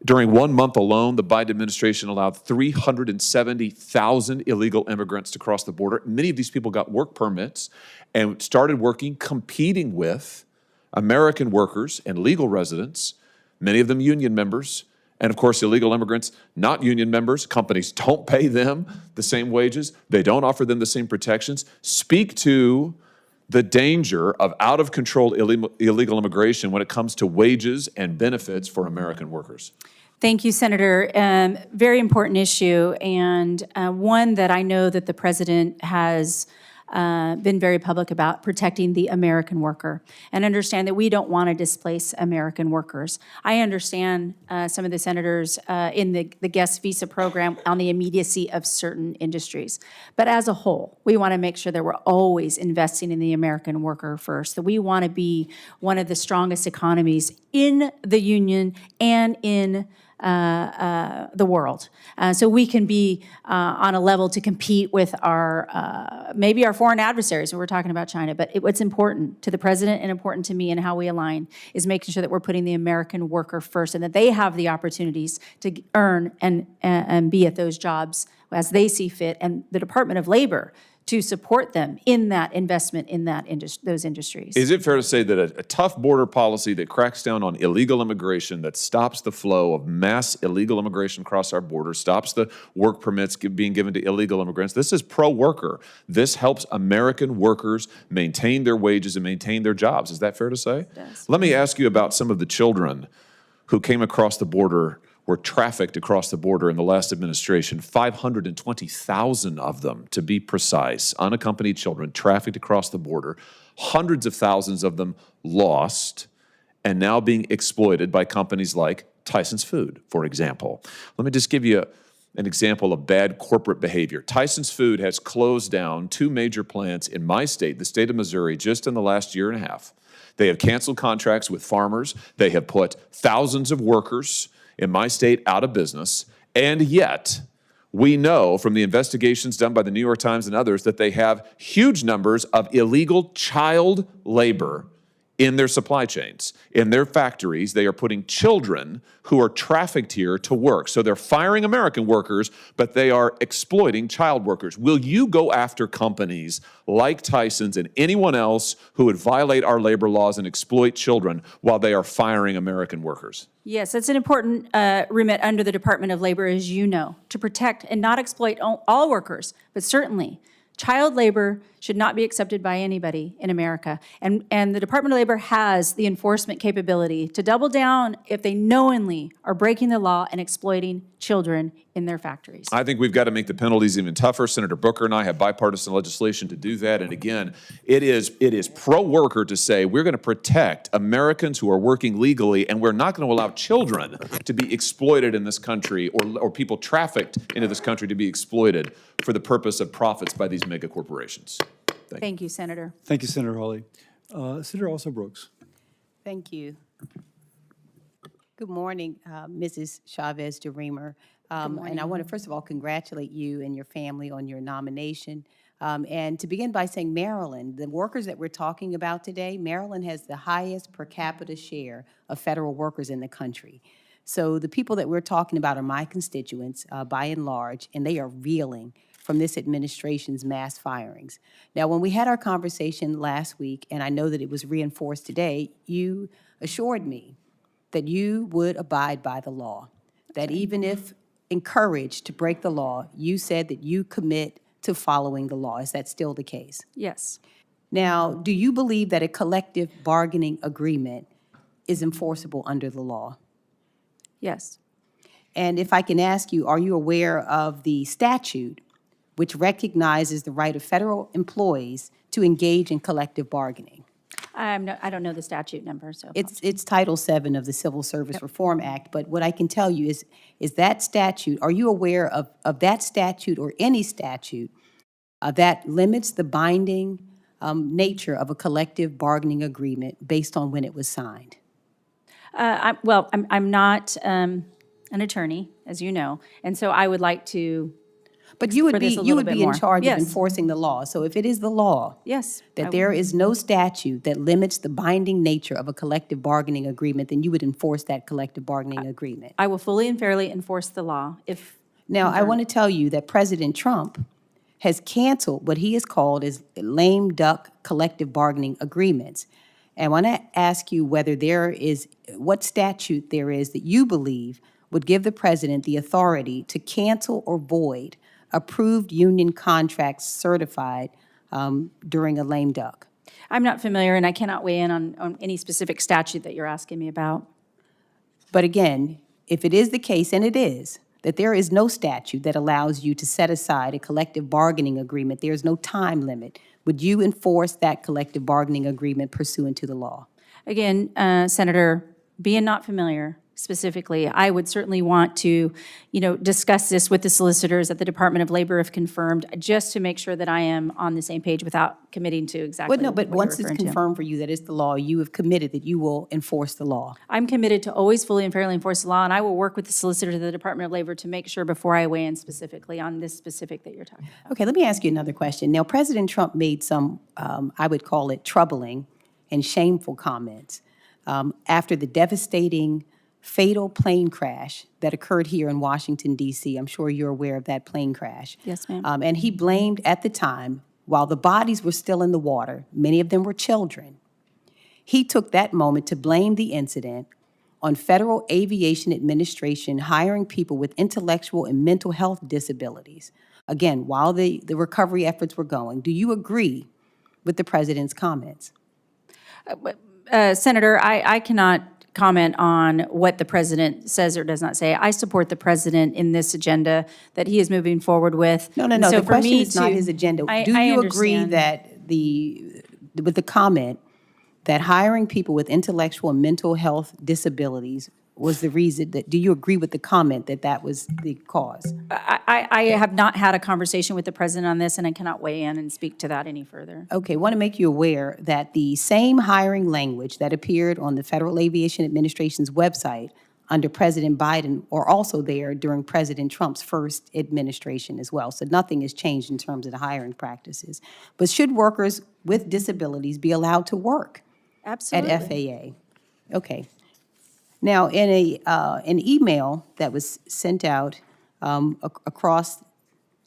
During 1 month alone, the Biden administration allowed 370,000 illegal immigrants to cross the border. Many of these people got work permits and started working, competing with American workers and legal residents, many of them union members. And of course, illegal immigrants, not union members, companies don't pay them the same wages. They don't offer them the same protections. Speak to the danger of out-of-control illegal immigration when it comes to wages and benefits for American workers. Thank you, Senator. Very important issue, and one that I know that the president has been very public about, protecting the American worker, and understand that we don't want to displace American workers. I understand some of the senators in the guest visa program on the immediacy of certain industries. But as a whole, we want to make sure that we're always investing in the American worker first, that we want to be one of the strongest economies in the union and in the world. So we can be on a level to compete with our, maybe our foreign adversaries when we're talking about China. But what's important to the president and important to me and how we align is making sure that we're putting the American worker first and that they have the opportunities to earn and be at those jobs as they see fit, and the Department of Labor to support them in that investment in that those industries. Is it fair to say that a tough border policy that cracks down on illegal immigration, that stops the flow of mass illegal immigration across our border, stops the work permits being given to illegal immigrants, this is pro-worker. This helps American workers maintain their wages and maintain their jobs. Is that fair to say? Yes. Let me ask you about some of the children who came across the border, were trafficked across the border in the last administration. 520,000 of them, to be precise, unaccompanied children trafficked across the border. Hundreds of thousands of them lost and now being exploited by companies like Tyson's Food, for example. Let me just give you an example of bad corporate behavior. Tyson's Food has closed down 2 major plants in my state, the state of Missouri, just in the last year and a half. They have canceled contracts with farmers. They have put thousands of workers in my state out of business, and yet we know from the investigations done by the New York Times and others that they have huge numbers of illegal child labor in their supply chains. In their factories, they are putting children who are trafficked here to work. So they're firing American workers, but they are exploiting child workers. Will you go after companies like Tyson's and anyone else who would violate our labor laws and exploit children while they are firing American workers? Yes, that's an important remit under the Department of Labor, as you know, to protect and not exploit all workers, but certainly child labor should not be accepted by anybody in America. And the Department of Labor has the enforcement capability to double down if they knowingly are breaking the law and exploiting children in their factories. I think we've got to make the penalties even tougher. Senator Booker and I have bipartisan legislation to do that. And again, it is pro-worker to say we're going to protect Americans who are working legally, and we're not going to allow children to be exploited in this country, or people trafficked into this country to be exploited for the purpose of profits by these mega corporations. Thank you, Senator. Thank you, Senator Hawley. Senator Also Brooks. Thank you. Good morning, Mrs. Chavez-DeRemer. And I want to, first of all, congratulate you and your family on your nomination. And to begin by saying Maryland, the workers that we're talking about today, Maryland has the highest per capita share of federal workers in the country. So the people that we're talking about are my constituents, by and large, and they are reeling from this administration's mass firings. Now, when we had our conversation last week, and I know that it was reinforced today, you assured me that you would abide by the law, that even if encouraged to break the law, you said that you commit to following the law. Is that still the case? Yes. Now, do you believe that a collective bargaining agreement is enforceable under the law? Yes. And if I can ask you, are you aware of the statute which recognizes the right of federal employees to engage in collective bargaining? I don't know the statute number, so. It's Title VII of the Civil Service Reform Act, but what I can tell you is that statute, are you aware of that statute or any statute that limits the binding nature of a collective bargaining agreement based on when it was signed? I'm not an attorney, as you know, and so I would like to. But you would explore be, this a you little would bit be in more. charge of Yes. enforcing the law. So if it is the law Yes. that there is no statute that limits the binding nature of a collective bargaining agreement, then you would enforce that collective bargaining agreement. I will fully and fairly enforce the law if. Now, I want to tell you that President Trump has canceled what he has called as lame duck collective bargaining agreements. And I want to ask you whether there is, what statute there is that you believe would give the president the authority to cancel or void approved union contracts certified during a lame duck. I'm not familiar, and I cannot weigh in on any specific statute that you're asking me about. But again, if it is the case, and it is, that there is no statute that allows you to set aside a collective bargaining agreement, there's no time limit, would you enforce that collective bargaining agreement pursuant to the law? Again, Senator, being not familiar specifically, I would certainly want to, discuss this with the solicitors at the Department of Labor if confirmed, just to make sure that I am on the same page without committing to exactly Well, no, but what you're once it's referring to. confirmed for you that it's the law, you have committed that you will enforce the law. I'm committed to always fully and fairly enforce the law, and I will work with the solicitor of the Department of Labor to make sure before I weigh in specifically on this specific that you're talking about. Okay, let me ask you another question. Now, President Trump made some, I would call it troubling and shameful comments after the devastating fatal plane crash that occurred here in Washington, D.C. I'm sure you're aware of that plane crash. Yes, ma'am. And he blamed, at the time, while the bodies were still in the water, many of them were children, he took that moment to blame the incident on Federal Aviation Administration hiring people with intellectual and mental health disabilities. Again, while the recovery efforts were going. Do you agree with the president's comments? Senator, I cannot comment on what the president says or does not say. I support the president in this agenda that he is moving forward with. No. And so The for question me is not to- his agenda. I Do you agree understand. that with the comment that hiring people with intellectual and mental health disabilities was the reason do you agree with the comment that that was the cause? I have not had a conversation with the president on this, and I cannot weigh in and speak to that any further. Okay, want to make you aware that the same hiring language that appeared on the Federal Aviation Administration's website under President Biden are also there during President Trump's first administration as well. So nothing has changed in terms of the hiring practices. But should workers with disabilities be allowed to work Absolutely. at FAA? Okay. Now, in an email that was sent out across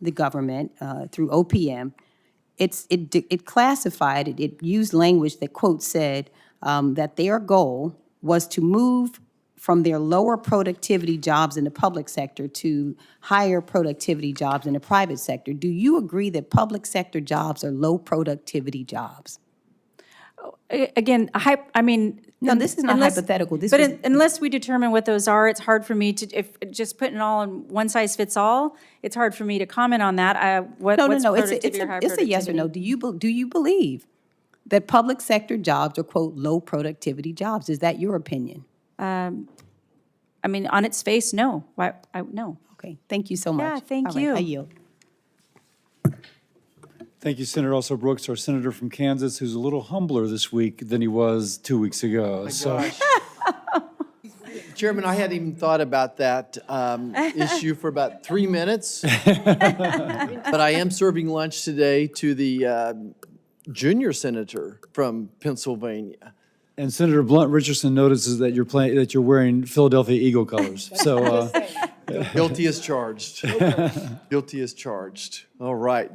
the government through OPM, it classified, it used language that, quote, said that their goal was to move from their lower productivity jobs in the public sector to higher productivity jobs in the private sector. Do you agree that public sector jobs are low productivity jobs? Again, No, this is not hypothetical. This was- unless we determine what those are, it's hard for me to, if just putting it all in one size fits all, it's hard for me to comment on that. What's No. productivity or high It's a yes or no. productivity? Do you believe that public sector jobs are, quote, low productivity jobs? Is that your opinion? On its face, no. No. Okay, thank you so much. Yeah, thank All right, you. I yield. Thank you, Senator. Also Brooks, our senator from Kansas, who's a little humbler this week than he was 2 weeks ago. Chairman, I hadn't even thought about that issue for about 3 minutes. But I am serving lunch today to the junior senator from Pennsylvania. And Senator Blunt Richardson notices that you're wearing Philadelphia Eagle colors. So Guilty as charged. Guilty as charged. All right.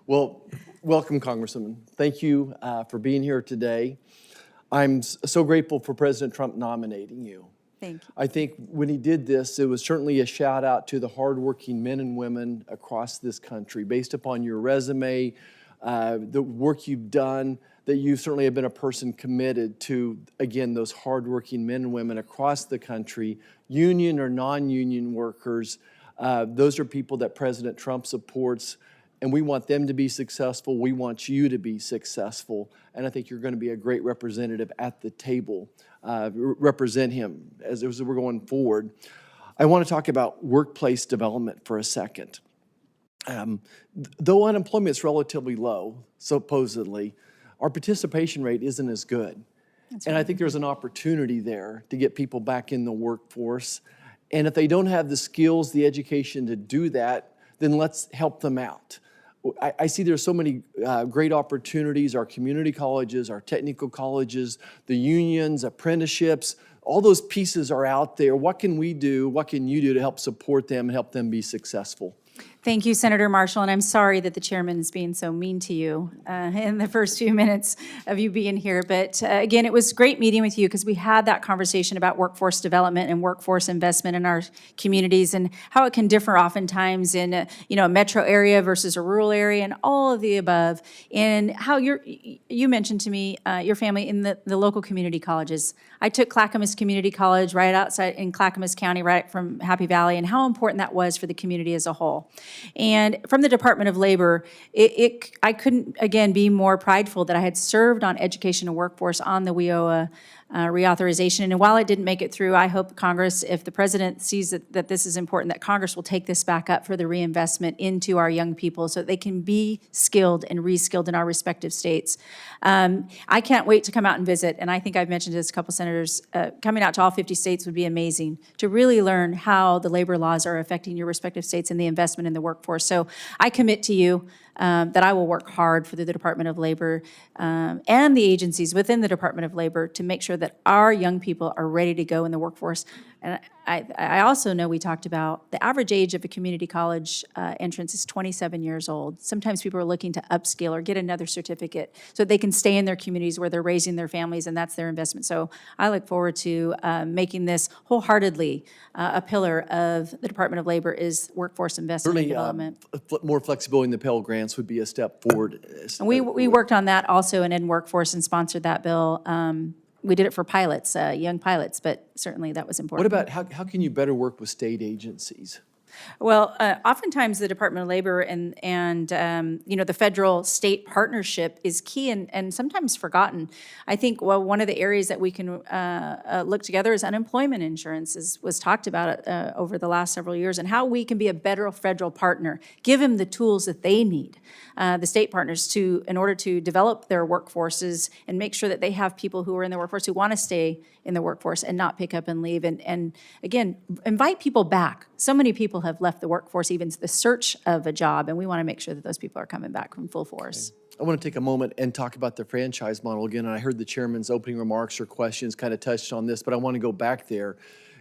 Well, welcome, Congresswoman. Thank you for being here today. I'm so grateful for President Trump nominating you. Thank you. I think when he did this, it was certainly a shout out to the hardworking men and women across this country. Based upon your resume, the work you've done, that you certainly have been a person committed to, again, those hardworking men and women across the country, union or non-union workers. Those are people that President Trump supports, and we want them to be successful. We want you to be successful, and I think you're going to be a great representative at the table. Represent him as we're going forward. I want to talk about workplace development for a second. Though unemployment is relatively low, supposedly, our participation rate isn't as good. And I think there's an opportunity there to get people back in the workforce. And if they don't have the skills, the education to do that, then let's help them out. I see there's so many great opportunities, our community colleges, our technical colleges, the unions, apprenticeships, all those pieces are out there. What can we do, what can you do to help support them and help them be successful? Thank you, Senator Marshall, and I'm sorry that the chairman is being so mean to you in the first few minutes of you being here. But again, it was great meeting with you because we had that conversation about workforce development and workforce investment in our communities and how it can differ oftentimes in a metro area versus a rural area and all of the above. And how you mentioned to me your family in the local community colleges. I took Clackamas Community College right outside in Clackamas County, right from Happy Valley, and how important that was for the community as a whole. And from the Department of Labor, I couldn't, again, be more prideful that I had served on education and workforce on the WIOA reauthorization. And while it didn't make it through, I hope Congress, if the president sees that this is important, that Congress will take this back up for the reinvestment into our young people so that they can be skilled and reskilled in our respective states. I can't wait to come out and visit, and I think I've mentioned this to a couple senators, coming out to all 50 states would be amazing to really learn how the labor laws are affecting your respective states and the investment in the workforce. So I commit to you that I will work hard for the Department of Labor and the agencies within the Department of Labor to make sure that our young people are ready to go in the workforce. And I also know we talked about the average age of a community college entrance is 27 years old. Sometimes people are looking to upskill or get another certificate so they can stay in their communities where they're raising their families, and that's their investment. So I look forward to making this wholeheartedly a pillar of the Department of Labor is workforce investment and development. More flexibility in the Pell Grants would be a step forward. And we worked on that also in workforce and sponsored that bill. We did it for pilots, young pilots, but certainly that was important. What about how can you better work with state agencies? Well, oftentimes the Department of Labor and the federal-state partnership is key and sometimes forgotten. I think, one of the areas that we can look together is unemployment insurance was talked about over the last several years, and how we can be a better federal partner, give them the tools that they need, the state partners, in order to develop their workforces and make sure that they have people who are in the workforce who want to stay in the workforce and not pick up and leave. And again, invite people back. So many people have left the workforce, even the search of a job, and we want to make sure that those people are coming back from full force. I want to take a moment and talk about the franchise model again. And I heard the chairman's opening remarks or questions kind of touched on this, but I want to go back there.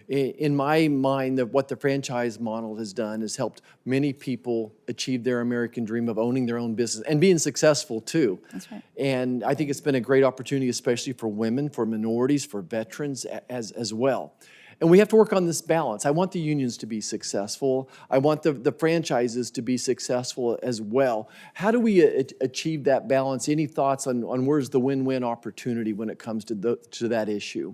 In my mind, what the franchise model has done is helped many people achieve their American dream of owning their own business and being successful too. That's right. And I think it's been a great opportunity, especially for women, for minorities, for veterans as well. And we have to work on this balance. I want the unions to be successful. I want the franchises to be successful as well. How do we achieve that balance? Any thoughts on where's the win-win opportunity when it comes to that issue?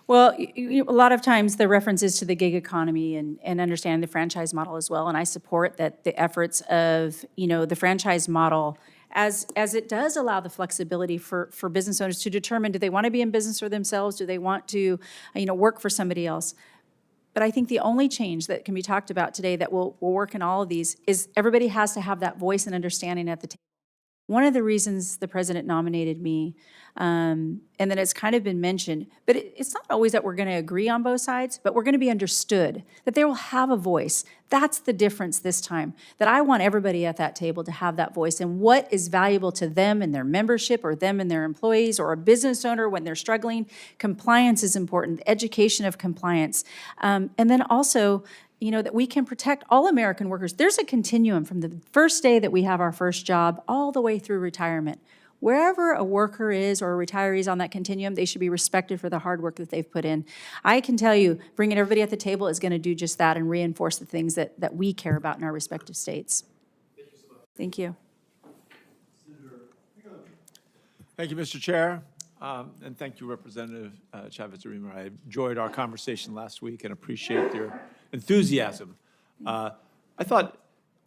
Well, a lot of times the reference is to the gig economy and understanding the franchise model as well. And I support that the efforts of, the franchise model as it does allow the flexibility for business owners to determine, do they want to be in business for themselves? Do they want to, work for somebody else? But I think the only change that can be talked about today that will work in all of these is everybody has to have that voice and understanding at the table. One of the reasons the president nominated me, and then it's kind of been mentioned, but it's not always that we're going to agree on both sides, but we're going to be understood, that they will have a voice. That's the difference this time, that I want everybody at that table to have that voice and what is valuable to them and their membership or them and their employees or a business owner when they're struggling. Compliance is important, education of compliance. And then also, that we can protect all American workers. There's a continuum from the first day that we have our first job all the way through retirement. wherever a worker is or a retiree is on that continuum, they should be respected for the hard work that they've put in. I can tell you, bringing everybody at the table is going to do just that and reinforce the things that we care about in our respective states. Thank you. Thank you, Mr. Chair, and thank you, Representative Chavez-DeRemer. I enjoyed our conversation last week and appreciate your enthusiasm. I thought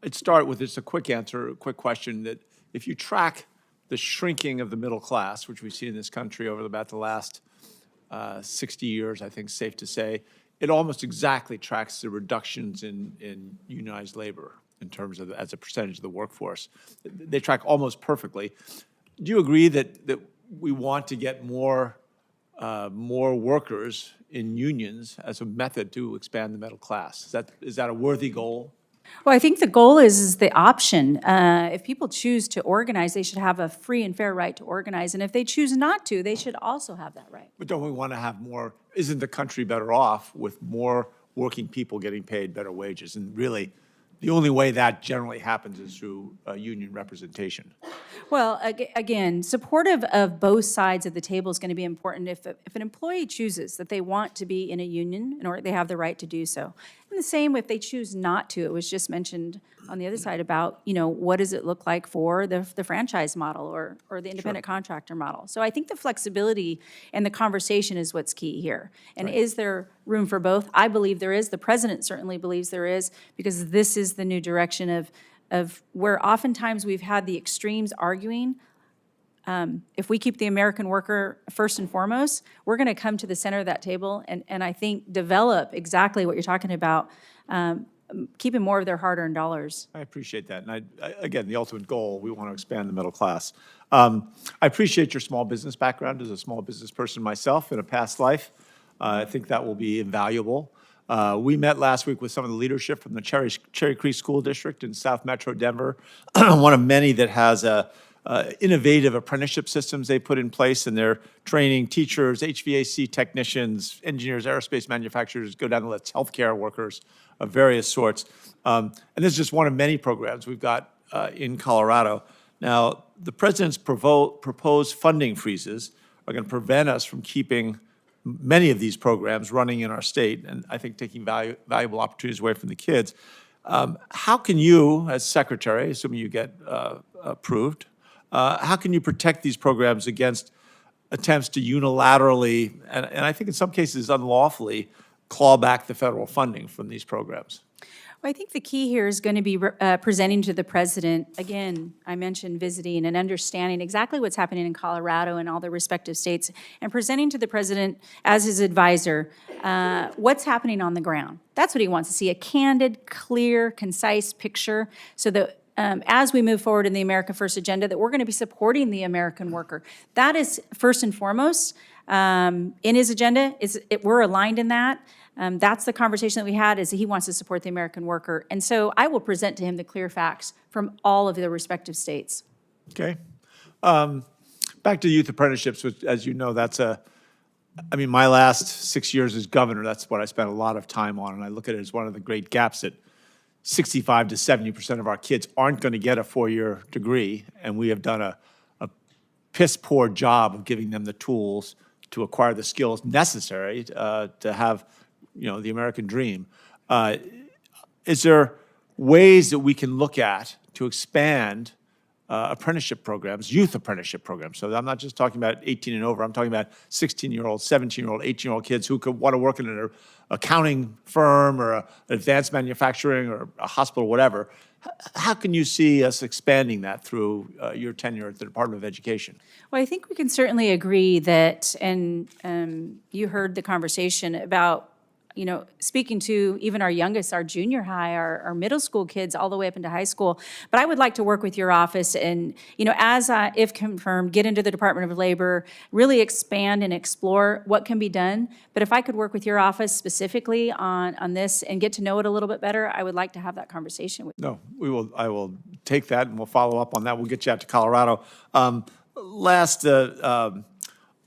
I'd start with just a quick answer, a quick question, that if you track the shrinking of the middle class, which we've seen in this country over about the last 60 years, I think it's safe to say, it almost exactly tracks the reductions in unionized labor in terms of as a percentage of the workforce. They track almost perfectly. Do you agree that we want to get more workers in unions as a method to expand the middle class? Is that a worthy goal? Well, I think the goal is the option. If people choose to organize, they should have a free and fair right to organize. And if they choose not to, they should also have that right. But don't we want to have more? Isn't the country better off with more working people getting paid better wages? And really, the only way that generally happens is through union representation. Well, again, supportive of both sides of the table is going to be important. If an employee chooses that they want to be in a union, in order they have the right to do so. And the same if they choose not to. It was just mentioned on the other side about, what does it look like for the franchise model or the independent contractor model. So I think the flexibility and the conversation is what's key here. And is there room for both? I believe there is. The president certainly believes there is, because this is the new direction of where oftentimes we've had the extremes arguing. If we keep the American worker first and foremost, we're going to come to the center of that table and I think develop exactly what you're talking about, keeping more of their hard-earned dollars. I appreciate that. And again, the ultimate goal, we want to expand the middle class. I appreciate your small business background as a small business person myself in a past life. I think that will be invaluable. We met last week with some of the leadership from the Cherry Creek School District in South Metro Denver, one of many that has innovative apprenticeship systems they put in place, and they're training teachers, HVAC technicians, engineers, aerospace manufacturers, go down the list, healthcare workers of various sorts. And this is just one of many programs we've got in Colorado. Now, the president's proposed funding freezes are going to prevent us from keeping many of these programs running in our state, and I think taking valuable opportunities away from the kids. How can you, as secretary, assuming you get approved, how can you protect these programs against attempts to unilaterally, and I think in some cases unlawfully, claw back the federal funding from these programs? Well, I think the key here is going to be presenting to the president, again, I mentioned visiting and understanding exactly what's happening in Colorado and all the respective states, and presenting to the president as his advisor what's happening on the ground. That's what he wants to see, a candid, clear, concise picture so that as we move forward in the America First agenda, that we're going to be supporting the American worker. That is first and foremost in his agenda. We're aligned in that. That's the conversation that we had, is he wants to support the American worker. And so I will present to him the clear facts from all of the respective states. Okay. Back to youth apprenticeships, which, as you know, my last 6 years as governor, that's what I spent a lot of time on, and I look at it as one of the great gaps that 65 to 70% of our kids aren't going to get a four-year degree, and we have done a piss-poor job of giving them the tools to acquire the skills necessary to have, the American dream. Is there ways that we can look at to expand apprenticeship programs, youth apprenticeship programs? So I'm not just talking about 18 and over. I'm talking about 16-year-old, 17-year-old, 18-year-old kids who could want to work in an accounting firm or an advanced manufacturing or a hospital, whatever. How can you see us expanding that through your tenure at the Department of Education? Well, I think we can certainly agree that, and you heard the conversation about, speaking to even our youngest, our junior high, our middle school kids, all the way up into high school. But I would like to work with your office and, as if confirmed, get into the Department of Labor, really expand and explore what can be done. But if I could work with your office specifically on this and get to know it a little bit better, I would like to have that conversation with you. No, I will take that and we'll follow up on that. We'll get you out to Colorado. A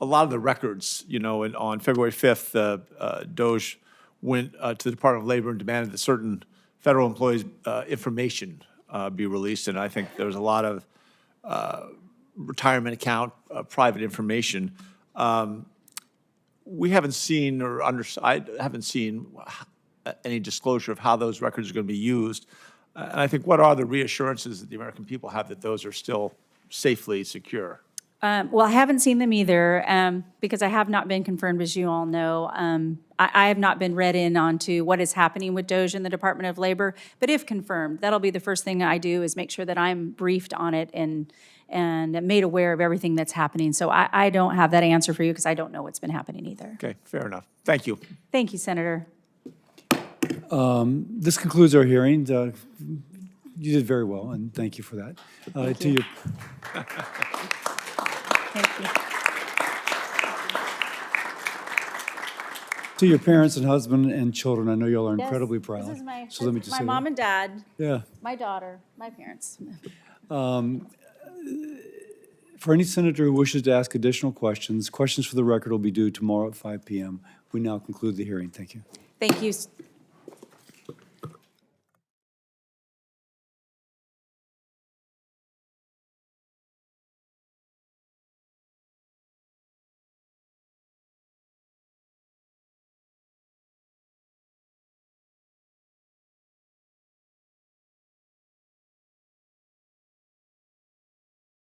lot of the records, on February 5th, DOJ went to the Department of Labor and demanded that certain federal employees' information be released. And I think there's a lot of retirement account, private information. We haven't seen I haven't seen any disclosure of how those records are going to be used. And I think what are the reassurances that the American people have that those are still safely secure? Well, I haven't seen them either because I have not been confirmed, as you all know. I have not been read in onto what is happening with DOJ in the Department of Labor. But if confirmed, that'll be the first thing I do is make sure that I'm briefed on it and made aware of everything that's happening. So I don't have that answer for you because I don't know what's been happening either. Okay, fair enough. Thank you. Thank you, Senator. This concludes our hearing. You did very well, and thank you for that. Thank To you. your- Thank you. To your parents and husband and children, I know y'all are Yes, incredibly proud. This is my, So let me just my say mom that. and dad, Yeah. my daughter, my parents. For any senator who wishes to ask additional questions, questions for the record will be due tomorrow at 5 p.m. We now conclude the hearing. Thank you. Thank you.